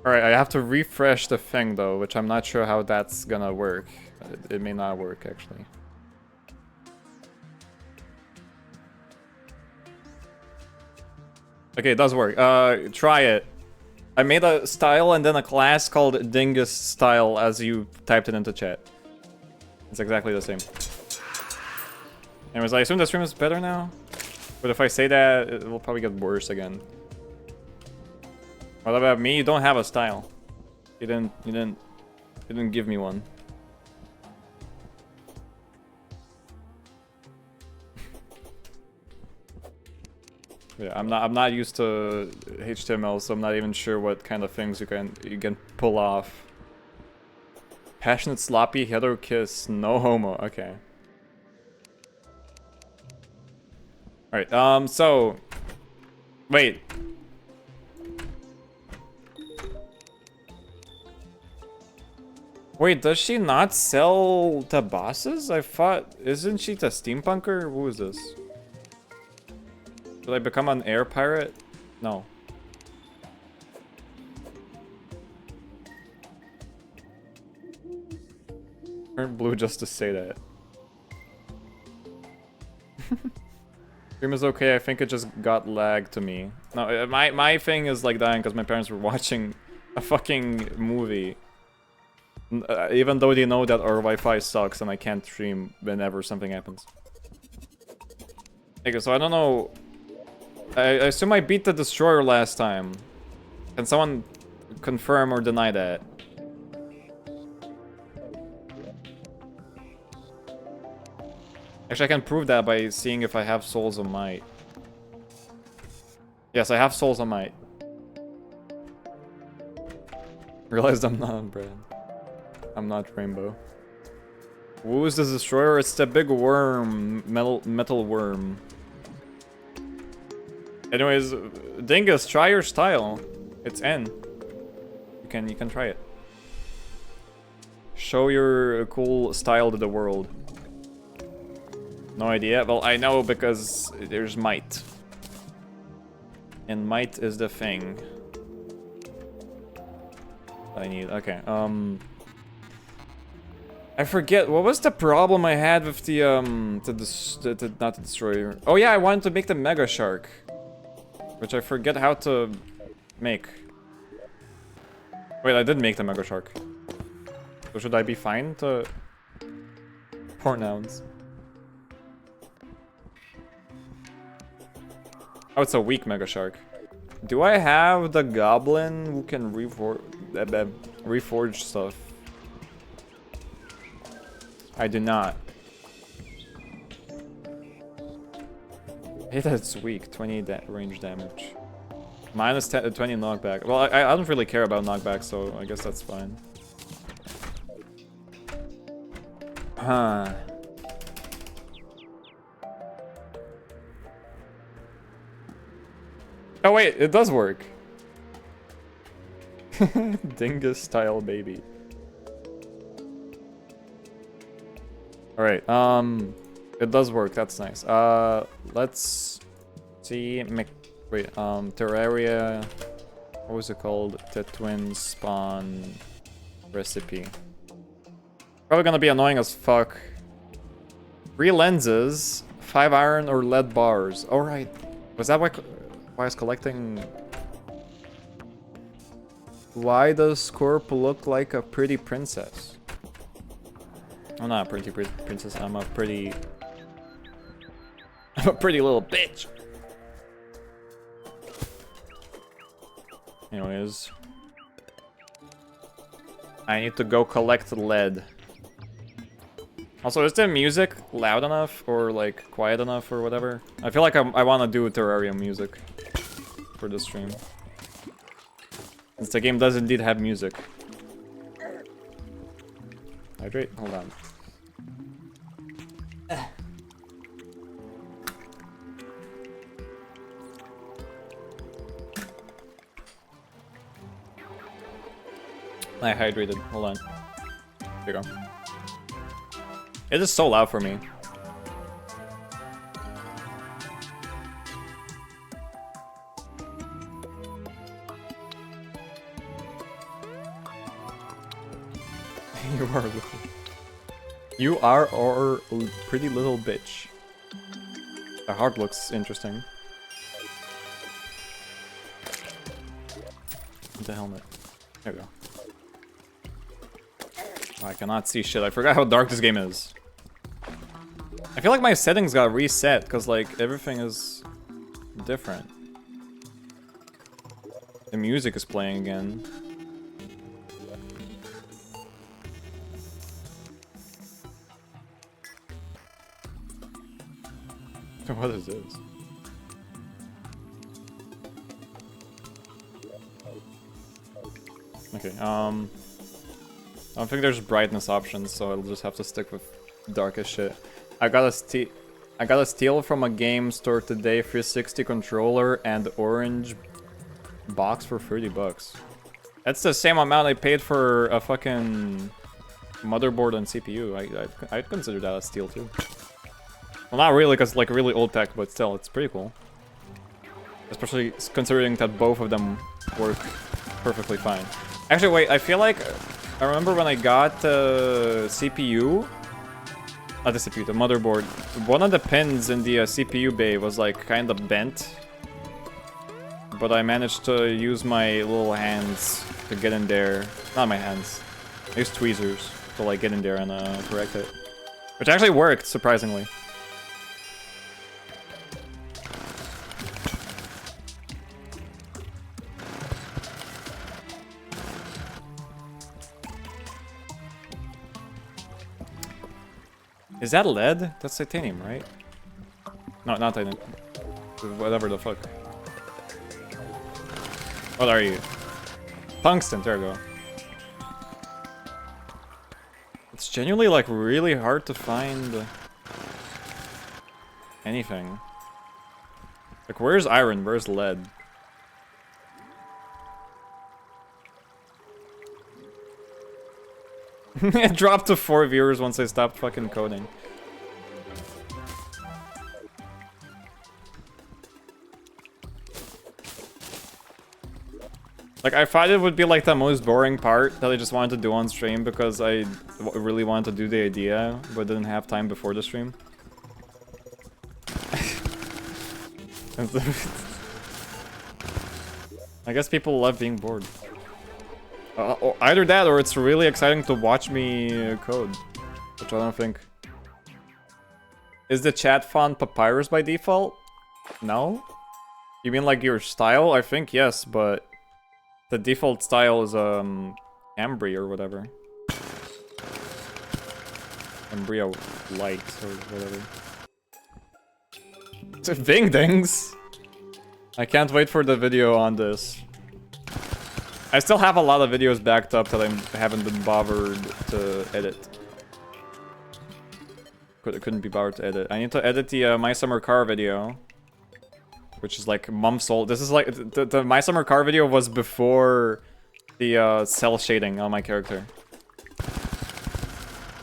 Alright, I have to refresh the thing though, which I'm not sure how that's gonna work. It may not work actually. Okay, it does work. Try it. I made a style and then a class called Dingus style as you typed it into chat. It's exactly the same. Anyways, I assume the stream is better now. But if I say that, it will probably get worse again. What about me? You don't have a style. You didn't give me one. Yeah, I'm not used to HTML, so I'm not even sure what kind of things you can pull off. Passionate, sloppy, hetero kiss, no homo. Okay. Alright, so... Wait. Wait, does she not sell to bosses? I thought... Isn't she the steampunker? Who is this? Did I become an air pirate? No. Turn blue just to say that. Stream is okay, I think it just got lag to me. No, my thing is like dying because my parents were watching a fucking movie. Even though they know that our Wi-Fi sucks and I can't stream whenever something happens. Okay, so I don't know... I assume I beat the Destroyer last time. Can someone confirm or deny that? Actually, I can prove that by seeing if I have Souls of Might. Yes, I have Souls of Might. Realized I'm not on brand. I'm not Rainbow. Who is the Destroyer? It's the big worm, metal worm. Anyways, Dingus, try your style. It's N. You can try it. Show your cool style to the world. No idea. Well, I know because there's might. And might is the thing I need. Okay, I forget, what was the problem I had with the, not the Destroyer. Oh yeah, I wanted to make the Mega Shark. Which I forget how to make. Wait, I did make the Mega Shark. So should I be fine to... Poor nouns. Oh, it's a weak Mega Shark. Do I have the Goblin who can reforge stuff? I do not. Hey, that's weak. 20 range damage. Minus 10, 20 knockback. Well, I don't really care about knockback, so I guess that's fine. Huh. Oh wait, it does work. Dingus style baby. Alright, it does work, that's nice. Let's see, Terraria, what was it called? The twin spawn recipe. Probably gonna be annoying as fuck. 3 lenses, 5 iron or lead bars. Alright, was that why I was collecting? Why does Scorp look like a pretty princess? I'm not a pretty princess, I'm a pretty little bitch. Anyways. I need to go collect lead. Also, is the music loud enough or like quiet enough or whatever? I feel like I want to do Terraria music for this stream. Since the game does indeed have music. Hydrate? Hold on. I hydrated. Hold on. There you go. It is so loud for me. You are our pretty little bitch. The heart looks interesting. the helmet. There we go. Oh, I cannot see shit. I forgot how dark this game is. I feel like my settings got reset because like everything is different. The music is playing again. What is this? Okay, I don't think there's brightness options, so I'll just have to stick with darkest shit. I got a steal from a game store today, 360 controller and orange box for 30 bucks. That's the same amount I paid for a fucking motherboard and CPU. I'd consider that a steal too. Well, not really, because like really old tech, but still, it's pretty cool. Especially considering that both of them work perfectly fine. Actually, wait, I feel like I remember when I got the CPU, not the CPU, the motherboard, one of the pins in the CPU bay was like kind of bent, but I managed to use my little hands to get in there. Not my hands, I used tweezers to like get in there and correct it, which actually worked surprisingly. Is that lead? That's titanium, right? No, not titanium. Whatever the fuck. What are you? Tungsten, there we go. It's genuinely like really hard to find anything. Like, where's iron? Where's lead? It dropped to 4 viewers once I stopped fucking coding. Like, I thought it would be like the most boring part that I just wanted to do on stream because I really wanted to do the idea, but didn't have time before the stream. I guess people love being bored. Either that or it's really exciting to watch me code, which I don't think. Is the chat font Papyrus by default? No? You mean like your style? I think yes, but the default style is Ambry or whatever. Embryo Light or whatever. It's a Ving Dings! I can't wait for the video on this. I still have a lot of videos backed up that I haven't been bothered to edit. Couldn't be bothered to edit. I need to edit the My Summer Car video, which is like months old. This is like the My Summer Car video was before the cell shading on my character,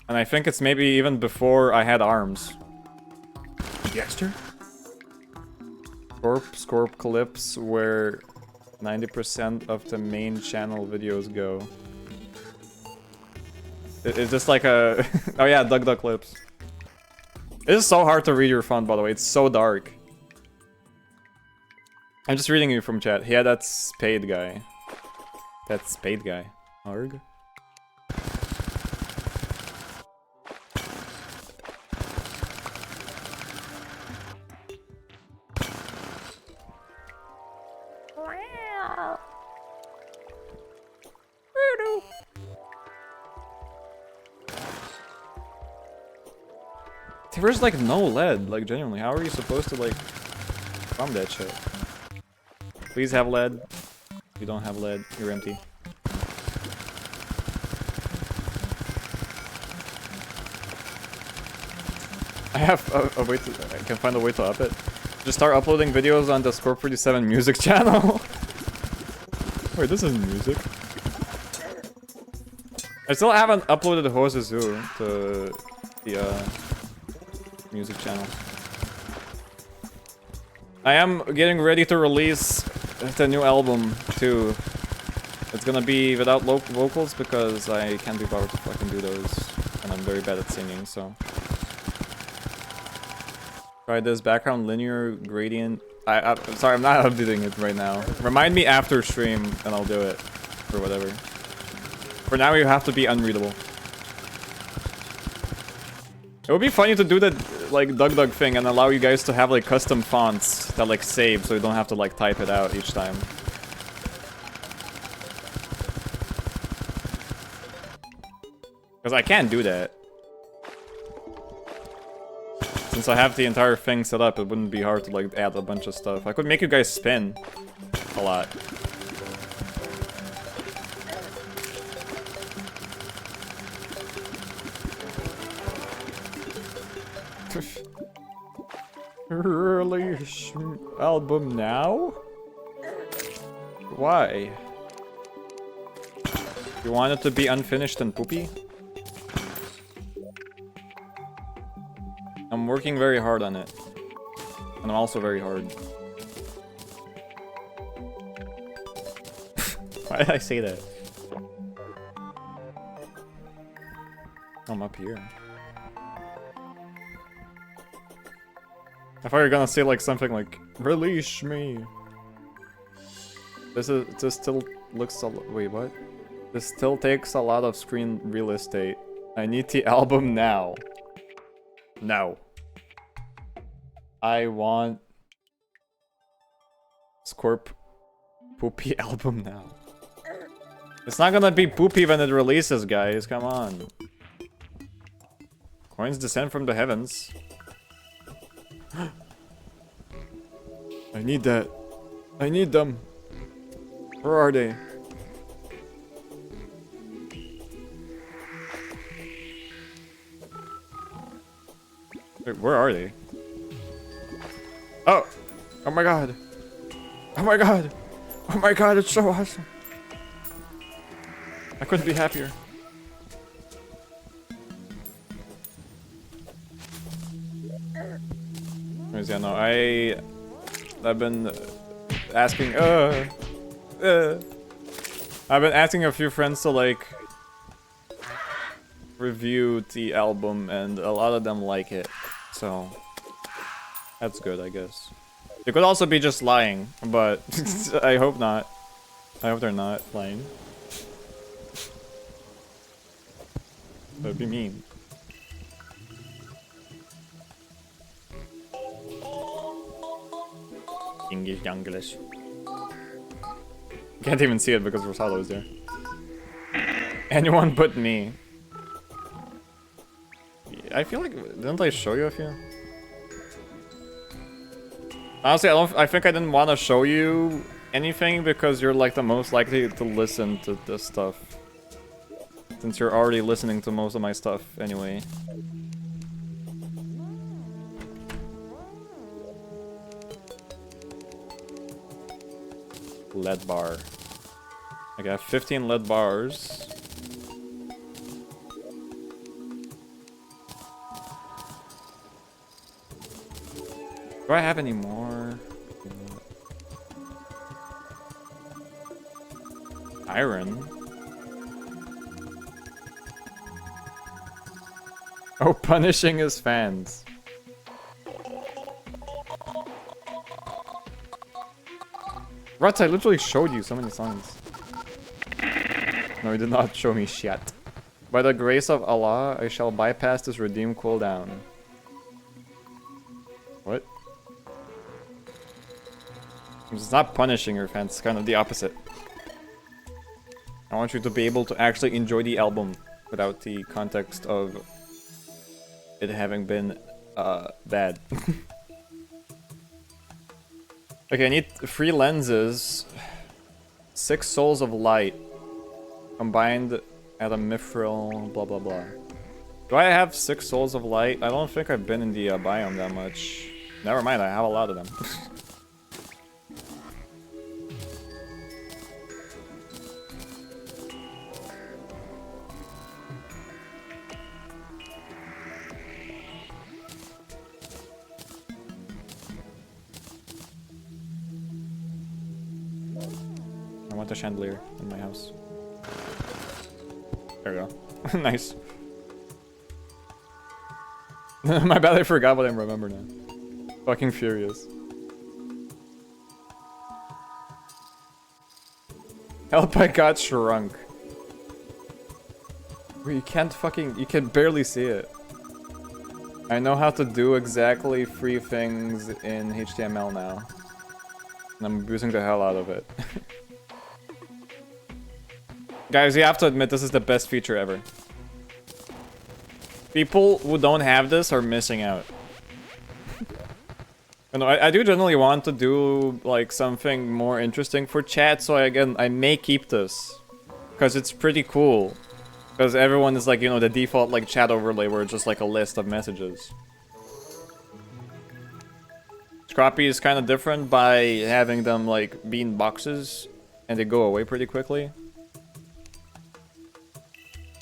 and I think it's maybe even before I had arms. Dexter? Scorp clips where 90% of the main channel videos go. It's just like a... Oh yeah, Duck clips. It is so hard to read your font, by the way. It's so dark. I'm just reading you from chat. Yeah, that's Spade guy. That's Spade guy. Arg. There's like no lead, like genuinely. How are you supposed to like farm that shit? Please have lead. If you don't have lead, you're empty. I have a way to, I can find a way to up it. Just start uploading videos on the Scorp 47 music channel. Wait, this isn't music. I still haven't uploaded Hosezu to the music channel. I am getting ready to release the new album too. It's gonna be without vocals because I can't be bothered to fucking do those, and I'm very bad at singing, so. Try this background linear gradient. I'm sorry, I'm not updating it right now. Remind me after stream and I'll do it. or whatever. For now, you have to be unreadable. It would be funny to do that, like, DugDug thing and allow you guys to have, like, custom fonts that, like, save so you don't have to, like, type it out each time. Because I can't do that. Since I have the entire thing set up, it wouldn't be hard to, like, add a bunch of stuff. I could make you guys spin a lot. Release album now? Why? You want it to be unfinished and poopy? I'm working very hard on it. And I'm also very hard. Why did I say that? I'm up here. I thought you were gonna say like something like, release me. This still looks a wait, what? This still takes a lot of screen real estate. I need the album now. No. I want Scorp poopy album now. It's not gonna be poopy when it releases, guys. Come on. Coins descend from the heavens. I need that. I need them. Where are they? Wait, where are they? Oh! Oh my god! Oh my god! Oh my god, it's so awesome! I couldn't be happier. Yeah, no, I've been asking, I've been asking a few friends to, like, review the album, and a lot of them like it, so that's good, I guess. It could also be just lying, but I hope not. I hope they're not lying. That would be mean. English. Can't even see it because Rosalo's there. Anyone but me. I feel like, didn't I show you a few? Honestly, I think I didn't want to show you anything because you're like the most likely to listen to this stuff. Since you're already listening to most of my stuff anyway. Lead bar. I got 15 lead bars. Do I have any more? Iron. Oh, punishing his fans. Ruts, I literally showed you so many songs. No, he did not show me shit. By the grace of Allah, I shall bypass this redeem cooldown. What? It's not punishing your fans, it's kind of the opposite. I want you to be able to actually enjoy the album without the context of it having been bad. Okay, I need 3 lenses, 6 souls of light, combined at a mithril, blah blah blah. Do I have 6 souls of light? I don't think I've been in the biome that much. Never mind, I have a lot of them. I want a chandelier in my house. There we go. Nice. My bad, I forgot what I remember now. Fucking furious. Help, I got shrunk. Wait, you can't fucking... You can barely see it. I know how to do exactly 3 things in HTML now. And I'm abusing the hell out of it. Guys, you have to admit this is the best feature ever. People who don't have this are missing out. And I do generally want to do like something more interesting for chat, so I may keep this. Because it's pretty cool. Because everyone is like, you know, the default like chat overlay where it's just like a list of messages. Scrappy is kind of different by having them like be in boxes and they go away pretty quickly.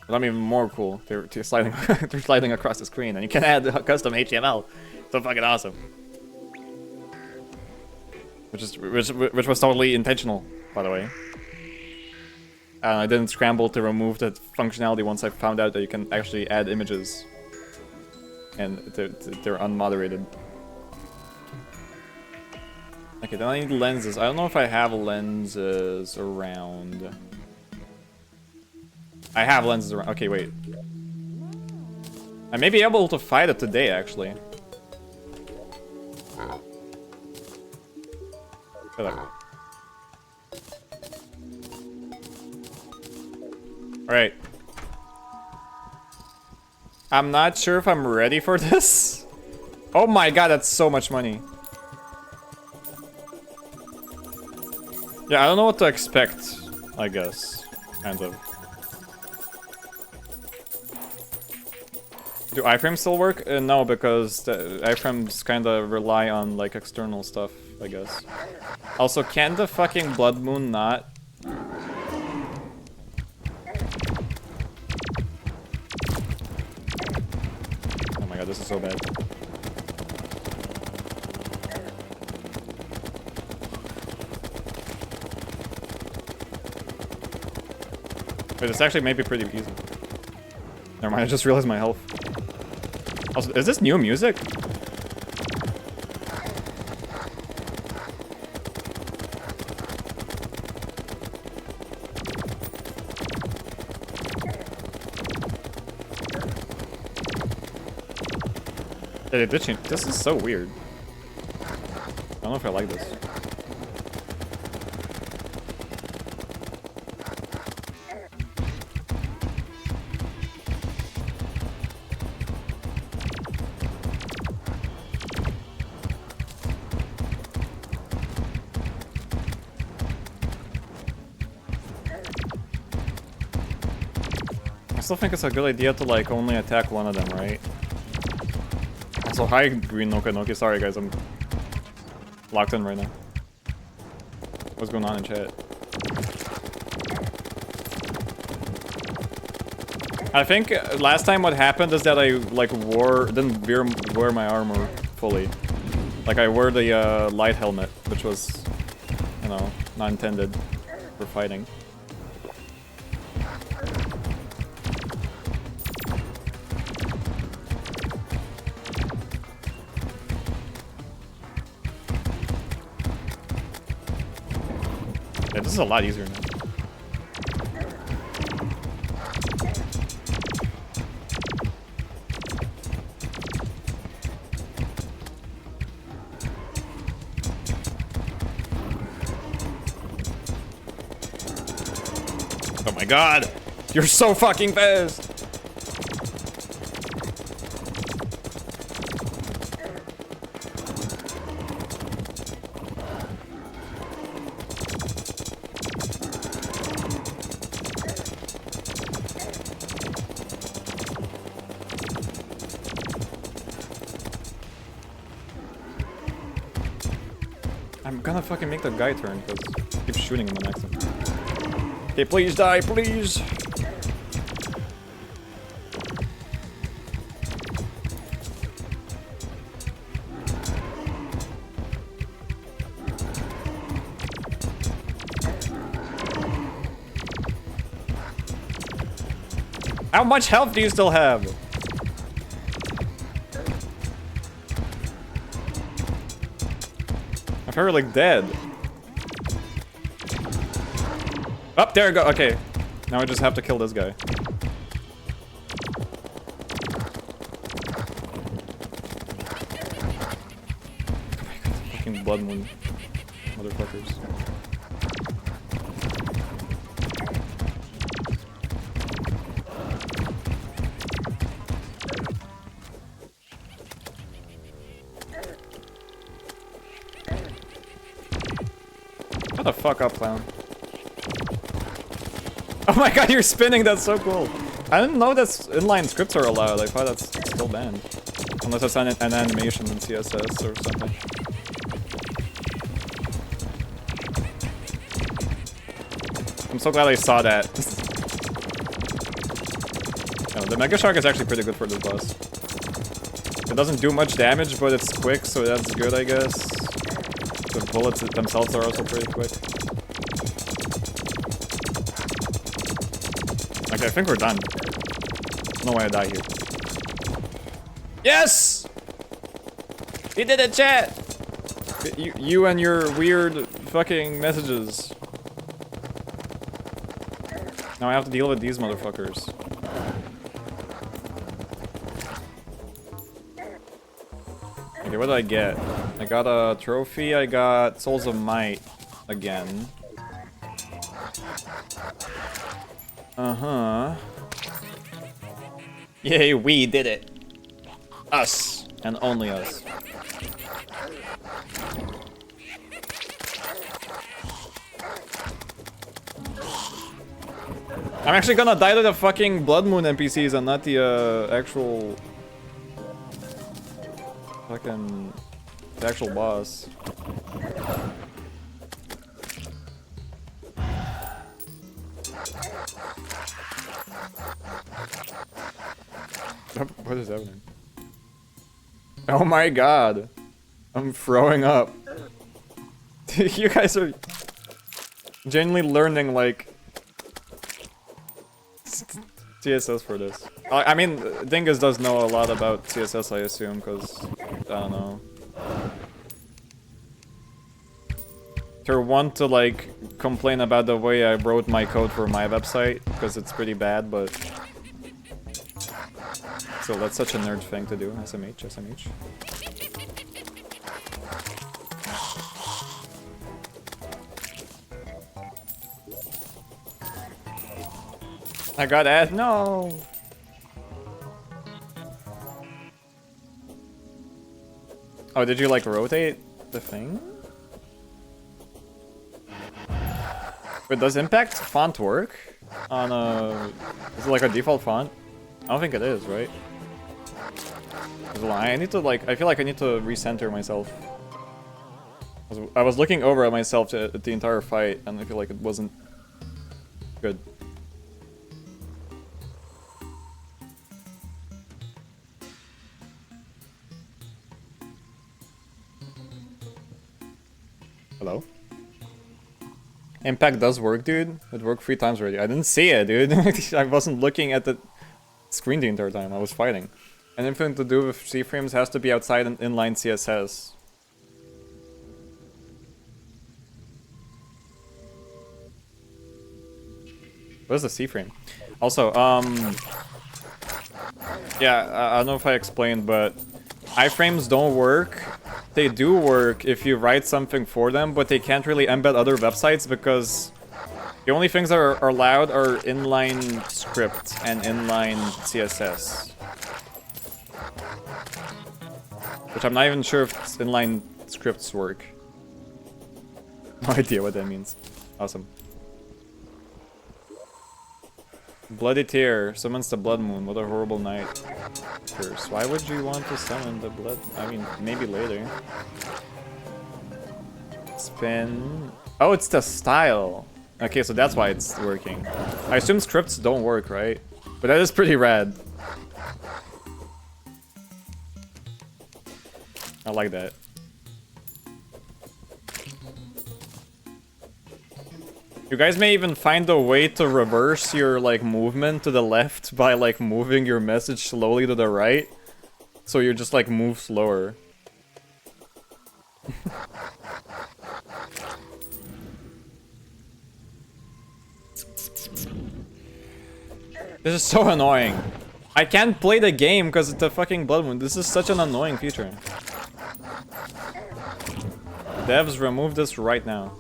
But I'm even more cool. They're sliding, they're sliding across the screen, and you can add custom HTML. So fucking awesome. Which was totally intentional, by the way. I didn't scramble to remove that functionality once I found out that you can actually add images, and they're unmoderated. Okay, then I need lenses. I don't know if I have lenses around. I have lenses around. Okay, wait. I may be able to fight it today, actually. Shut up. Alright. I'm not sure if I'm ready for this. Oh my god, that's so much money. Yeah, I don't know what to expect, I guess. Kind of. Do iframes still work? No, because the iframes kind of rely on like external stuff, I guess. Also, can the fucking Blood Moon not? Oh my god, this is so bad. Wait, this actually may be pretty easy. Never mind, I just realized my health. Also, is this new music? Yeah, they did change. This is so weird. I don't know if I like this. I still think it's a good idea to like only attack one of them, right? Also, hi Green Noka Noki. Sorry guys, I'm locked in right now. What's going on in chat? I think last time what happened is that I like didn't wear my armor fully. Like I wore the light helmet, which was, you know, not intended for fighting. Yeah, this is a lot easier now. Oh my god! You're so fucking fast! I'm gonna fucking make the guy turn, because I keep shooting him the next time. Okay, please die, please! How much health do you still have? I heard like dead. Oh, there we go. Okay. Now I just have to kill this guy. Fucking blood moon. Motherfuckers. Shut the fuck up, clown. Oh my god, you're spinning, that's so cool. I didn't know that inline scripts are allowed. I thought that's still banned. Unless it's an animation in CSS or something. I'm so glad I saw that. Oh, the Mega Shark is actually pretty good for this boss. It doesn't do much damage, but it's quick, so that's good, I guess. The bullets themselves are also pretty quick. Okay, I think we're done. No way I die here. Yes! He did it, chat! You and your weird fucking messages. Now I have to deal with these motherfuckers. Okay, what did I get? I got a trophy, I got Souls of Might again. Uh-huh. Yay, we did it. Us. And only us. I'm actually gonna die to the fucking Blood Moon NPCs and not the actual... fucking... the actual boss. What is happening? Oh my god. I'm throwing up. You guys are genuinely learning, like, CSS for this. I mean, Dingus does know a lot about CSS, I assume, because, I don't know. You're one to, like, complain about the way I wrote my code for my website, because it's pretty bad, but... So that's such a nerd thing to do, SMH, SMH. I got that, no! Oh, did you like rotate the thing? Wait, does impact font work? On a... Is it like a default font? I don't think it is, right? I need to, like, I feel like I need to recenter myself. I was looking over at myself at the entire fight, and I feel like it wasn't good. Hello? Impact does work, dude. It worked 3 times already. I didn't see it, dude. I wasn't looking at the screen the entire time. I was fighting. Anything to do with C-frames has to be outside an inline CSS. What is the C-frame? Also, yeah, I don't know if I explained, but iframes don't work. They do work if you write something for them, but they can't really embed other websites because the only things that are allowed are inline script and inline CSS. Which I'm not even sure if inline scripts work. No idea what that means. Awesome. Bloody Tear summons the Blood Moon. What a horrible night. Curse. Why would you want to summon the blood? I mean, maybe later. Spin. Oh, it's the style. Okay, so that's why it's working. I assume scripts don't work, right? But that is pretty rad. I like that. You guys may even find a way to reverse your, like, movement to the left by, like, moving your message slowly to the right. So you just, like, move slower. This is so annoying. I can't play the game because it's a fucking blood moon. This is such an annoying feature. Devs, remove this right now.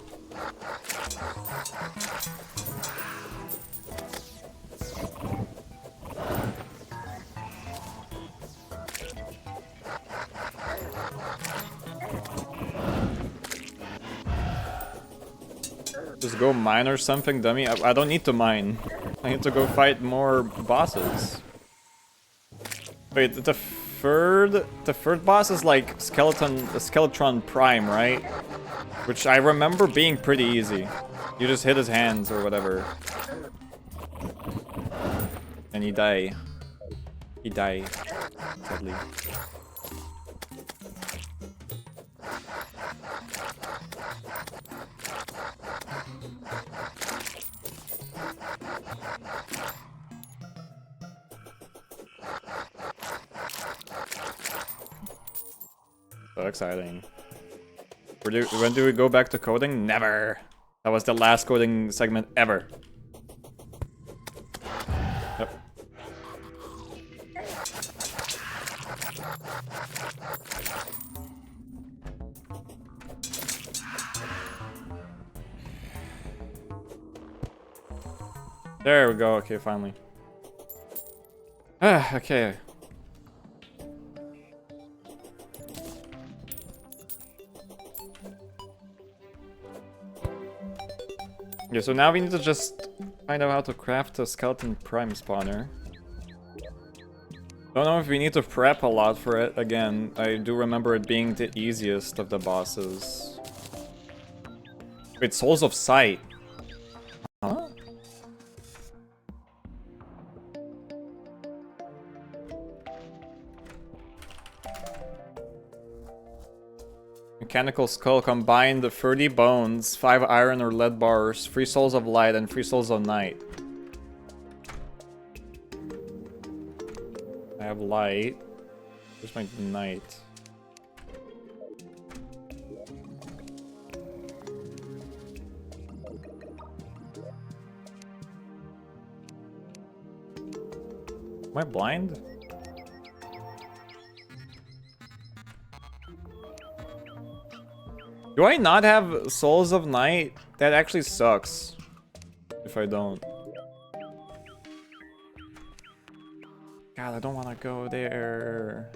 Just go mine or something, dummy. I don't need to mine. I need to go fight more bosses. Wait, the third boss is like Skeletron Prime, right? Which I remember being pretty easy. You just hit his hands or whatever. And he die. He die, sadly. So exciting. When do we go back to coding? Never! That was the last coding segment ever. Yep. There we go, okay, finally. Ah, okay. Yeah, so now we need to just find out how to craft a skeleton prime spawner. Don't know if we need to prep a lot for it. Again, I do remember it being the easiest of the bosses. Wait, Souls of Sight. Huh? Mechanical Skull, combine the 30 bones, 5 iron or lead bars, 3 souls of light, and 3 souls of night. I have light. Where's my night? Am I blind? Do I not have Souls of Night? That actually sucks. If I don't. God, I don't want to go there.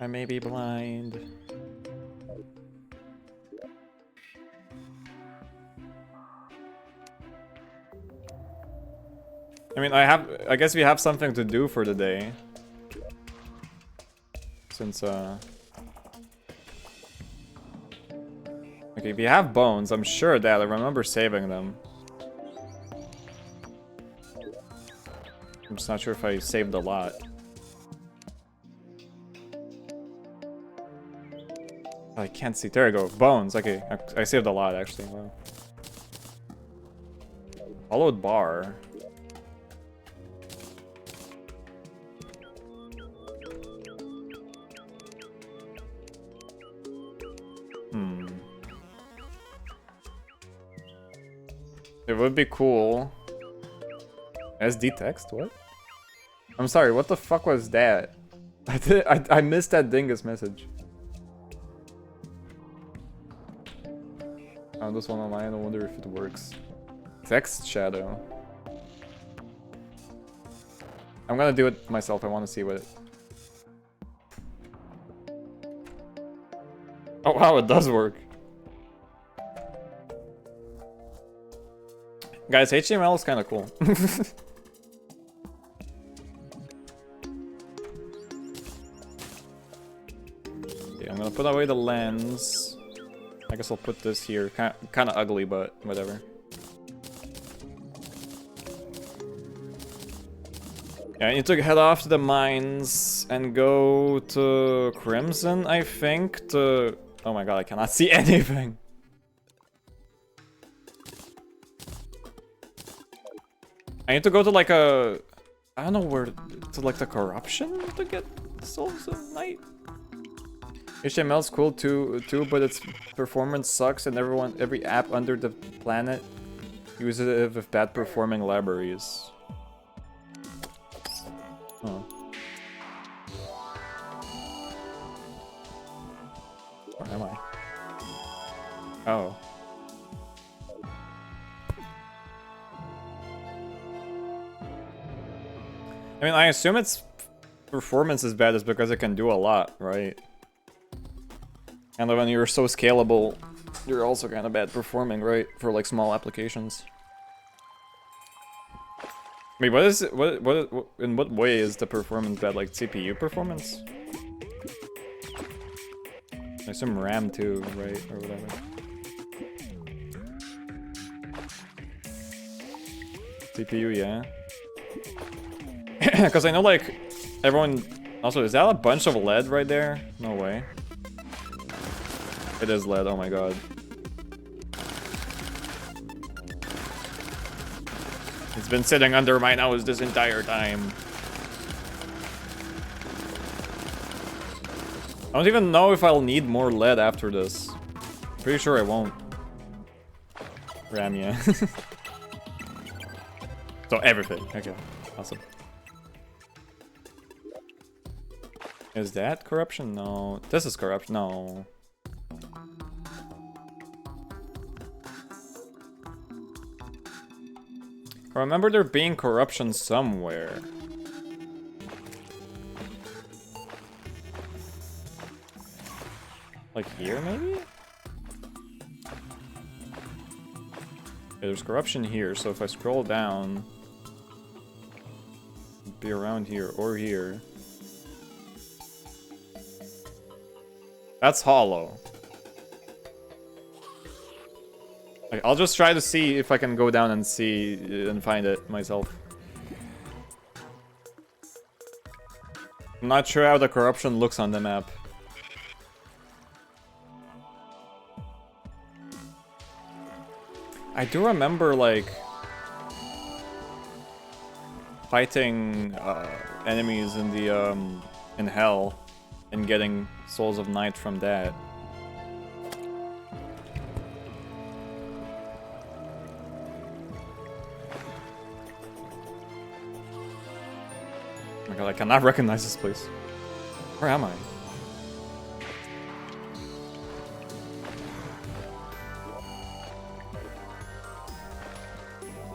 I may be blind. I mean, I guess we have something to do for the day. Since, okay, if you have bones, I'm sure that I remember saving them. I'm just not sure if I saved a lot. Oh, I can't see. There we go. Bones. Okay, I saved a lot actually. Wow. Hollowed bar. It would be cool. SD text? What? I'm sorry, what the fuck was that? I missed that dingus message. Found this one online, I wonder if it works. Text shadow. I'm gonna do it myself, I wanna see what it... Oh wow, it does work. Guys, HTML is kind of cool. Okay, I'm gonna put away the lens. I guess I'll put this here. Kind of ugly, but whatever. Yeah, I need to head off to the mines and go to Crimson, I think, to... Oh my god, I cannot see anything. I need to go to like a... I don't know where... To like the corruption to get Souls of Night? HTML's cool too, but its performance sucks and every app under the planet Use it with bad performing libraries. Huh. Where am I? Oh. I mean, I assume its performance is bad is because it can do a lot, right? And when you're so scalable, you're also kind of bad performing, right? For like small applications. Wait, what is it? What in what way is the performance bad? Like CPU performance? I assume RAM too, right? Or whatever. CPU, yeah. Because I know, like, everyone... Also, is that a bunch of lead right there? No way. It is lead, oh my god. It's been sitting under my nose this entire time. I don't even know if I'll need more lead after this. Pretty sure I won't. RAM, yeah. So everything, okay. Awesome. Is that corruption? No. This is corruption. No. I remember there being corruption somewhere. Like here, maybe? Okay, there's corruption here, so if I scroll down... It'd be around here, or here. That's hollow. Okay, I'll just try to see if I can go down and see and find it myself. I'm not sure how the corruption looks on the map. I do remember, like, fighting enemies in the in hell and getting Souls of Night from that. Oh my god, I cannot recognize this place. Where am I?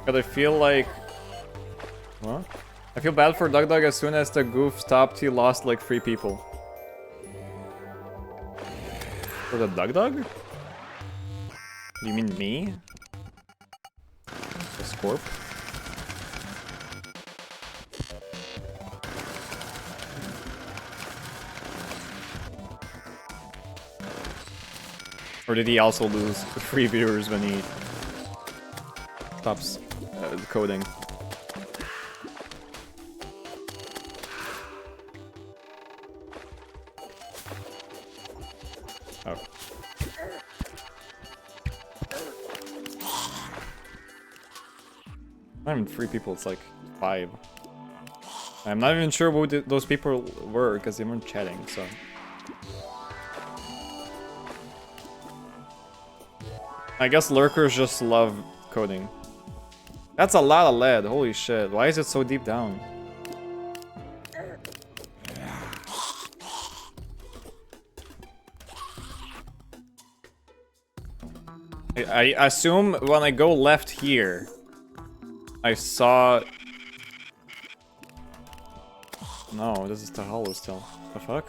But I feel like... What? I feel bad for Dug Dug. As soon as the goof stopped, he lost like 3 people. For the Dug Dug? You mean me? The Scorp? Or did he also lose 3 viewers when he stops coding? Oh. Not even 3 people, it's like 5. I'm not even sure who those people were because they weren't chatting, so. I guess lurkers just love coding. That's a lot of lead, holy shit. Why is it so deep down? I assume when I go left here, I saw... No, this is the hollow still. The fuck?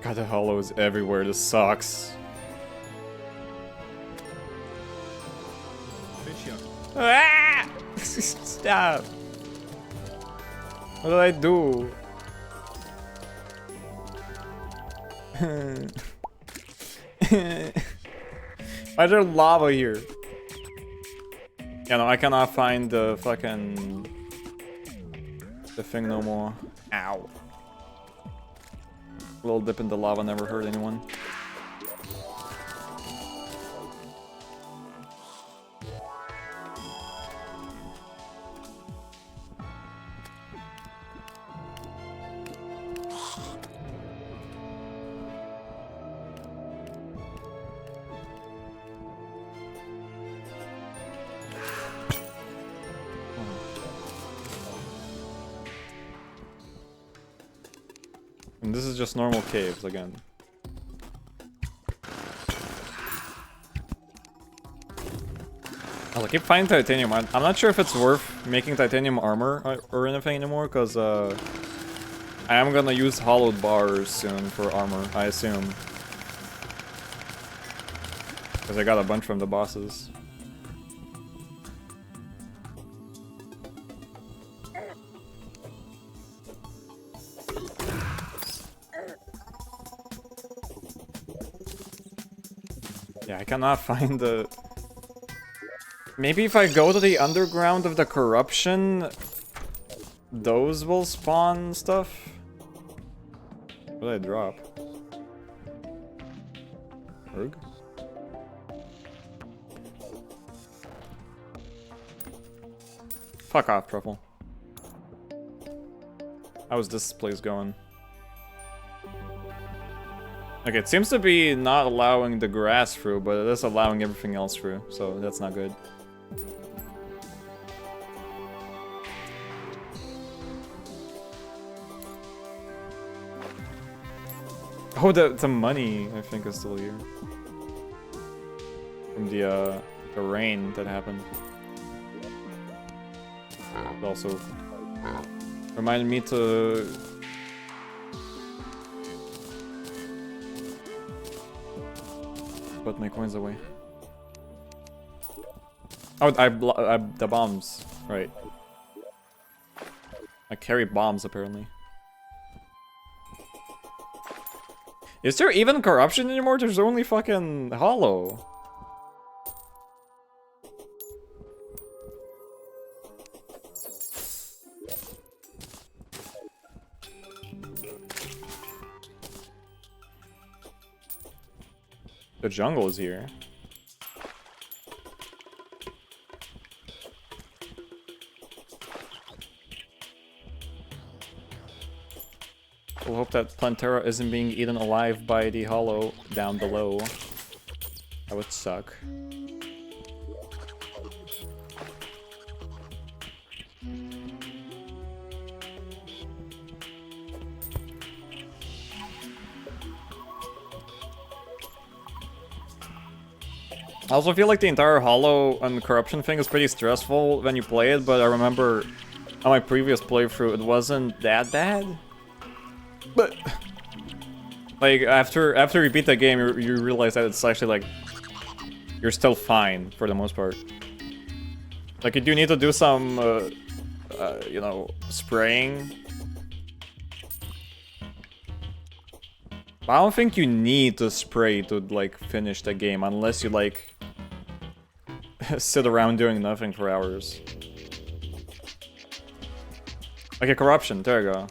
God, the hollow is everywhere. This sucks. Ah! Stop! What did I do? Why is there lava here? Yeah, no, I cannot find the fucking... the thing no more. Ow. A little dip in the lava never hurt anyone. And this is just normal caves again. I keep finding titanium. I'm not sure if it's worth making titanium armor or anything anymore, because I am gonna use hollowed bars soon for armor, I assume. Because I got a bunch from the bosses. Yeah, I cannot find the... Maybe if I go to the underground of the corruption, those will spawn stuff? What did I drop? Erg? Fuck off, Truffle. How's this place going? Okay, it seems to be not allowing the grass through, but it is allowing everything else through, so that's not good. Oh, the money, I think, is still here. From the rain that happened. It also reminded me to... put my coins away. Oh, the bombs, right. I carry bombs, apparently. Is there even corruption anymore? There's only fucking hollow. The jungle is here. We'll hope that Plantera isn't being eaten alive by the hollow down below. That would suck. I also feel like the entire hollow and corruption thing is pretty stressful when you play it, but I remember on my previous playthrough it wasn't that bad. But like after you beat the game, you realize that it's actually like you're still fine for the most part. Like you do need to do some, you know, spraying. But I don't think you need to spray to like finish the game unless you like sit around doing nothing for hours. Okay, corruption. There you go.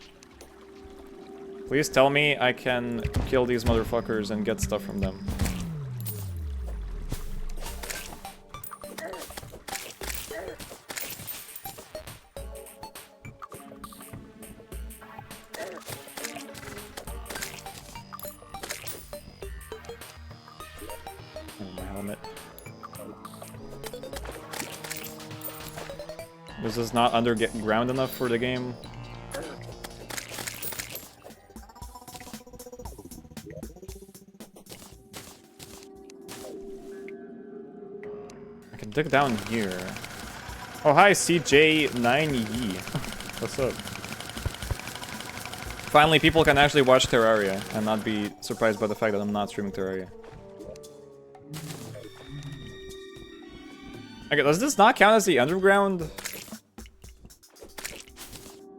Please tell me I can kill these motherfuckers and get stuff from them. Oh, my helmet. This is not underground enough for the game. Dig down here. Oh, hi, CJ9E. What's up? Finally, people can actually watch Terraria and not be surprised by the fact that I'm not streaming Terraria. Okay, does this not count as the underground?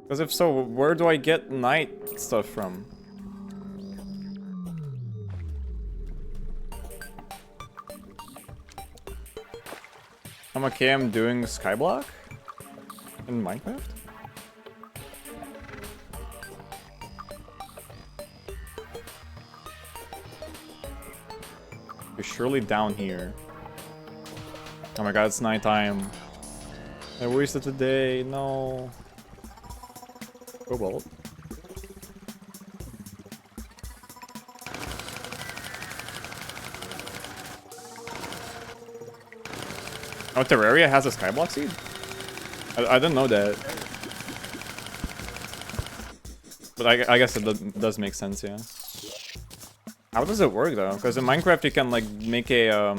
Because if so, where do I get night stuff from? I'm okay, I'm doing Skyblock in Minecraft? You're surely down here. Oh my god, it's nighttime. I wasted the day, no. Cobalt. Oh, Terraria has a skyblock seed? I didn't know that. But I guess it does make sense, yeah. How does it work though? Because in Minecraft you can like make a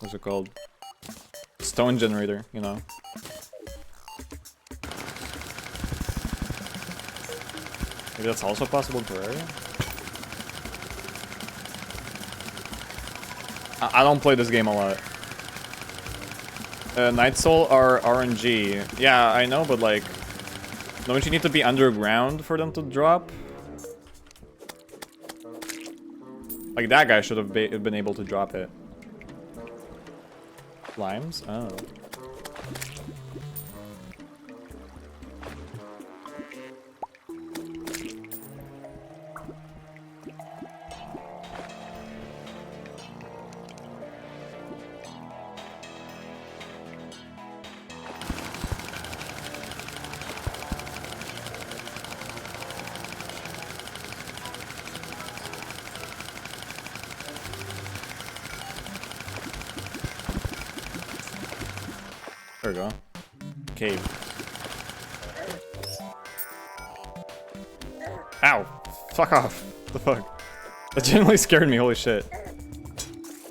what's it called? Stone generator, you know. Maybe that's also possible in Terraria? I don't play this game a lot. Night Soul are RNG. Yeah, I know, but like, don't you need to be underground for them to drop? Like that guy should have been able to drop it. Slimes? Oh. There we go. Cave. Ow! Fuck off. The fuck? That genuinely scared me, holy shit.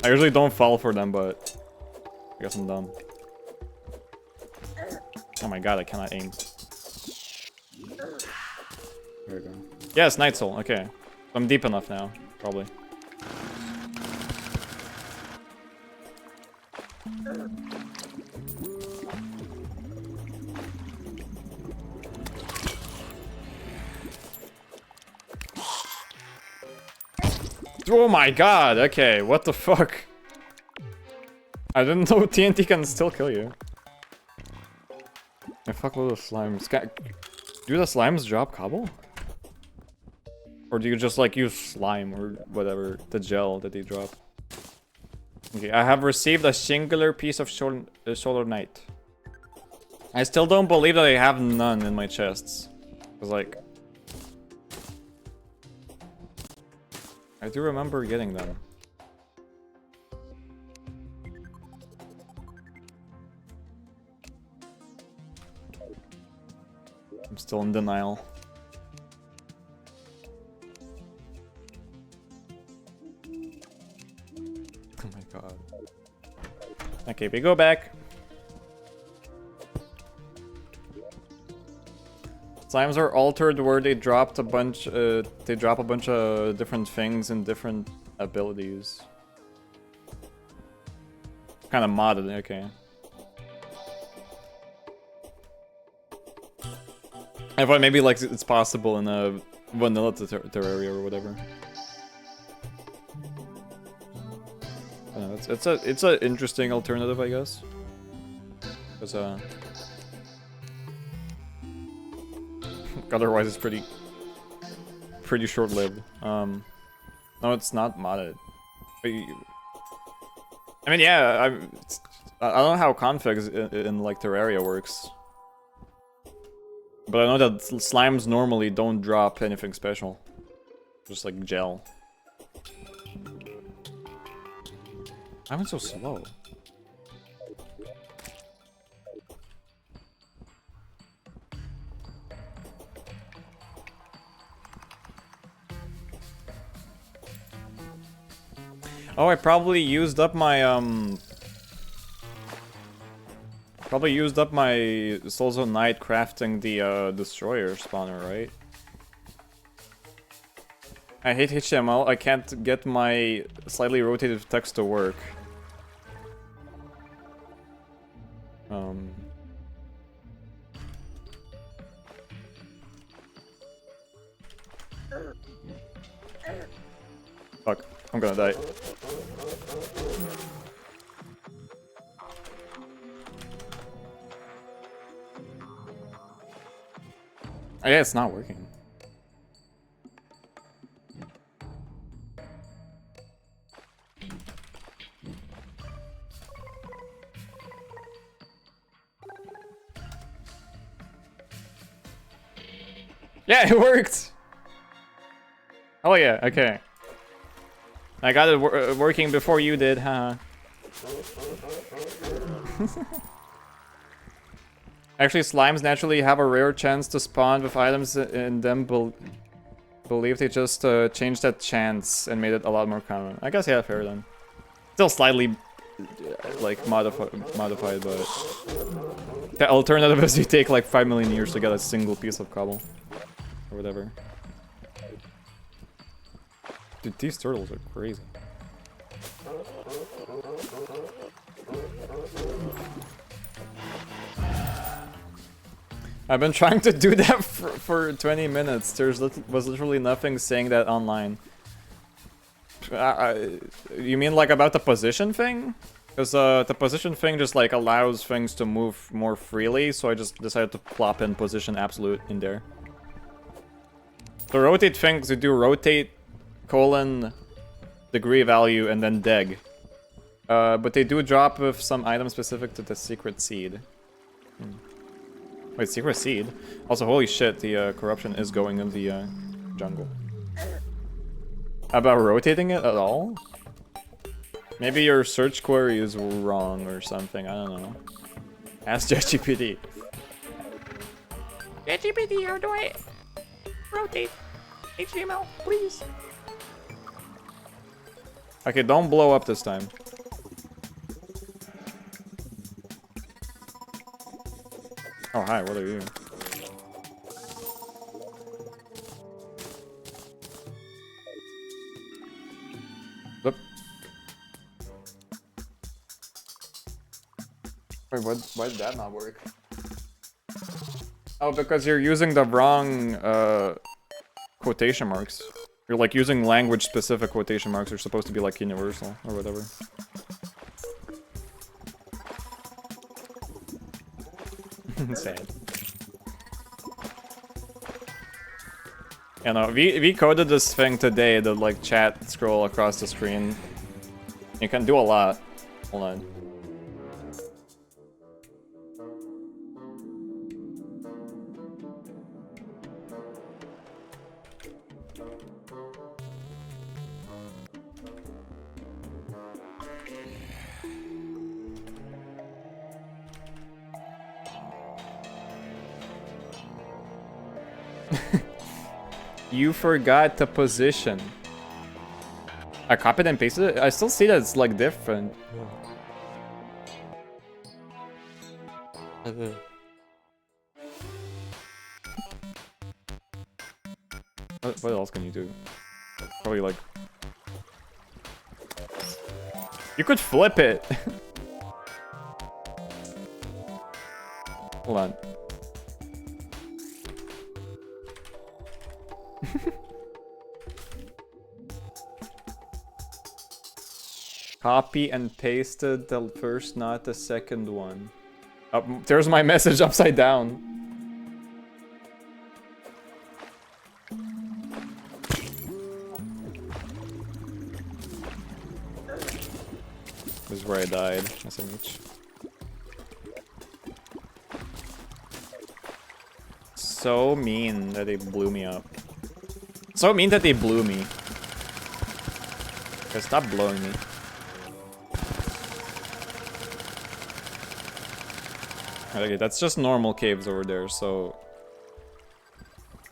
I usually don't fall for them, but I guess I'm dumb. Oh my god, I cannot aim. There we go. Yes, Night Soul, okay. I'm deep enough now, probably. Oh my god, okay, what the fuck? I didn't know TNT can still kill you. I fuck with the slimes. Do the slimes drop cobble? Or do you just like use slime or whatever, the gel that they drop? Okay, I have received a singular piece of solar night. I still don't believe that I have none in my chests. Cause like, I do remember getting them. I'm still in denial. Oh my god. Okay, we go back. Slimes are altered where they dropped a bunch. They drop a bunch of different things and different abilities. Kind of modded, okay. I thought maybe like it's possible in a vanilla Terraria or whatever. I don't know, it's a interesting alternative, I guess. Cause otherwise it's pretty short-lived. No, it's not modded. I mean, yeah, I don't know how configs in like Terraria works, but I know that slimes normally don't drop anything special, just like gel. Why am I so slow? Oh, I probably used up my Souls of Night crafting the destroyer spawner, right? I hate HTML. I can't get my slightly rotated text to work. Fuck, I'm gonna die. Oh, yeah, it's not working. Yeah, it worked! Oh yeah, okay. I got it working before you did, huh? Actually, slimes naturally have a rare chance to spawn with items in them. Believe they just changed that chance and made it a lot more common. I guess yeah, fair then. Still slightly like modified, but the alternative is you take like 5 million years to get a single piece of cobble or whatever. Dude, these turtles are crazy. I've been trying to do that for 20 minutes. Was literally nothing saying that online. You mean like about the position thing? Because the position thing just like allows things to move more freely, so I just decided to plop in position absolute in there. The rotate things, you do rotate, colon, degree value, and then deg. But they do drop with some item specific to the secret seed. Wait, secret seed? Also, holy shit, the corruption is going in the jungle. About rotating it at all? Maybe your search query is wrong or something, I don't know. Ask ChatGPT. ChatGPT, how do I rotate HTML, please? Okay, don't blow up this time. Oh, hi, what are you? Whoop. Wait, why did that not work? Oh, because you're using the wrong quotation marks. You're like using language-specific quotation marks. They're supposed to be like universal or whatever. Sad. Yeah, no, we coded this thing today, the like chat scroll across the screen. You can do a lot. Hold on. You forgot the position. I copied and pasted it? I still see that it's like different. What else can you do? Probably like... You could flip it! Hold on. Copy and pasted the first, not the second one. Oh, there's my message upside down. This is where I died. SMH. So mean that they blew me up. So mean that they blew me. Okay, stop blowing me. Okay, that's just normal caves over there, so...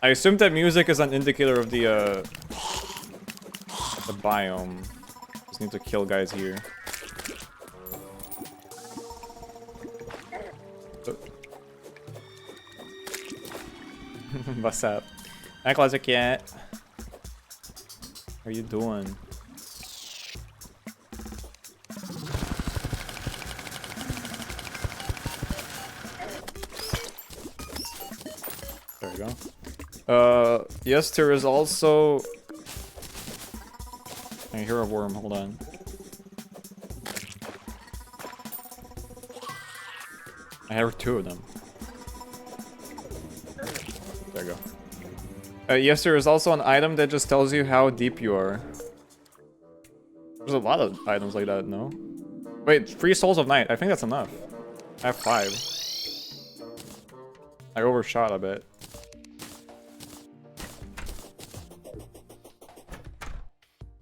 I assume that music is an indicator of the biome. Just need to kill guys here. What's up? Hi, Closet Cat. How are you doing? There we go. Yes, there is also... I hear a worm, hold on. I have two of them. There you go. Yes, there is also an item that just tells you how deep you are. There's a lot of items like that, no? Wait, 3 Souls of Night. I think that's enough. I have 5. I overshot a bit.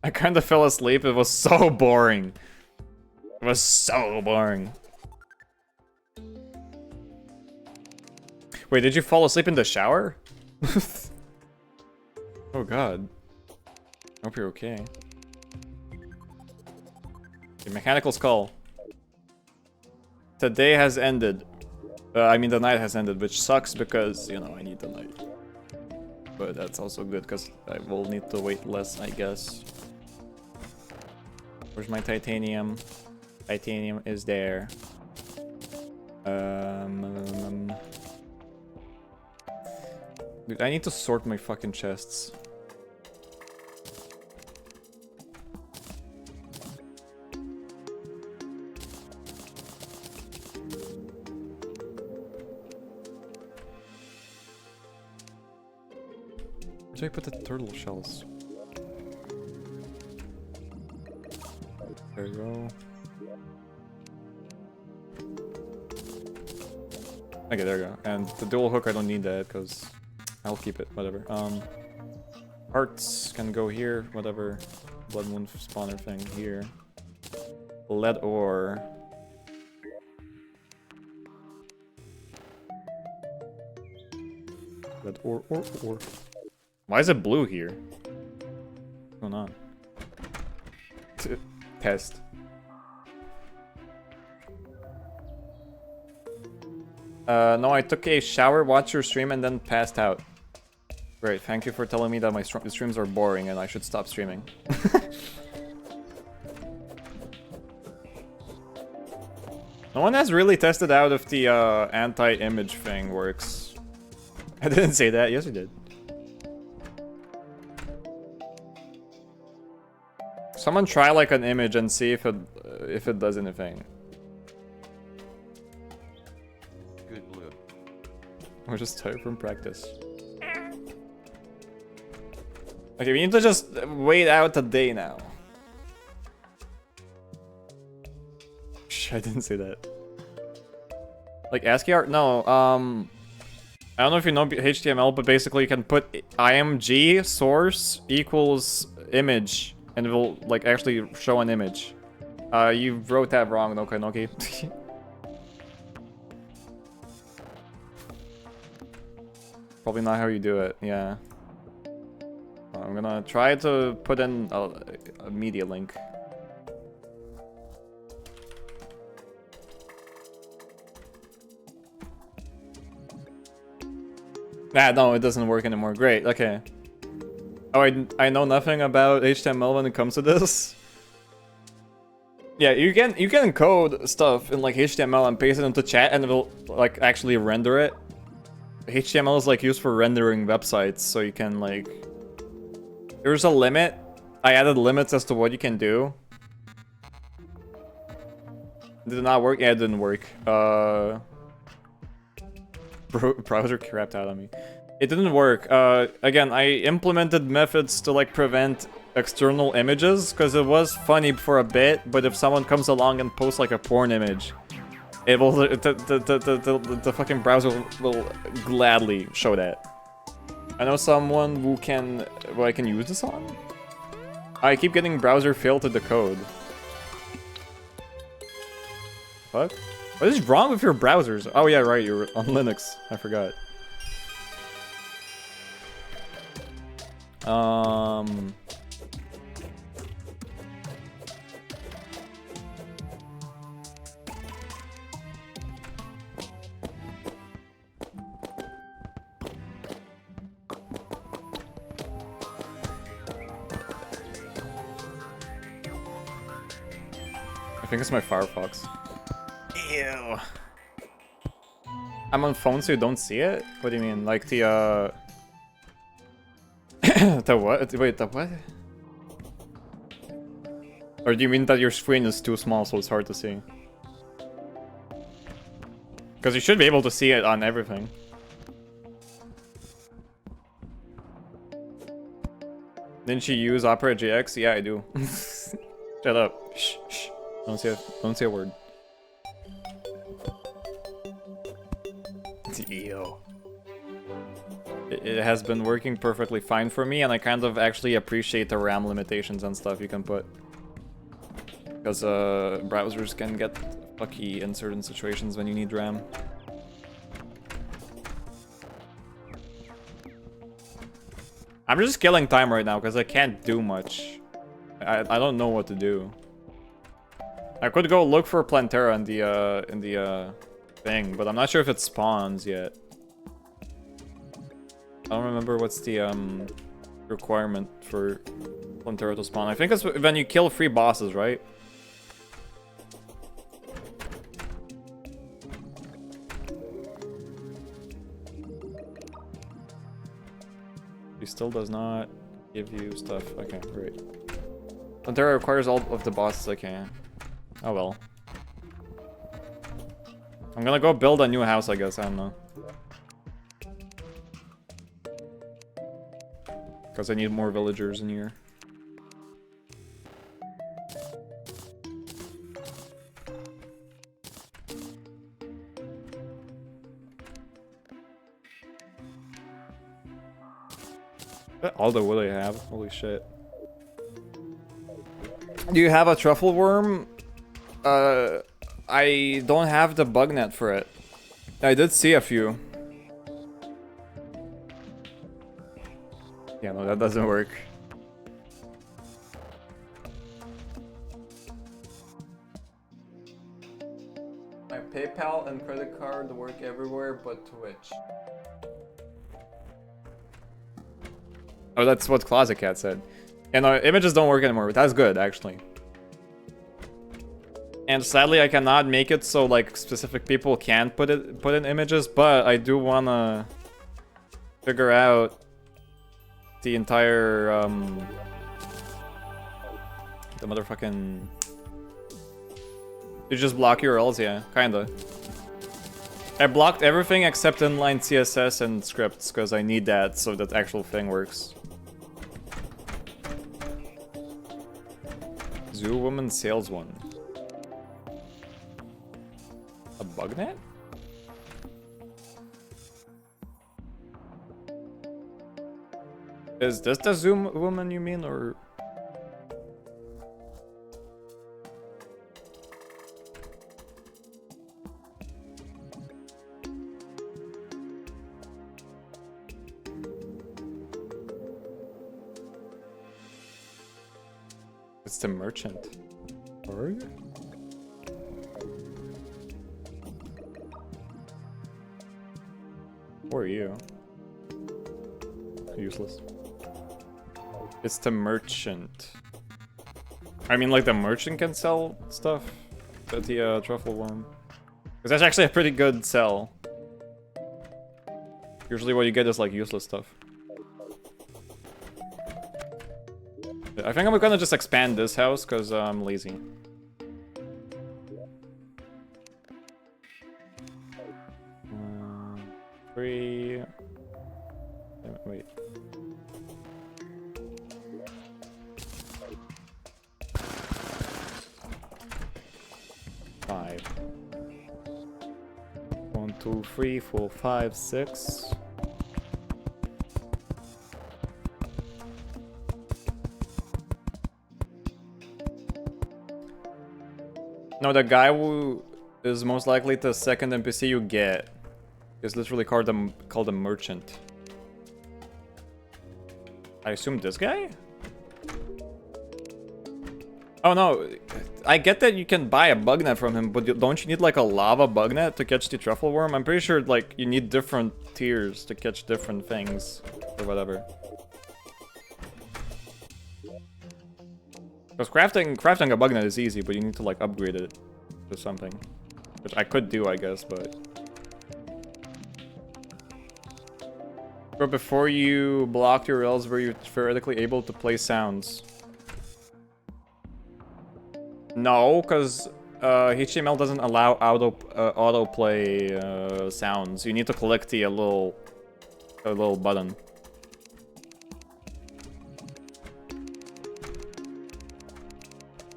I kind of fell asleep. It was so boring. It was so boring. Wait, did you fall asleep in the shower? Oh god. Hope you're okay. Okay, mechanical skull. Today has ended. I mean, the night has ended, which sucks because, you know, I need the night. But that's also good because I will need to wait less, I guess. Where's my titanium? Titanium is there. Dude, I need to sort my fucking chests. Where do I put the turtle shells? There we go. Okay, there we go. And the dual hook, I don't need that because I'll keep it, whatever. Hearts can go here, whatever. Blood moon spawner thing here. Lead ore. Lead ore. Why is it blue here? What's going on? Test. No, I took a shower, watched your stream, and then passed out. Great, thank you for telling me that my streams are boring and I should stop streaming. No one has really tested out if the anti-image thing works. I didn't say that. Yes, you did. Someone try like an image and see if it does anything. Good blue. We're just tired from practice. Okay, we need to just wait out the day now. Shh, I didn't say that. Like ASCII art? No, I don't know if you know HTML, but basically you can put img source equals image, and it will like actually show an image. You wrote that wrong, Noki. Probably not how you do it, yeah. I'm gonna try to put in a media link. Ah, no, it doesn't work anymore. Great, okay. Oh, I know nothing about HTML when it comes to this. Yeah, you can encode stuff in like HTML and paste it into chat and it will like actually render it. HTML is like used for rendering websites, so you can like... There's a limit. I added limits as to what you can do. Did it not work? Yeah, it didn't work. Browser crapped out on me. It didn't work. Again, I implemented methods to like prevent external images because it was funny for a bit, but if someone comes along and posts like a porn image, it will the fucking browser will gladly show that. I know someone who I can use this on? I keep getting browser failed to decode. Fuck? What is wrong with your browsers? Oh yeah, right, you're on Linux. I forgot. I think it's my Firefox. Ew. I'm on phone so you don't see it? What do you mean? Like the the what? Wait, the what? Or do you mean that your screen is too small so it's hard to see? Because you should be able to see it on everything. Didn't you use Opera GX? Yeah, I do. Shut up. Shh, shh. Don't say a word. Ew. It has been working perfectly fine for me, and I kind of actually appreciate the RAM limitations and stuff you can put. Because browsers can get fucky in certain situations when you need RAM. I'm just killing time right now because I can't do much. I don't know what to do. I could go look for Plantera in the thing, but I'm not sure if it spawns yet. I don't remember what's the requirement for Plantera to spawn. I think it's when you kill 3 bosses, right? He still does not give you stuff. Okay, great. Plantera requires all of the bosses I can. Oh well. I'm gonna go build a new house, I guess. I don't know. Because I need more villagers in here. All the wood I have. Holy shit. Do you have a truffle worm? I don't have the bug net for it. I did see a few. Yeah, no, that doesn't work. My PayPal and credit card work everywhere but Twitch. Oh, that's what Closet Cat said. And images don't work anymore, but that's good, actually. And sadly, I cannot make it so like specific people can't put in images, but I do wanna figure out the entire the motherfucking. You just block URLs, yeah, kinda. I blocked everything except inline CSS and scripts because I need that so that actual thing works. Zoo Woman Sales One. A bug net? Is this the Zoom Woman you mean, or? It's the merchant. Org? Who are you? Useless. It's the merchant. I mean, like, the merchant can sell stuff at the truffle worm. Because that's actually a pretty good sell. Usually what you get is, like, useless stuff. I think I'm gonna just expand this house, because I'm lazy. Three... Wait. Five. 1, 2, 3, 4, 5, 6. No, the guy who is most likely the second NPC you get is literally called a merchant. I assume this guy? Oh no, I get that you can buy a bug net from him, but don't you need like a lava bug net to catch the truffle worm? I'm pretty sure like you need different tiers to catch different things or whatever. Because crafting a bug net is easy, but you need to like upgrade it to something. Which I could do, I guess, but... But before you blocked your URLs, were you theoretically able to play sounds? No, because HTML doesn't allow autoplay sounds. You need to click the little button.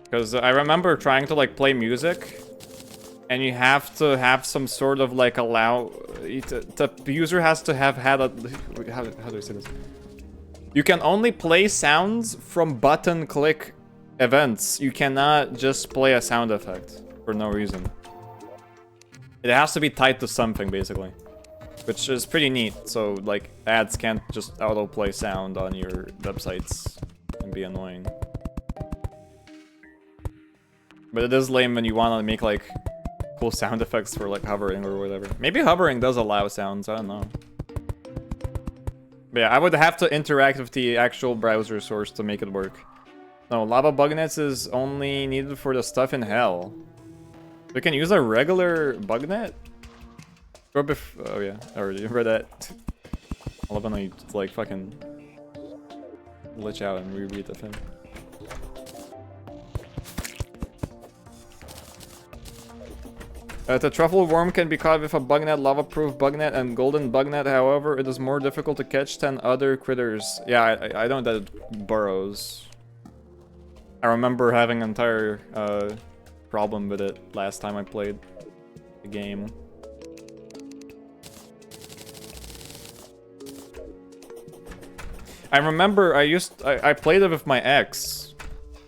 Because I remember trying to like play music, and you have to have some sort of like the user has to have had a how do I say this? You can only play sounds from button click events. You cannot just play a sound effect for no reason. It has to be tied to something basically, which is pretty neat. So like ads can't just autoplay sound on your websites and be annoying. But it is lame when you want to make like cool sound effects for like hovering or whatever. Maybe hovering does allow sounds, I don't know. But yeah, I would have to interact with the actual browser source to make it work. No, lava bug nets is only needed for the stuff in hell. We can use a regular bug net? Oh yeah, I already read that. I love when I like fucking glitch out and reread the thing. The truffle worm can be caught with a bug net, lava-proof bug net, and golden bug net. However, it is more difficult to catch than other critters. Yeah, I know that it burrows. I remember having an entire problem with it last time I played the game. I remember I played it with my ex,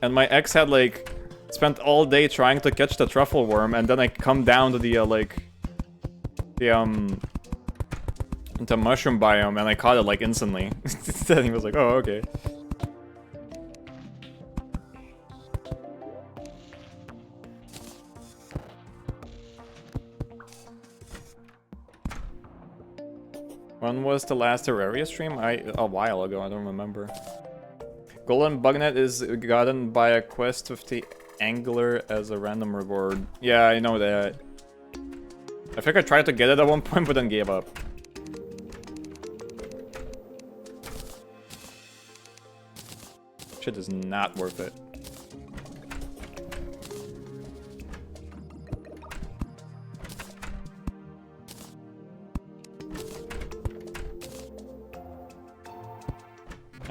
and my ex had like spent all day trying to catch the truffle worm, and then I come down to the into mushroom biome, and I caught it like instantly. Then he was like, "Oh, okay." When was the last Terraria stream? A while ago, I don't remember. Golden bugnet is gotten by a quest with the angler as a random reward. Yeah, I know that. I think I tried to get it at one point, but then gave up. Shit is not worth it.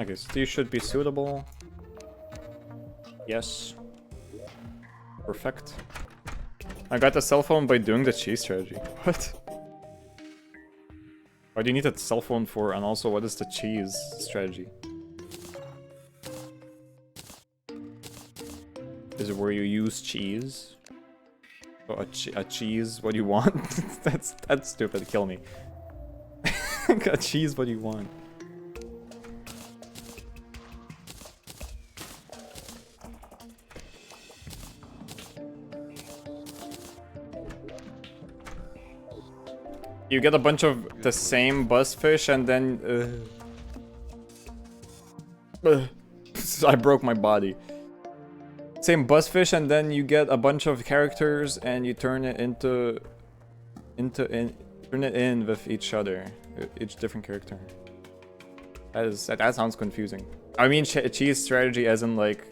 Okay, so these should be suitable. Yes. Perfect. I got the cell phone by doing the cheese strategy. What? What do you need a cell phone for? And also, what is the cheese strategy? Is it where you use cheese? Oh, a cheese? What do you want? That's stupid. Kill me. A cheese? What do you want? You get a bunch of the same buzzfish and then... I broke my body. Same buzzfish and then you get a bunch of characters and you turn it turn it in with each other. Each different character. That sounds confusing. I mean cheese strategy as in like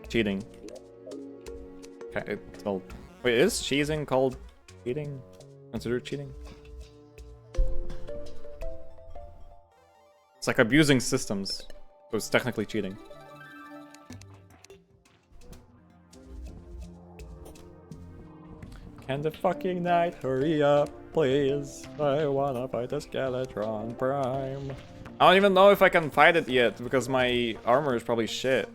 cheating. Okay, well, wait, is cheesing called cheating? Considered cheating? It's like abusing systems, so it's technically cheating. Can the fucking night hurry up, please? I wanna fight the Skeletron Prime. I don't even know if I can fight it yet, because my armor is probably shit.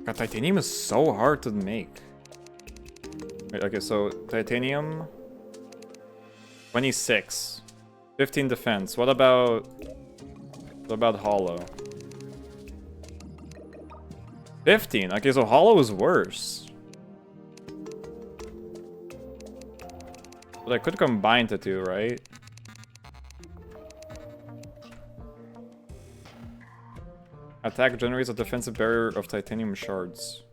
God, titanium is so hard to make. Wait, okay, so titanium 26. 15 defense. What about hollow? 15. Okay, so hollow is worse. But I could combine the two, right? Attack generates a defensive barrier of titanium shards.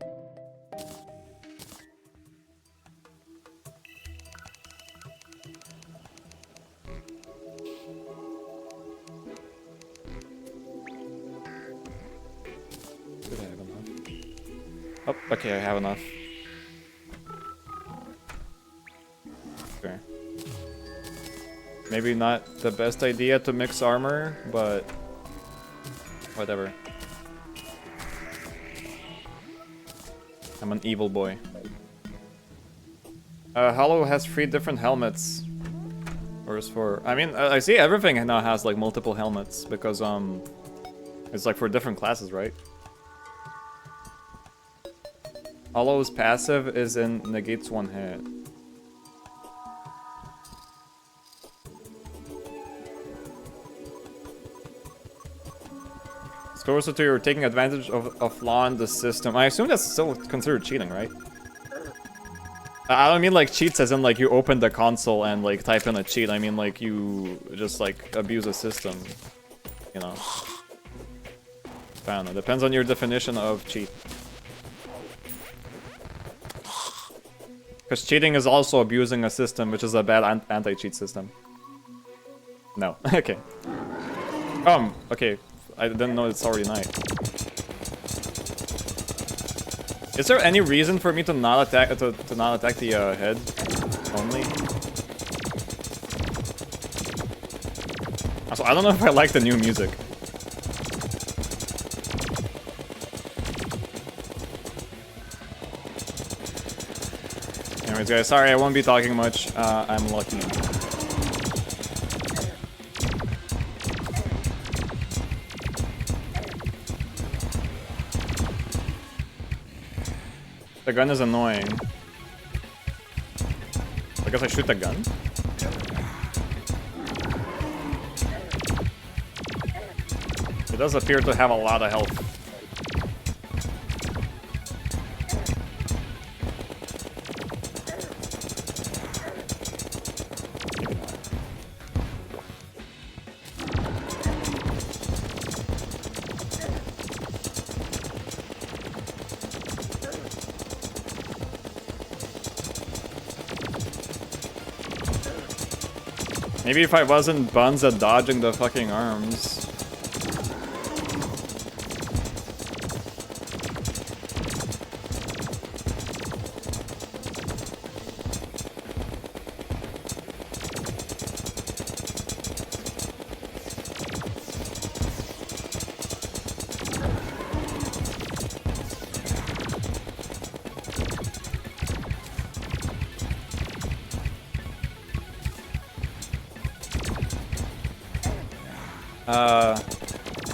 Did I have enough? Oh, okay, I have enough. Okay. Maybe not the best idea to mix armor, but whatever. I'm an evil boy. Hollow has 3 different helmets. Or is for... I mean, I see everything now has like multiple helmets because it's like for different classes, right? Hollow's passive is in negates one hit. Scores to you're taking advantage of a flaw in the system. I assume that's still considered cheating, right? I don't mean like cheats as in like you open the console and like type in a cheat. I mean like you just like abuse a system, you know. I don't know. Depends on your definition of cheat. Because cheating is also abusing a system, which is a bad anti-cheat system. No. Okay. Okay. I didn't know it's already night. Is there any reason for me to not attack to not attack the head only? Also, I don't know if I like the new music. Anyways, guys, sorry I won't be talking much. I'm lucky. The gun is annoying. I guess I shoot the gun? It does appear to have a lot of health. Maybe if I wasn't buns at dodging the fucking arms.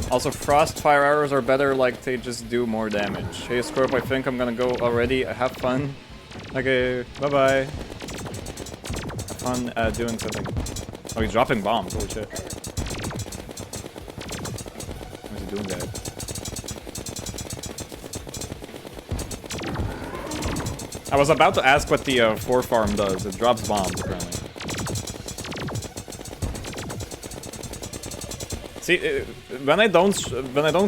Also, frost fire arrows are better, like they just do more damage. Hey Scorp, I think I'm gonna go already. Have fun. Okay, bye-bye. Have fun doing something. Oh, he's dropping bombs, holy shit. Why is he doing that? I was about to ask what the 4 farm does. It drops bombs, apparently. See, when I don't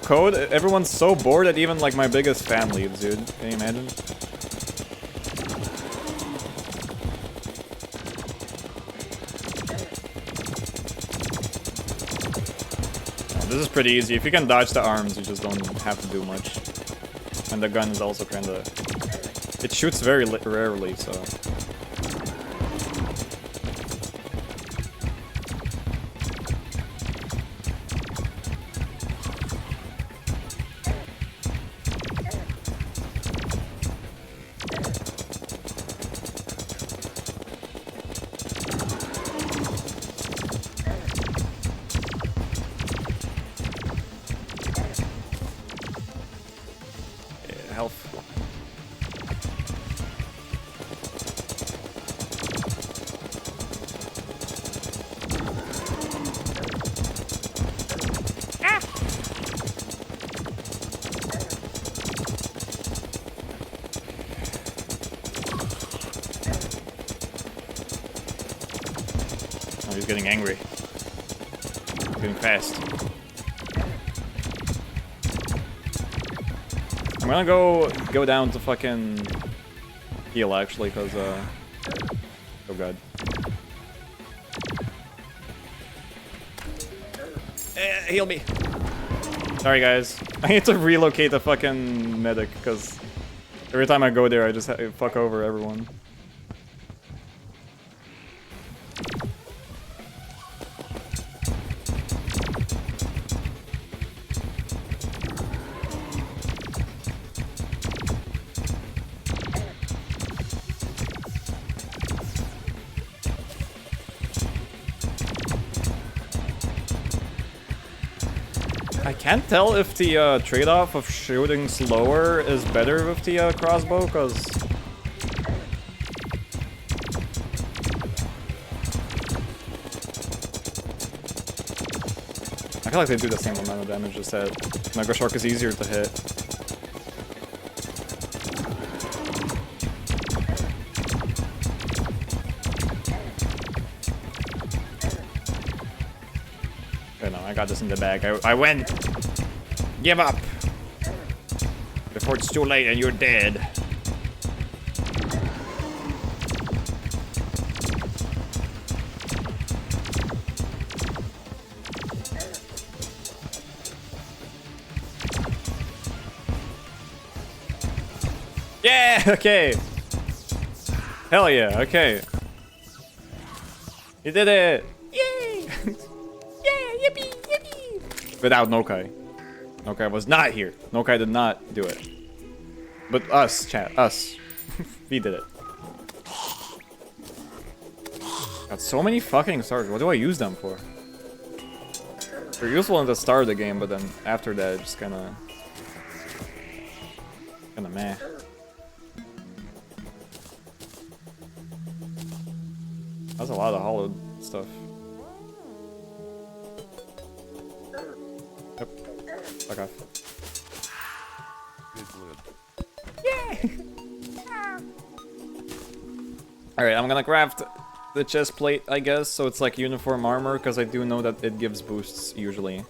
code, everyone's so bored that even like my biggest fan leaves, dude. Can you imagine? This is pretty easy. If you can dodge the arms, you just don't have to do much. And the gun is also kinda... It shoots very rarely, so... Getting angry. Getting fast. I'm gonna go down to fucking heal actually, cause oh god. Heal me. Sorry guys. I need to relocate the fucking medic, cause every time I go there I just fuck over everyone. I can't tell if the trade-off of shooting slower is better with the crossbow, because... I feel like they do the same amount of damage, just that Mega Shark is easier to hit. Okay, no, I got this in the bag. I win! Give up! Before it's too late and you're dead. Yeah, okay. Hell yeah, okay. You did it! Yay! Yeah, yippee, yippee! Without Nokai. Nokai was not here. Nokai did not do it. But us, chat, us. We did it. Got so many fucking stars. What do I use them for? They're useful in the start of the game, but then after that, it's just kinda meh. That's a lot of hollowed stuff. Yep. Fuck off. Good loot. Yeah! Alright, I'm gonna craft the chest plate, I guess, so it's like uniform armor, because I do know that it gives boosts, usually.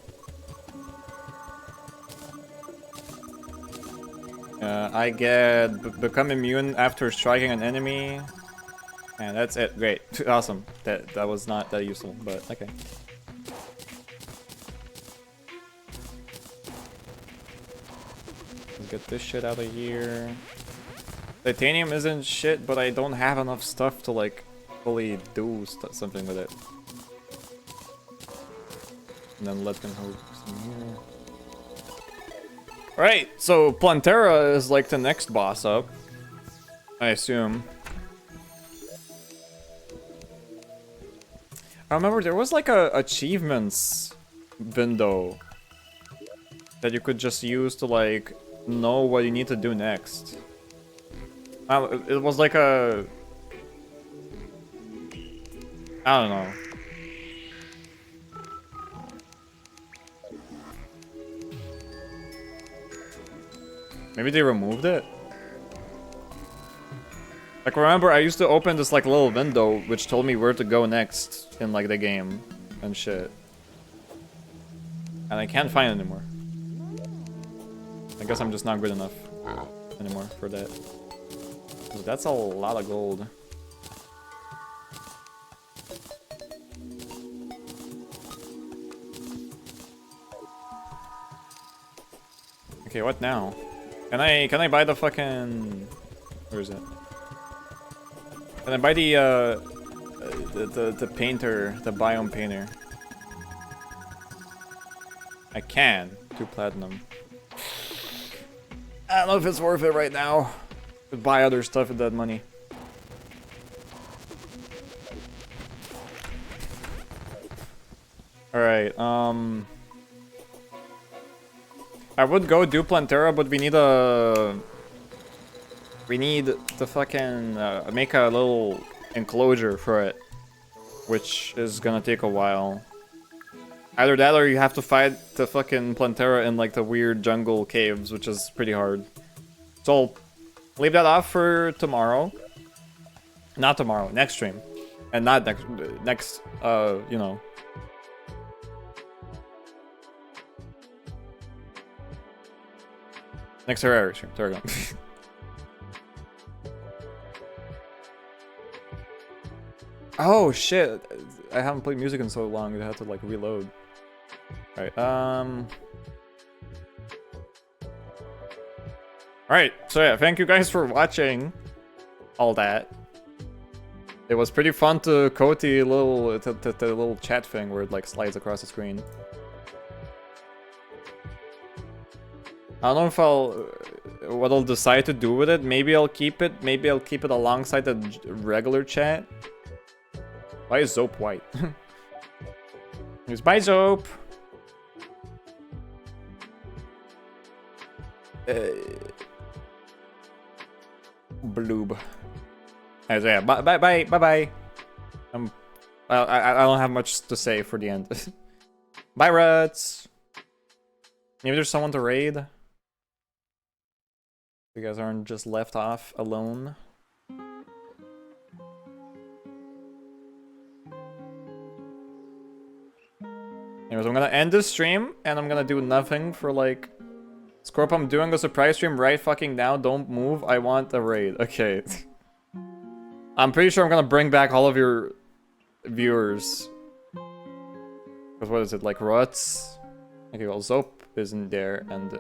I get become immune after striking an enemy. And that's it. Great. Awesome. That was not that useful, but okay. Let's get this shit out of here. Titanium isn't shit, but I don't have enough stuff to like fully do something with it. And then let them hold some here. Alright, so Plantera is like the next boss up, I assume. I remember there was like a achievements window that you could just use to like know what you need to do next. It was like a... I don't know. Maybe they removed it? Like, remember, I used to open this, like, little window which told me where to go next in, like, the game and shit. And I can't find it anymore. I guess I'm just not good enough anymore for that. So that's a lot of gold. Okay, what now? Can I buy the fucking... Where is it? Can I buy the painter, the biome painter? I can. 2 platinum. I don't know if it's worth it right now. Could buy other stuff with that money. Alright, I would go do Plantera, but we need a... We need to fucking make a little enclosure for it, which is gonna take a while. Either that or you have to fight the fucking Plantera in like the weird jungle caves, which is pretty hard. So I'll leave that off for tomorrow. Not tomorrow, next stream. And not next, you know. Next Terraria stream, there we go. Oh shit, I haven't played music in so long, I had to like reload. Alright, Alright, so yeah, thank you guys for watching all that. It was pretty fun to code the little chat thing where it like slides across the screen. I don't know if what I'll decide to do with it. Maybe I'll keep it alongside the regular chat. Why is Zope white? Here's bye Zope! Bloob. Alright, so yeah, bye. I don't have much to say for the end. Bye, Ruts. Maybe there's someone to raid. You guys aren't just left off alone. Anyways, I'm gonna end this stream and I'm gonna do nothing for like. Scorp, I'm doing a surprise stream right fucking now. Don't move. I want a raid. Okay. I'm pretty sure I'm gonna bring back all of your viewers. Because what is it, like Ruts? Okay, well, Zop isn't there, and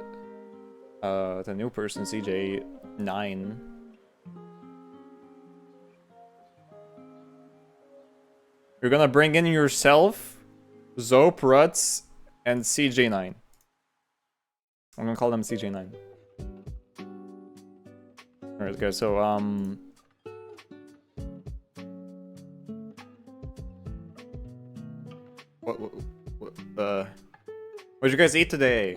the new person, CJ9. You're gonna bring in yourself, Zop, Ruts, and CJ9. I'm gonna call them CJ9. Alright, guys, so, what'd you guys eat today?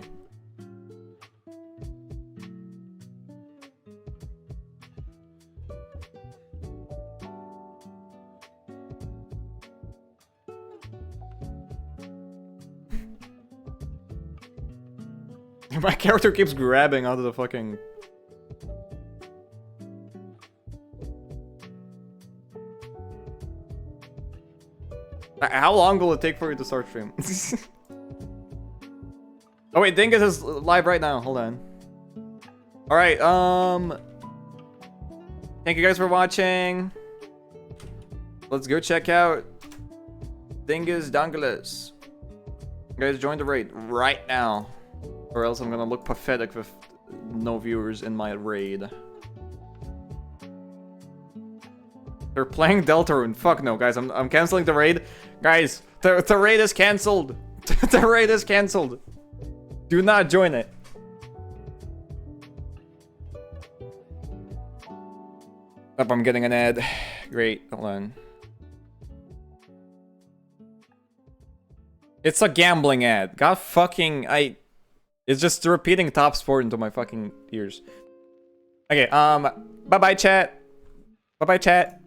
My character keeps grabbing out of the fucking... How long will it take for you to start stream? Oh wait, Dingus is live right now. Hold on. Alright, thank you guys for watching. Let's go check out Dingus Dongulas. Guys, join the raid right now. Or else I'm gonna look pathetic with no viewers in my raid. They're playing Deltarune. Fuck no, guys. I'm canceling the raid. Guys, the raid is cancelled. The raid is cancelled. Do not join it. Up, I'm getting an ad. Great. Hold on. It's a gambling ad. God fucking... It's just repeating top sport into my fucking ears. Okay, bye-bye, chat. Bye-bye, chat.